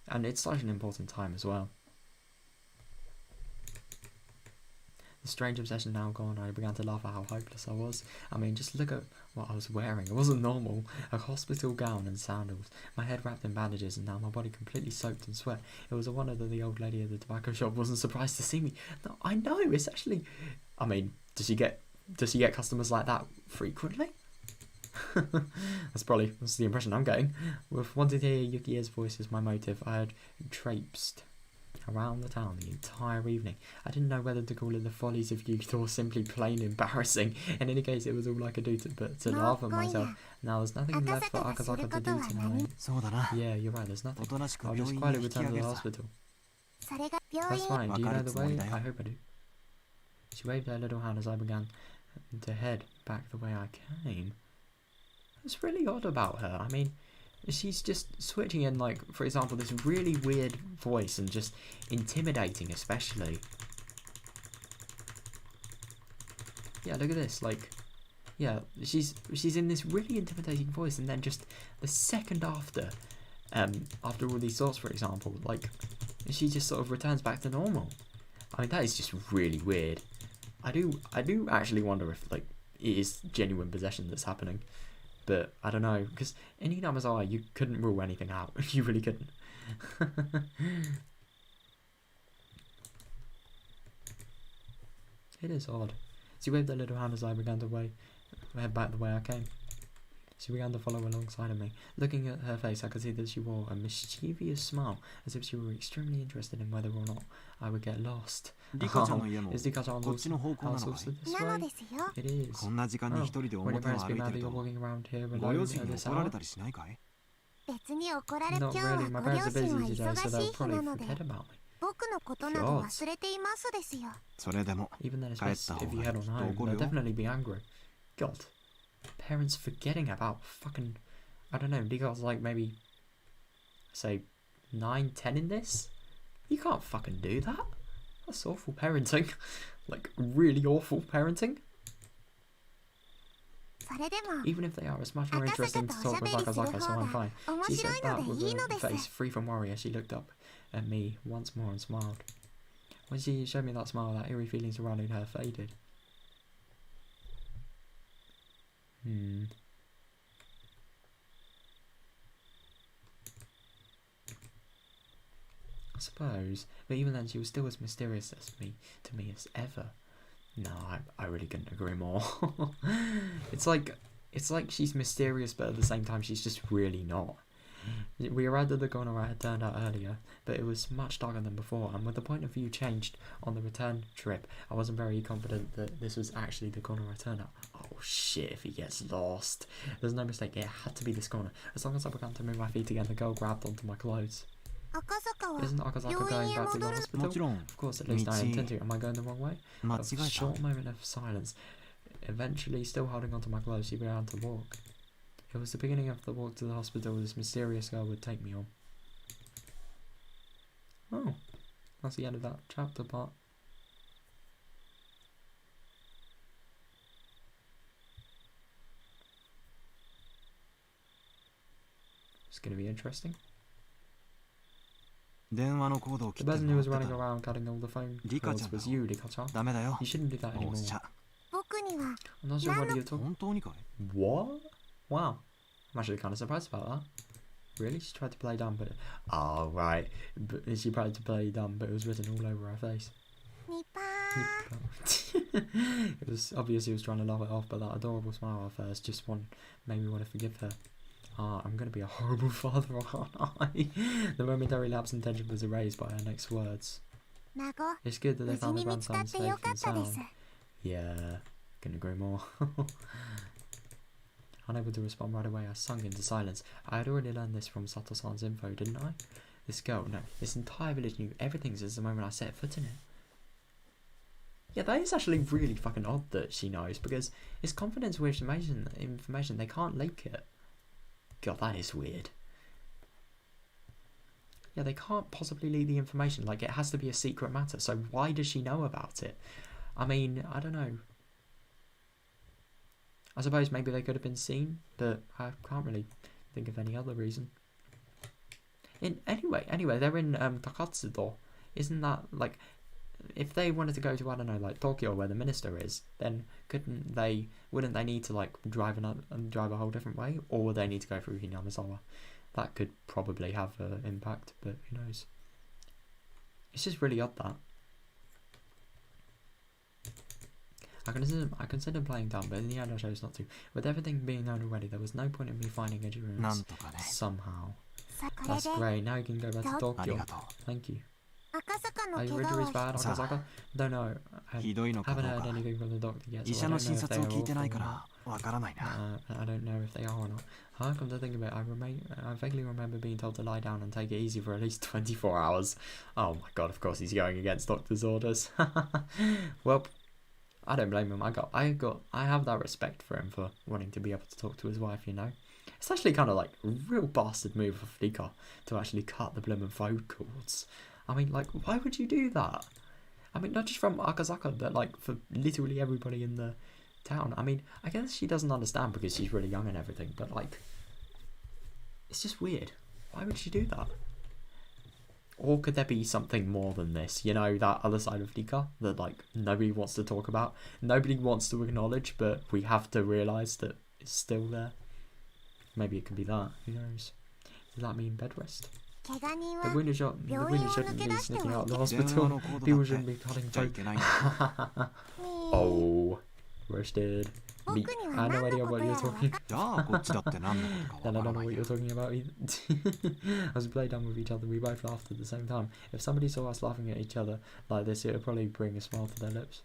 S1: And it's such an important time as well. The strange obsession now gone, I began to laugh at how hopeless I was. I mean, just look at what I was wearing. It wasn't normal. A hospital gown and sandals. My head wrapped in bandages and now my body completely soaked in sweat. It was a wonder that the old lady at the tobacco shop wasn't surprised to see me. No, I know, it's actually... I mean, does she get customers like that frequently? That's the impression I'm getting. With wanting to hear Yuki's voice as my motive, I had traipsed around the town the entire evening. I didn't know whether to call it the follies of youth or simply plain embarrassing. In any case, it was all I could do to laugh at myself. Now there's nothing left for Akazaka to do tonight. Yeah, you're right, there's nothing. I'll just quietly return to the hospital. That's fine. Do you know the way? I hope I do. She waved her little hand as I began to head back the way I came. It's really odd about her. I mean, she's just switching in, like, for example, this really weird voice and just intimidating, especially. Yeah, look at this. Like, yeah, she's in this really intimidating voice, and then just the second after all these thoughts, for example, like, she just sort of returns back to normal. I mean, that is just really weird. I do actually wonder if, like, it is genuine possession that's happening. But I don't know, because in Hinamazawa you couldn't rule anything out. You really couldn't. It is odd. She waved her little hand as I began to head back the way I came. She began to follow alongside of me. Looking at her face, I could see that she wore a mischievous smile, as if she were extremely interested in whether or not I would get lost. Is Rika-chan's house also this way? It is. When your parents be mad that you're walking around here alone at this hour? Not really, my parents are busy today, so they'll probably forget about me. God. Even then, it's best if you head on home. They'll definitely be angry. God. Parents forgetting about fucking... I don't know, Rika's like maybe... say 9, 10 in this? You can't fucking do that. That's awful parenting. Like, really awful parenting. Even if they are, it's much more interesting to talk with Akazaka, so I'm fine. She said that with a face free from worry as she looked up at me once more and smiled. When she showed me that smile, that eerie feeling surrounding her faded. I suppose. But even then, she was still as mysterious to me as ever. No, I really couldn't agree more. It's like she's mysterious, but at the same time, she's just really not. We arrived at the corner I had turned out earlier, but it was much darker than before, and with the point of view changed on the return trip, I wasn't very confident that this was actually the corner I turned out. Oh shit, if he gets lost. There's no mistake, it had to be this corner. As long as I began to move my feet again, the girl grabbed onto my clothes. Isn't Akazaka going back to the hospital? Of course, at least I intend to. Am I going the wrong way? A short moment of silence. Eventually, still holding onto my clothes, she began to walk. It was the beginning of the walk to the hospital this mysterious girl would take me on. Oh, that's the end of that chapter part. It's going to be interesting. The person who was running around cutting all the phone calls was you, Rika-chan. You shouldn't do that anymore. I'm not sure what you're talking about. What? Wow. I'm actually kind of surprised about that. Really? She tried to play dumb, but... Oh, right. But she tried to play dumb, but it was written all over her face. It was obvious he was trying to laugh it off, but that adorable smile at first just made me want to forgive her. I'm going to be a horrible father, aren't I? The momentary lapse in tension was erased by her next words. It's good that they found the grandson safe and sound. Yeah, couldn't agree more. Unable to respond right away, I sunk into silence. I had already learned this from Sato-san's info, didn't I? This girl, no, this entire village knew everything since the moment I set foot in it. Yeah, that is actually really fucking odd that she knows, because it's confidential information, they can't leak it. God, that is weird. Yeah, they can't possibly leak the information, like it has to be a secret matter, so why does she know about it? I mean, I don't know. I suppose maybe they could have been seen, but I can't really think of any other reason. Anyway, they're in Takatsudo. Isn't that, like, if they wanted to go to, I don't know, like Tokyo where the minister is, then wouldn't they need to, like, drive a whole different way? Or would they need to go through Hinamizawa? That could probably have an impact, but who knows. It's just really odd that. I considered playing dumb, but in the end I chose not to. With everything being known already, there was no point in me finding endurance somehow. That's great, now you can go back to Tokyo. Thank you. Are your injuries bad, Akazaka? Don't know. I haven't heard anything from the doctor yet, so I don't know if they are awful or not. I don't know if they are or not. Come to think of it, I vaguely remember being told to lie down and take it easy for at least 24 hours. Oh my god, of course he's going against doctor's orders. Well, I don't blame him. I have that respect for him for wanting to be able to talk to his wife, you know. It's actually kind of like a real bastard move of Rika to actually cut the blooming phone calls. I mean, like, why would you do that? I mean, not just from Akazaka, but like for literally everybody in the town. I mean, I guess she doesn't understand because she's really young and everything, but like, it's just weird. Why would she do that? Or could there be something more than this? You know, that other side of Rika that, like, nobody wants to talk about, nobody wants to acknowledge, but we have to realise that it's still there. Maybe it could be that. Who knows? Does that mean bed rest? The wounded shouldn't be sneaking out of the hospital. People shouldn't be cutting folk. Oh, roasted. I have no idea what you're talking about. Then I don't know what you're talking about either. As we played down with each other, we both laughed at the same time. If somebody saw us laughing at each other like this, it would probably bring a smile to their lips.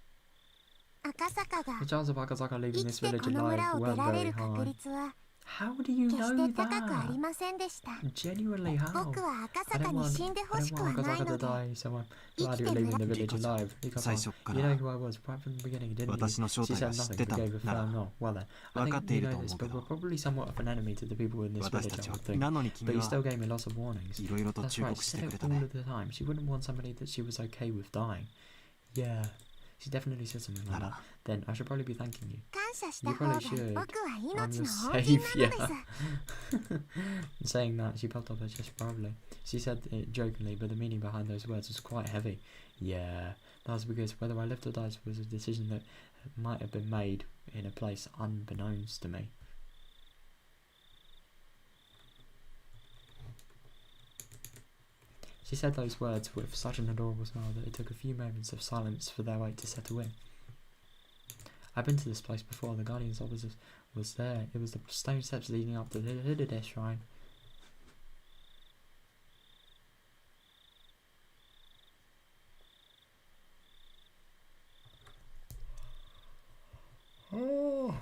S1: The chance of Akazaka leaving this village alive weren't very high. How do you know that? Genuinely, how? I don't want Akazaka to die, so I'm glad you're leaving the village alive. You know who I was right from the beginning, didn't you? She said nothing, but gave a firm no. Well then, I think you know this, but we're probably somewhat of an enemy to the people in this village, I would think. But you still gave me lots of warnings. That's right, she said it all of the time. She wouldn't want somebody that she was okay with dying. Yeah, she definitely said something like that. Then I should probably be thanking you. You probably should. I'm your saviour. Saying that, she puffed up her chest proudly. She said it jokingly, but the meaning behind those words was quite heavy. Yeah, that was because whether I lived or died was a decision that might have been made in a place unbeknownst to me. She said those words with such an adorable smile that it took a few moments of silence for their weight to settle in. I've been to this place before. The Guardian's office was there. It was the stone steps leading up to the Higurashi shrine. Oh.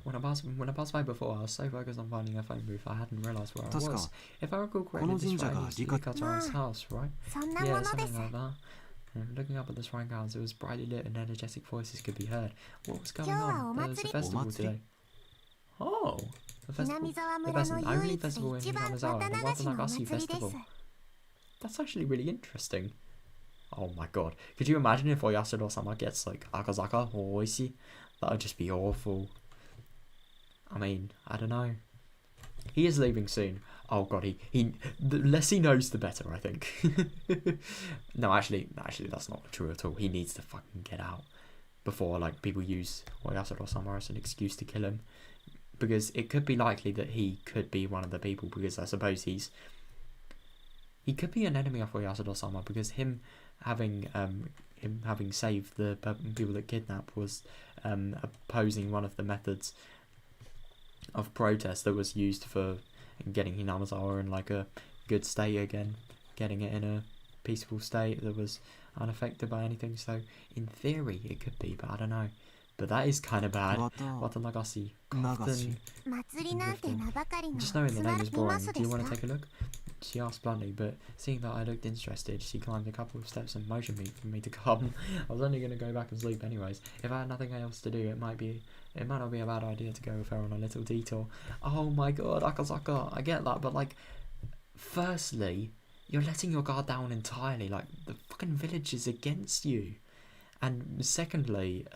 S1: When I passed by before, I was so focused on finding a phone booth I hadn't realised where I was. If I recall correctly, this shrine used to be Hikata's house, right? Yeah, something like that. And looking up at the shrine grounds, it was brightly lit and energetic voices could be heard. What was going on? There was a festival today. Oh! The festival. The best and only festival in Hinamizawa, the Watanagashi Festival. That's actually really interesting. Oh my god. Could you imagine if Oyasuro-sama gets like Akazaka or Oishi? That would just be awful. I mean, I don't know. He is leaving soon. Oh god, the less he knows, the better, I think. No, actually, that's not true at all. He needs to fucking get out before, like, people use Oyasuro-sama as an excuse to kill him. Because it could be likely that he could be one of the people, because I suppose he could be an enemy of Oyasuro-sama, because him having saved the people that kidnapped was opposing one of the methods of protest that was used for getting Hinamizawa in like a good state again, getting it in a peaceful state that was unaffected by anything. So in theory it could be, but I don't know. But that is kind of bad. Watanagashi. Just knowing the name is boring. Do you want to take a look? She asked bluntly, but seeing that I looked interested, she climbed a couple of steps and motioned me for me to come. I was only going to go back and sleep anyways. If I had nothing else to do, it might not be a bad idea to go with her on a little detour. Oh my god, Akazaka, I get that, but like, firstly, you're letting your guard down entirely. Like, the fucking village is against you. And secondly,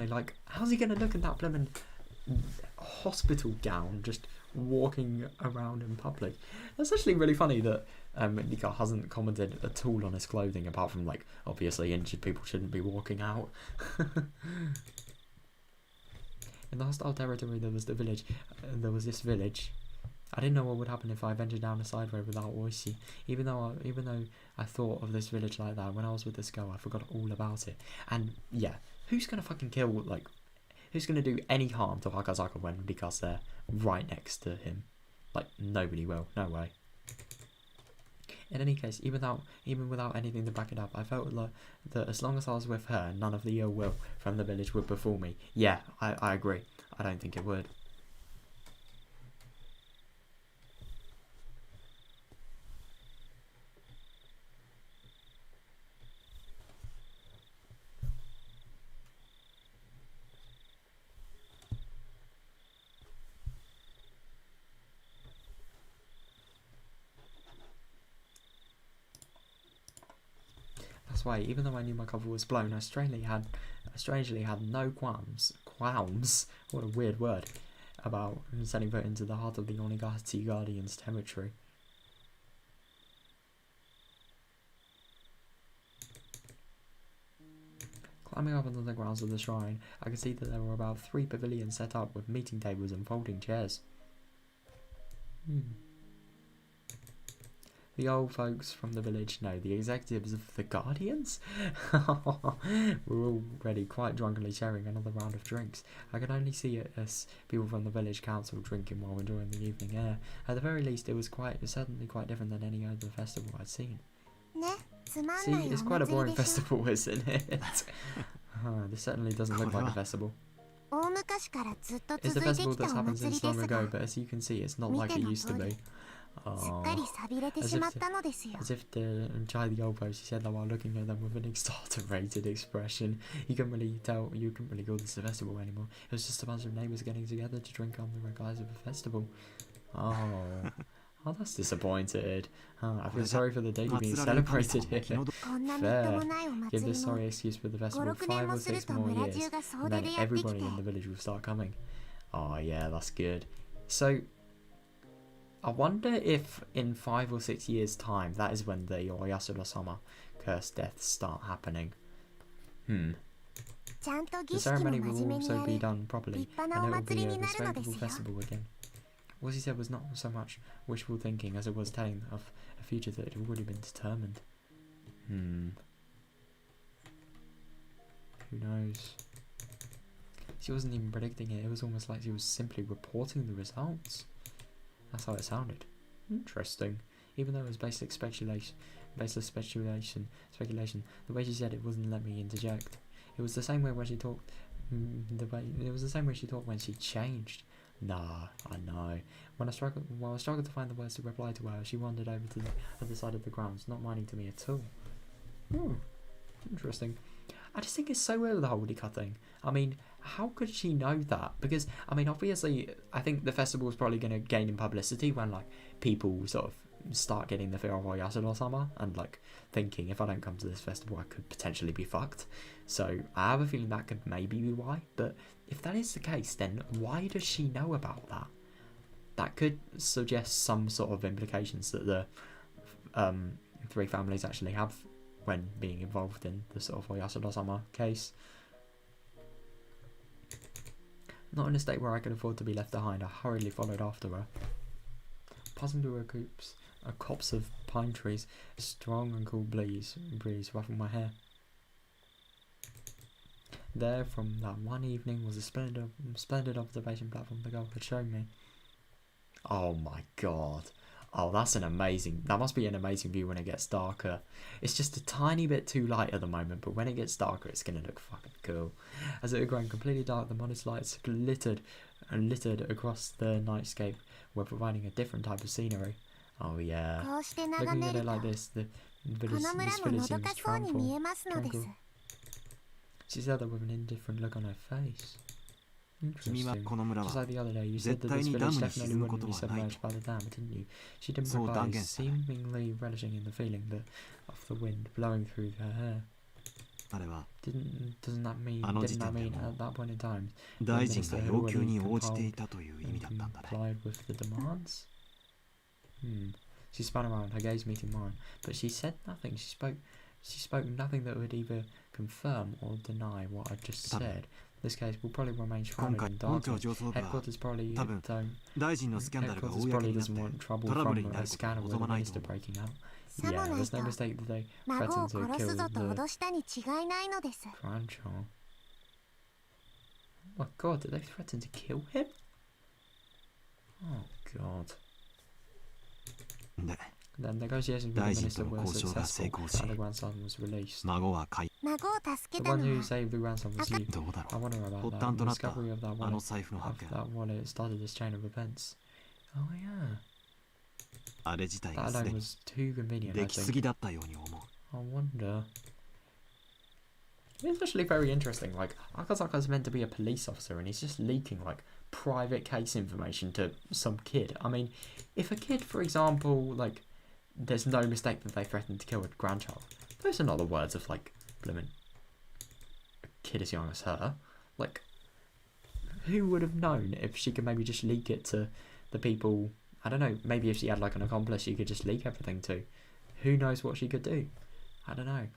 S1: like, how's he going to look at that blooming hospital gown just walking around in public? That's actually really funny that Nika hasn't commented at all on his clothing, apart from, like, obviously injured people shouldn't be walking out. In the hostile territory there was this village. I didn't know what would happen if I ventured down a side road without Oishi. Even though I thought of this village like that, when I was with this girl I forgot all about it. And yeah, who's gonna fucking kill, like, who's gonna do any harm to Akazaka when Rika's there right next to him? Like, nobody will, no way. In any case, even without anything to back it up, I felt like that as long as I was with her, none of the ill will from the village would befall me. Yeah, I agree. I don't think it would. That's why, even though I knew my cover was blown, I strangely had no qualms, what a weird word, about setting foot into the heart of the Onigashiki Guardian's territory. Climbing up onto the grounds of the shrine, I could see that there were about 3 pavilions set up with meeting tables and folding chairs. The old folks from the village, no, the executives of the Guardians, were already quite drunkenly sharing another round of drinks. I could only see it as people from the village council drinking while enjoying the evening air. At the very least, it was certainly quite different than any other festival I'd seen. See, it's quite a boring festival, isn't it? This certainly doesn't look like a festival. It's a festival that's happened since long ago, but as you can see, it's not like it used to be. Oh, as if to chide the old folks, he said that while looking at them with an exaggerated expression. You couldn't really call this a festival anymore. It was just a bunch of neighbours getting together to drink under the guise of a festival. Oh, that's disappointed. I feel sorry for the day being celebrated here. Fair. Give this sorry excuse for the festival 5 or 6 more years, and then everybody in the village will start coming. Oh yeah, that's good. So, I wonder if in 5 or 6 years' time, that is when the Oyasura-sama cursed deaths start happening. The ceremony will also be done properly, and it will be a respectable festival again. What he said was not so much wishful thinking as it was telling of a future that had already been determined. Who knows? She wasn't even predicting it. It was almost like she was simply reporting the results. That's how it sounded. Interesting. Even though it was baseless speculation, the way she said it wasn't let me interject. It was the same way when she talked. It was the same way she talked when she changed. Nah, I know. While I struggled to find the words to reply to her, she wandered over to the other side of the grounds, not minding to me at all. Interesting. I just think it's so weird with the whole Rika thing. I mean, how could she know that? Because, I mean, obviously, I think the festival is probably going to gain in publicity when, like, people sort of start getting the fear of Oyasura-sama and, like, thinking, if I don't come to this festival, I could potentially be fucked. So, I have a feeling that could maybe be why. But if that is the case, then why does she know about that? That could suggest some sort of implications that the three families actually have when being involved in the sort of Oyasura-sama case. Not in a state where I could afford to be left behind, I hurriedly followed after her. Passing through a copse of pine trees, a strong and cool breeze ruffled my hair. There, from that one evening, was a splendid observation platform the girl had shown me. Oh my god. Oh, that must be an amazing view when it gets darker. It's just a tiny bit too light at the moment, but when it gets darker, it's going to look fucking cool. As it had grown completely dark, the modest lights glittered and littered across the nightscape, were providing a different type of scenery. Oh yeah. Looking at it like this, this village seems tranquil. She said that with an indifferent look on her face. Interesting. Just like the other day, you said that this village definitely wouldn't be submerged by the dam, didn't you? She didn't reply, seemingly relishing in the feeling that of the wind blowing through her hair. Didn't that mean at that point in time the minister had already complied with the demands? She spun around, her gaze meeting mine, but she said nothing. She spoke nothing that would either confirm or deny what I just said. This case will probably remain shrouded in darkness. Headquarters probably doesn't want trouble from a scandal with the minister breaking out. Yeah, there's no mistake that they threatened to kill the grandchild. Oh my god, did they threaten to kill him? Oh god. Then negotiations with the minister were successful and the grandson was released. The one who saved the grandson was you. I wonder about that. The discovery of that wallet started this chain of events. Oh yeah. That alone was too convenient, I think. I wonder. It's actually very interesting. Like, Akazaka's meant to be a police officer and he's just leaking, like, private case information to some kid. I mean, if a kid, for example, like, there's no mistake that they threatened to kill a grandchild. Those are not the words of, like, blimmin' a kid as young as her. Like, who would have known if she could maybe just leak it to the people? I don't know, maybe if she had, like, an accomplice she could just leak everything to. Who knows what she could do? I don't know.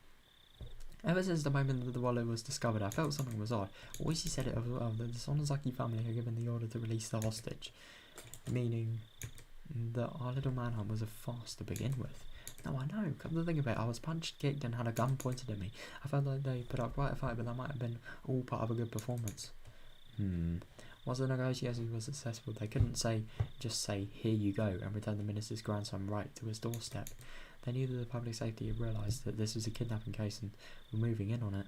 S1: Ever since the moment that the wallet was discovered, I felt something was odd. Always she said it as well, that the Sonozaki family had given the order to release the hostage. Meaning that our little manhunt was a farce to begin with. No, I know. Come to think of it, I was punched, kicked, and had a gun pointed at me. I felt like they put up quite a fight, but that might have been all part of a good performance. Once the negotiations were successful, they couldn't just say, here you go, and return the minister's grandson right to his doorstep. They knew that the public safety had realised that this was a kidnapping case and were moving in on it.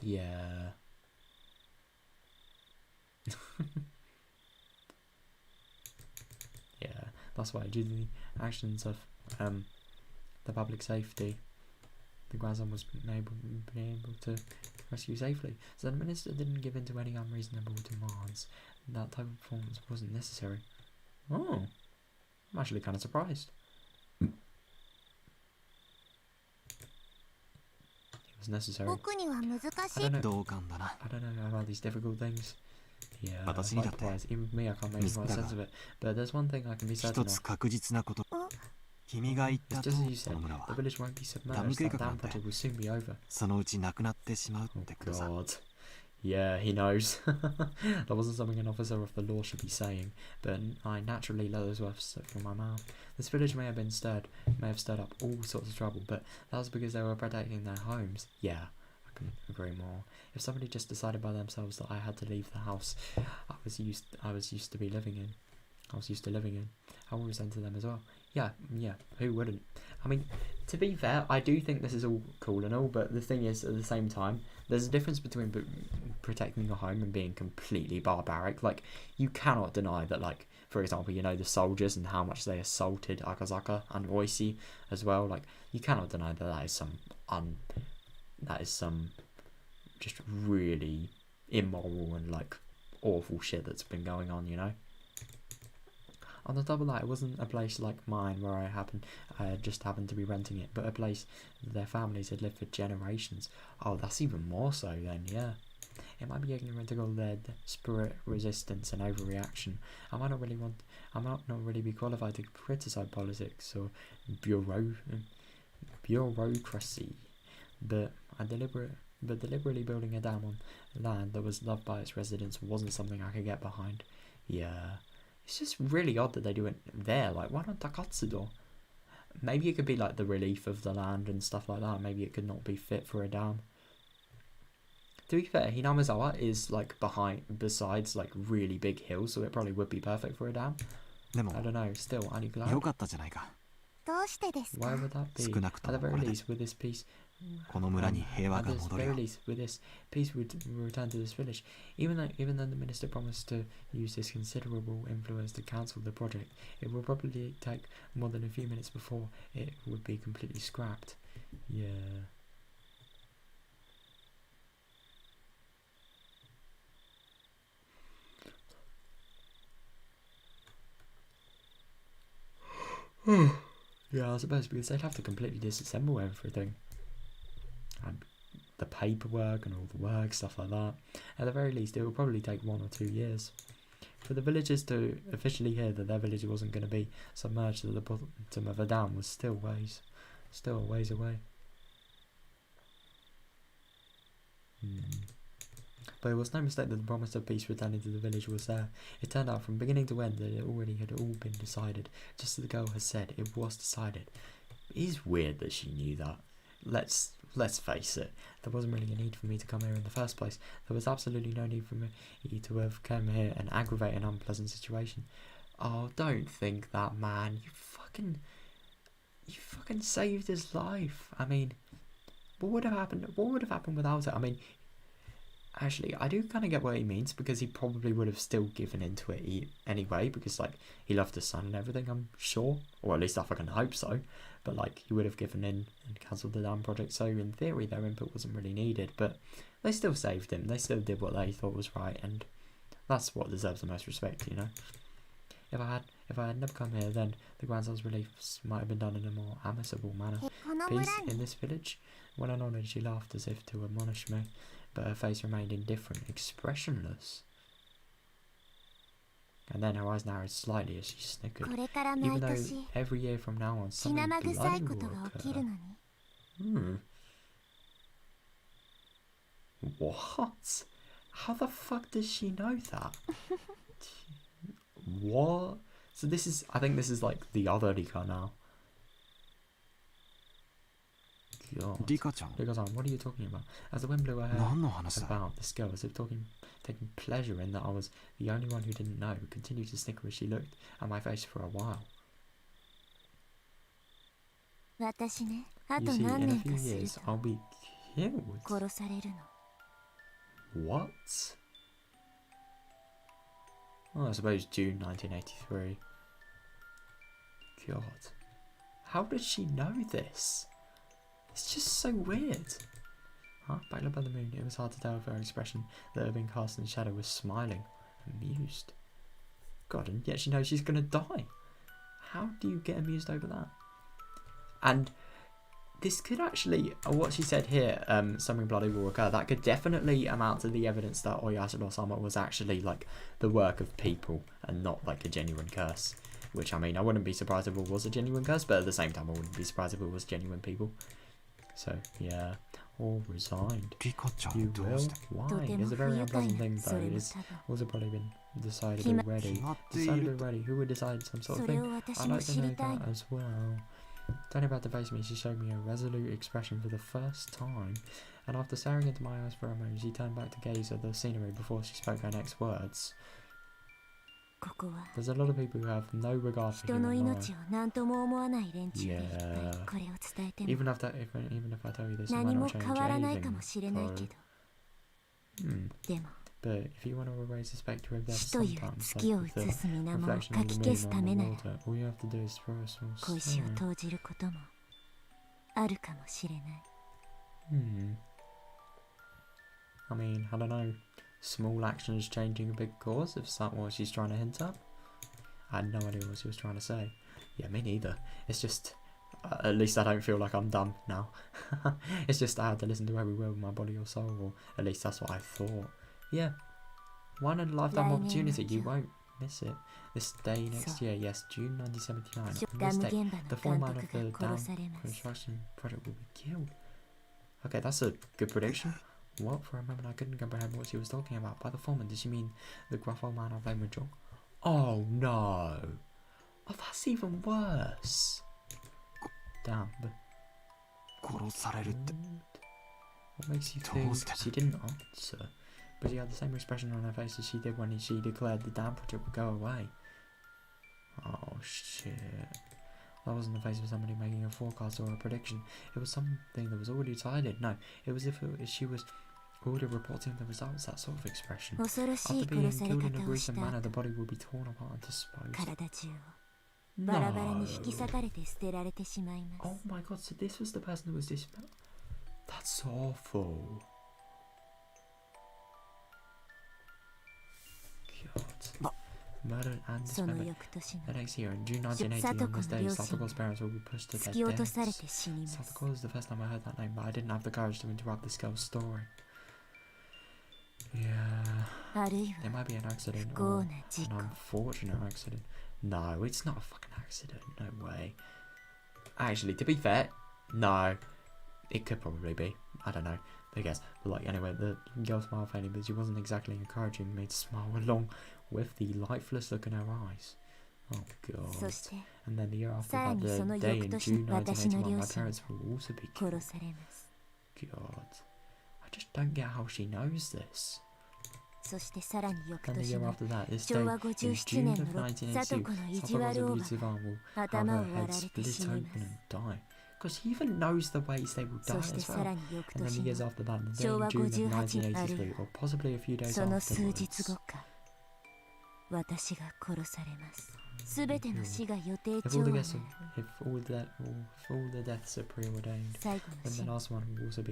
S1: Yeah. Yeah, that's why due to the actions of the public safety, the grandson was able to rescue safely. So the minister didn't give in to any unreasonable demands. That type of performance wasn't necessary. Oh, I'm actually kind of surprised. It was necessary. I don't know about these difficult things. Yeah,
S3: 私にだって
S1: likewise. Even me, I can't make more sense of it. But there's one thing I can be
S3: 一
S1: certain
S3: つ
S1: of.
S3: 確実なこと。君が言っ
S1: It's
S3: た
S1: just
S3: 通
S1: as
S3: り
S1: you
S3: この
S1: said,
S3: 村
S1: the
S3: は
S1: village won't be
S3: ダム
S1: submerged.
S3: 計
S1: That
S3: 画な
S1: dam
S3: んて
S1: project will soon be over.
S3: そのうちなくなってしまう
S1: Oh
S3: ってことさ。
S1: God. Yeah, he knows. That wasn't something an officer of the law should be saying, but I naturally let those words slip from my mouth. This village may have stirred up all sorts of trouble, but that was because they were protecting their homes. Yeah, I couldn't agree more. If somebody just decided by themselves that I had to leave the house I was used to living in, I will resent to them as well. Yeah, who wouldn't? I mean, to be fair, I do think this is all cool and all, but the thing is, at the same time, there's a difference between protecting your home and being completely barbaric. Like, you cannot deny that, like, for example, you know, the soldiers and how much they assaulted Akazaka and Oishi as well. Like, you cannot deny that that is some just really immoral and, like, awful shit that's been going on, you know? On the top of that, it wasn't a place like mine where I just happened to be renting it, but a place their families had lived for generations. Oh, that's even more so then, yeah. It might be ignorant to call their spirit resistance and overreaction. I might not really be qualified to criticize politics or bureaucracy, but deliberately building a dam on land that was loved by its residents wasn't something I could get behind. Yeah. It's just really odd that they do it there. Like, why not Takatsudo? Maybe it could be like the relief of the land and stuff like that. Maybe it could not be fit for a dam. To be fair, Hinamizawa is like besides like really big hills, so it probably would be perfect for a dam. I don't know. Still, aren't you glad?
S3: よかったじゃないか。
S1: Why would that be?
S3: 少なくと
S1: At
S3: も
S1: the
S3: こ
S1: very
S3: れで
S1: least, with this peace,
S3: この村に平和
S1: at
S3: が
S1: the
S3: 戻る
S1: very
S3: よ。
S1: least, with this peace would return to this village. Even though the minister promised to use his considerable influence to cancel the project, it will probably take more than a few minutes before it would be completely scrapped. Yeah. Yeah, I suppose, because they'd have to completely disassemble everything. And the paperwork and all the work, stuff like that. At the very least, it will probably take 1 or 2 years. For the villagers to officially hear that their village wasn't going to be submerged to the bottom of a dam was still a ways away. But it was no mistake that the promise of peace returning to the village was there. It turned out from beginning to end that it already had all been decided. Just as the girl had said, it was decided. It is weird that she knew that. Let's face it, there wasn't really a need for me to come here in the first place. There was absolutely no need for me to have come here and aggravate an unpleasant situation. Oh, don't think that, man. You fucking saved his life. I mean, what would have happened without it? I mean, actually, I do kind of get what he means, because he probably would have still given into it anyway, because, like, he loved his son and everything, I'm sure. Or at least I fucking hope so. But, like, he would have given in and cancelled the dam project, so in theory their input wasn't really needed. But they still saved him. They still did what they thought was right, and that's what deserves the most respect, you know? If I had never come here, then the grandson's reliefs might have been done in a more amicable manner. Peace in this village? When I nodded, she laughed as if to admonish me, but her face remained indifferent, expressionless. And then her eyes narrowed slightly as she snickered. Even though every year from now on something bloody will occur. What? How the fuck does she know that? What? So I think this is like the other Rika now. God. Rika-chan, what are you talking about? As the wind blew her hair about, this girl, as if taking pleasure in that I was the only one who didn't know, continued to snicker as she looked at my face for a while. You see, in a few years, I'll be killed. What? Oh, I suppose June 1983. God. How did she know this? It's just so weird. Huh? Back up by the moon, it was hard to tell if her expression that had been cast in shadow was smiling, amused. God, and yet she knows she's gonna die. How do you get amused over that? And this could actually, what she said here, something bloody will occur, that could definitely amount to the evidence that Oyasha no Sama was actually like the work of people and not like a genuine curse. Which, I mean, I wouldn't be surprised if it was a genuine curse, but at the same time I wouldn't be surprised if it was genuine people. So yeah, or resigned. You will? Why? It's a very unpleasant thing though. It's also probably been decided already. Decided already. Who would decide some sort of thing? I'd like to know that as well. Turning about to face me, she showed me a resolute expression for the first time, and after staring into my eyes for a moment, she turned back to gaze at the scenery before she spoke her next words. There's a lot of people who have no regard for human life. Yeah. Even if I tell you this, it might not change anything. But if you want to erase the spectre of death sometimes, like with the reflection of the moon on the water, all you have to do is throw a small stone. I mean, I don't know. Small actions changing a big cause, if that's what she's trying to hint at. I had no idea what she was trying to say. Yeah, me neither. It's just, at least I don't feel like I'm dumb now. It's just I had to listen to every word with my body or soul, or at least that's what I thought. Yeah, one in a lifetime opportunity, you won't miss it. This day next year, yes, June 1979. On this day, the foreman of the dam construction project will be killed. Okay, that's a good prediction. What? For a moment I couldn't comprehend what she was talking about. By the foreman, did she mean the gruff old man I played with John? Oh no! Oh, that's even worse! Damn. What makes you think she didn't answer? But she had the same expression on her face as she did when she declared the dam project would go away. Oh shit. That wasn't the face of somebody making a forecast or a prediction. It was something that was already decided. No, it was if she was already reporting the results, that sort of expression. After being killed in a gruesome manner, the body will be torn apart and disposed. No. Oh my god, so this was the person who was dismembered? That's awful. God. Murdered and dismembered. The next year, in June 1980, on this day, Satoko's parents will be pushed to their deaths. Satoko is the first time I heard that name, but I didn't have the courage to interrupt this girl's story. Yeah. It might be an accident or an unfortunate accident. No, it's not a fucking accident. No way. Actually, to be fair, no. It could probably be. I don't know. I guess. But like, anyway, the girl smiled faintly, but she wasn't exactly encouraging me to smile along with the lifeless look in her eyes. Oh god. And then the year after that, the day in June 1981, my parents will also be killed. God. I just don't get how she knows this. And the year after that, this day in June of 1982, Satoko's abusive arm will have her head split open and die. Because he even knows the ways they will die as well. And then the years after that, the day in June of 1983, or possibly a few days afterwards. If all the deaths are preordained, then the last one will also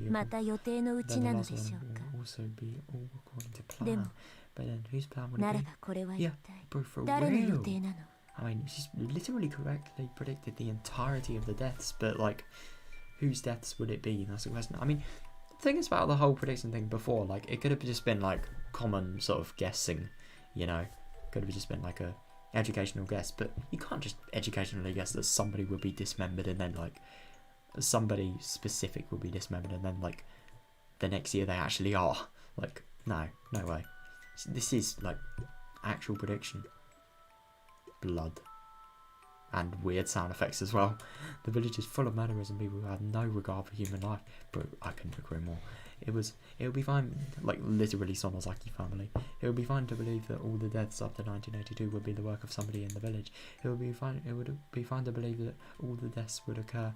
S1: be all according to plan. But then whose plan would it be? Yeah, bro, for real. I mean, she's literally correctly predicted the entirety of the deaths, but like, whose deaths would it be? That's the question. I mean, the thing is about the whole prediction thing before, like, it could have just been like common sort of guessing, you know, could have just been like a educational guess, but you can't just educationally guess that somebody would be dismembered and then like somebody specific will be dismembered and then like the next year they actually are. Like, no way. This is like actual prediction. Blood. And weird sound effects as well. The village is full of murderers and people who had no regard for human life. But I couldn't agree more. It would be fine, like literally Sonozaki family. It would be fine to believe that all the deaths after 1982 would be the work of somebody in the village. It would be fine to believe that all the deaths would occur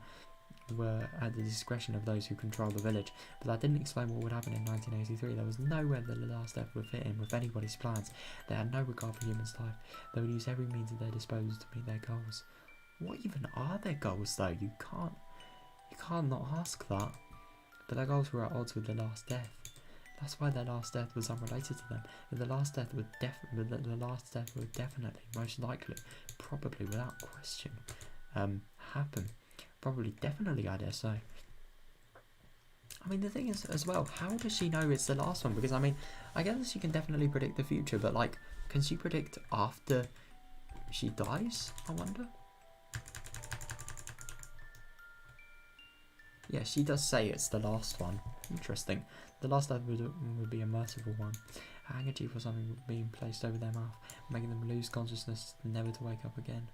S1: were at the discretion of those who control the village. But that didn't explain what would happen in 1983. There was nowhere that the last death would fit in with anybody's plans. They had no regard for humans' life. They would use every means at their disposal to meet their goals. What even are their goals though? You can't not ask that. But their goals were at odds with the last death. That's why their last death was unrelated to them. But the last death would definitely, most likely, probably without question, happen. Probably, definitely, I dare say. I mean, the thing is, as well, how does she know it's the last one? Because, I mean, I guess she can definitely predict the future, but, like, can she predict after she dies, I wonder? Yeah, she does say it's the last one. Interesting. The last death would be a merciful one. A handkerchief or something being placed over their mouth, making them lose consciousness, never to wake up again.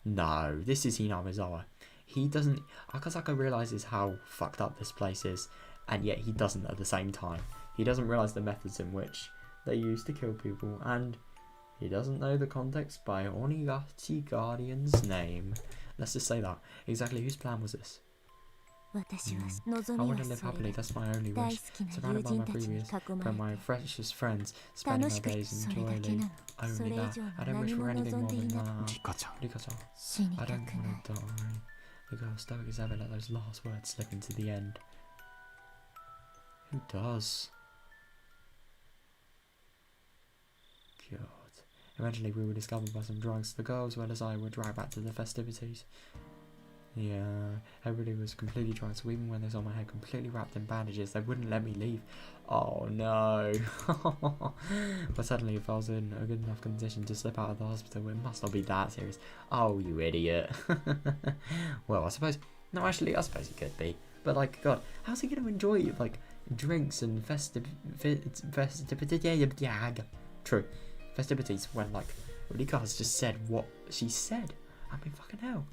S1: No, this is Hinamizawa. He doesn't... Akasaka realises how fucked up this place is, and yet he doesn't at the same time. He doesn't realise the methods in which they use to kill people, and he doesn't know the context by Onigachi Guardian's name. Let's just say that. Exactly whose plan was this? I want to live happily, that's my only wish. Surrounded by my freshest friends, spending my days enjoying only that. I don't wish for anything more than that. Rika-chan. I don't want to die. The girl stoic as ever let those last words slip into the end. Who does? God. Eventually we were discovered by some drugs. The girl as well as I were dragged back to the festivities. Yeah, everybody was completely drunk, so even when they saw my head completely wrapped in bandages, they wouldn't let me leave. Oh no. But suddenly if I was in a good enough condition to slip out of the hospital, it must not be that serious. Oh, you idiot. Well, I suppose, no, actually, I suppose it could be. But like, God, how's he going to enjoy, like, drinks and True. Festivities when, like, Rika has just said what she said. I mean, fucking hell.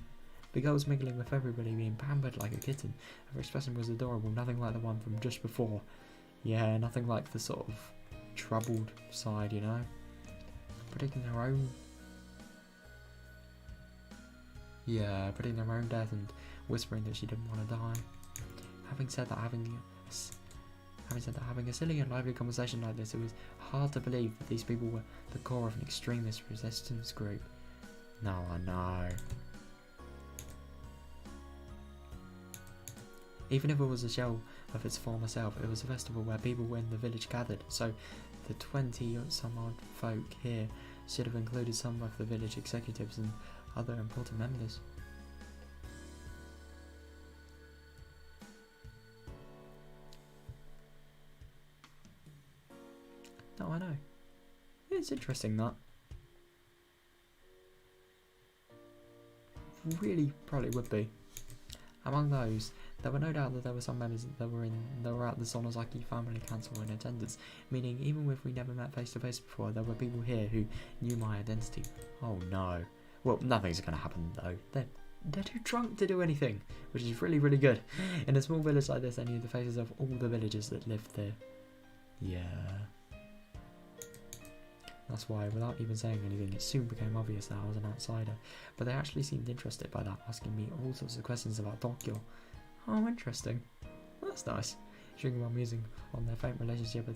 S1: The girl was mingling with everybody, being pampered like a kitten. Her expression was adorable, nothing like the one from just before. Yeah, nothing like the sort of troubled side, you know? Predicting her own... Yeah, predicting her own death and whispering that she didn't want to die. Having said that, having a silly and lively conversation like this, it was hard to believe that these people were the core of an extremist resistance group. No, I know. Even if it was a shell of its former self, it was a festival where people in the village gathered, so the 20-some-odd folk here should have included some of the village executives and other important members. No, I know. It's interesting that. Really probably would be. Among those, there were no doubt that there were some members that were at the Sonozaki family council in attendance, meaning even if we never met face to face before, there were people here who knew my identity. Oh no. Well, nothing's gonna happen though. They're too drunk to do anything, which is really, really good. In a small village like this, they knew the faces of all the villagers that lived there. Yeah. That's why, without even saying anything, it soon became obvious that I was an outsider. But they actually seemed interested by that, asking me all sorts of questions about Tokyo. Oh, interesting. That's nice. Drinking while musing on their faint relationship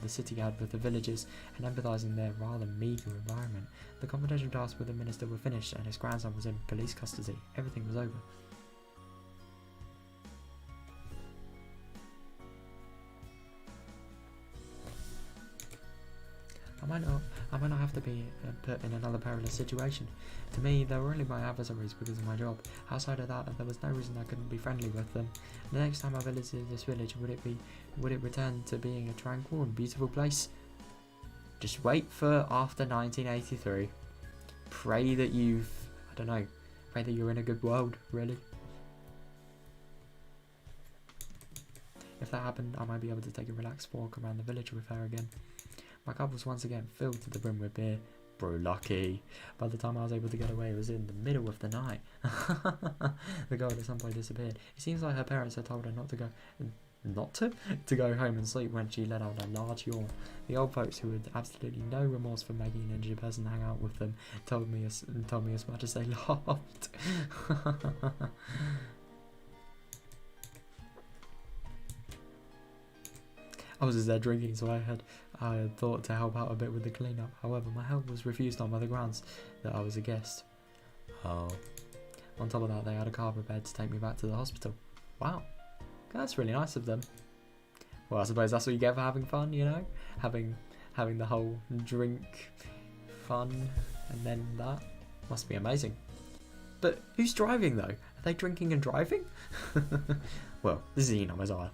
S1: the city had with the villagers, and empathising their rather meagre environment. The confidential tasks with the minister were finished, and his grandson was in police custody. Everything was over. I might not have to be put in another perilous situation. To me, they were only my adversaries because of my job. Outside of that, there was no reason I couldn't be friendly with them. The next time I visited this village, would it return to being a tranquil and beautiful place? Just wait for after 1983. Pray that pray that you're in a good world, really. If that happened, I might be able to take a relaxed walk around the village with her again. My cup was once again filled to the brim with beer. Bro, lucky. By the time I was able to get away, it was in the middle of the night. The girl at some point disappeared. It seems like her parents had told her not to go home and sleep when she let out a large yawn. The old folks, who had absolutely no remorse for making an injured person hang out with them, told me as much as they laughed. I was just there drinking, so I had thought to help out a bit with the cleanup. However, my help was refused on the grounds that I was a guest. Oh. On top of that, they had a car prepared to take me back to the hospital. Wow. That's really nice of them. Well, I suppose that's what you get for having fun, you know? Having the whole drink fun and then that. Must be amazing. But who's driving though? Are they drinking and driving? Well, this is Hinamazawa.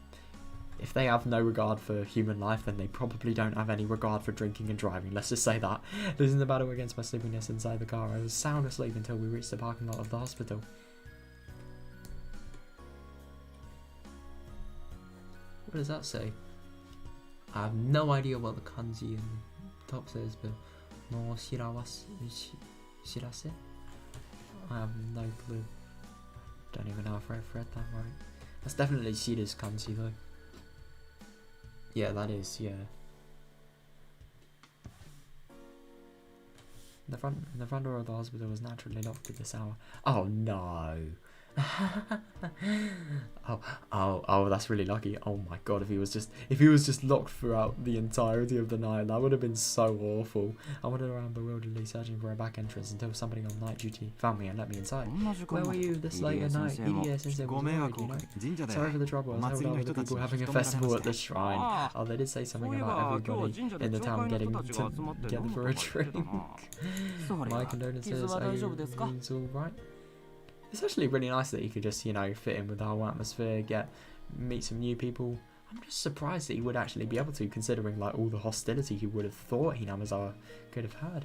S1: If they have no regard for human life, then they probably don't have any regard for drinking and driving. Let's just say that. Losing the battle against my sleepiness inside the car, I was sound asleep until we reached the parking lot of the hospital. What does that say? I have no idea what the kanji in the top says, but no shirase? I have no clue. Don't even know if I've read that right. That's definitely Shira's kanji though. Yeah, that is, yeah. The front door of the hospital was naturally locked at this hour. Oh no. oh, that's really lucky. Oh my god, if he was just locked throughout the entirety of the night, that would have been so awful. I wandered around bewilderedly searching for a back entrance until somebody on night duty found me and let me inside. Where were you this late at night? Irie Sensei was worried, you know. Sorry for the trouble, I was held up with the people having a festival at the shrine. Oh, they did say something about everybody in the town getting together for a drink. My condolences, are you alright? It's actually really nice that he could just, you know, fit in with the whole atmosphere, meet some new people. I'm just surprised that he would actually be able to, considering like all the hostility he would have thought Hinamazawa could have had.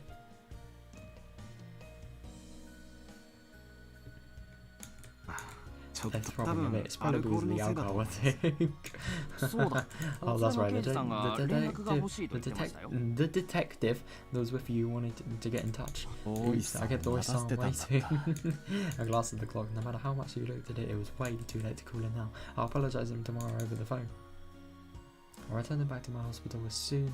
S1: They're throbbing a bit. It's probably because of the alcohol, I think. Oh, that's right. The detective that was with you wanted to get in touch. Oops, I get the voice on waiting. I glanced at the clock. No matter how much you looked at it, it was way too late to call him now. I'll apologise to him tomorrow over the phone. I returned back to my hospital as soon.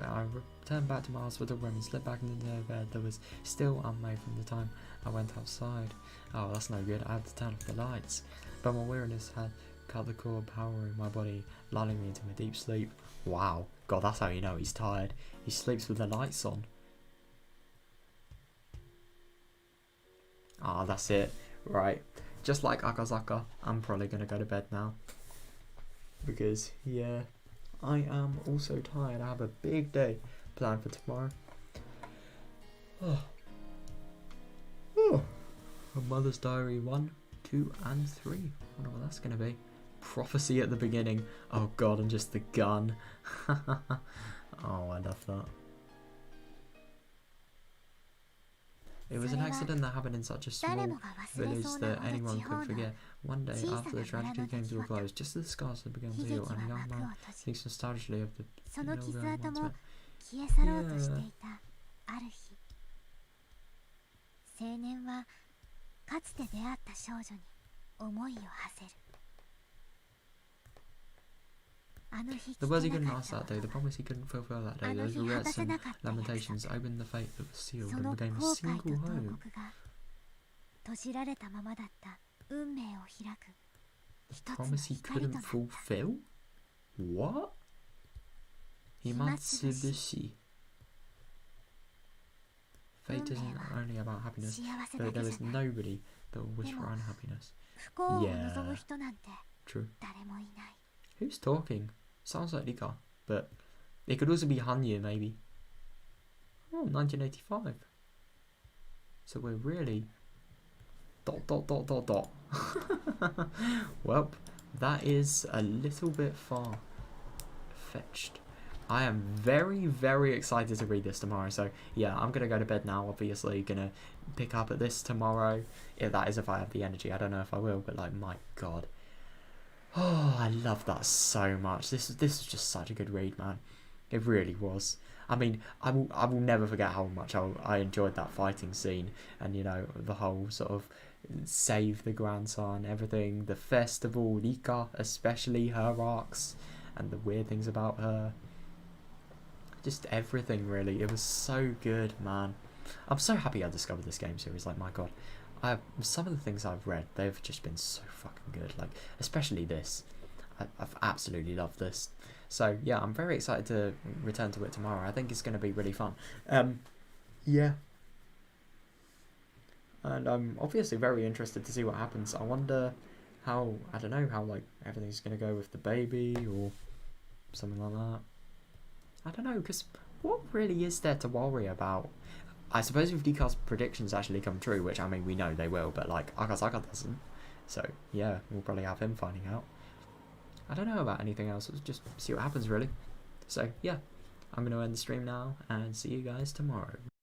S1: I returned back to my hospital room and slipped back into the bed that was still unmade from the time I went outside. Oh, that's no good. I had to turn off the lights. But my weariness had cut the cord powering my body, lulling me into a deep sleep. Wow. God, that's how you know he's tired. He sleeps with the lights on. Ah, that's it. Right. Just like Akazaka, I'm probably going to go to bed now. Because, yeah, I am also tired. I have a big day planned for tomorrow. Oh. A Mother's Diary 1, 2 and 3. I wonder what that's going to be. Prophecy at the beginning. Oh god, and just the gun. Oh, I love that. It was an accident that happened in such a small village that anyone could forget. One day after the tragedy came to a close, just as the scars had begun to heal, and a young man thinks nostalgically of the girl he once met. The words he couldn't ask that day, the promise he couldn't fulfill that day, those regrets and lamentations opened the fate that was sealed and became a single hope. The promise he couldn't fulfill? What? Himatsubushi. Fate isn't only about happiness, but there is nobody that will wish for unhappiness. Yeah, true. Who's talking? Sounds like Rika, but it could also be Hanya, maybe. Oh, 1985. So we're really... ... Well, that is a little bit far-fetched. I am very, very excited to read this tomorrow. So, yeah, I'm going to go to bed now, obviously. Going to pick up at this tomorrow. Yeah, that is if I have the energy. I don't know if I will, but, like, my God. Oh, I love that so much. This was just such a good read, man. It really was. I mean, I will never forget how much I enjoyed that fighting scene, and you know, the whole sort of save the grandson, everything, the festival, Rika, especially her arcs, and the weird things about her. Just everything, really. It was so good, man. I'm so happy I discovered this game series. Like, my God. Some of the things I've read, they've just been so fucking good. Like, especially this. I've absolutely loved this. So, yeah, I'm very excited to return to it tomorrow. I think it's going to be really fun. Yeah. And I'm obviously very interested to see what happens. I wonder how, I don't know, how, like, everything's going to go with the baby or something like that. I don't know, because what really is there to worry about? I suppose if Dika's predictions actually come true, which I mean we know they will, but like Akasaka doesn't. So yeah, we'll probably have him finding out. I don't know about anything else. Let's just see what happens really. So yeah, I'm going to end the stream now and see you guys tomorrow.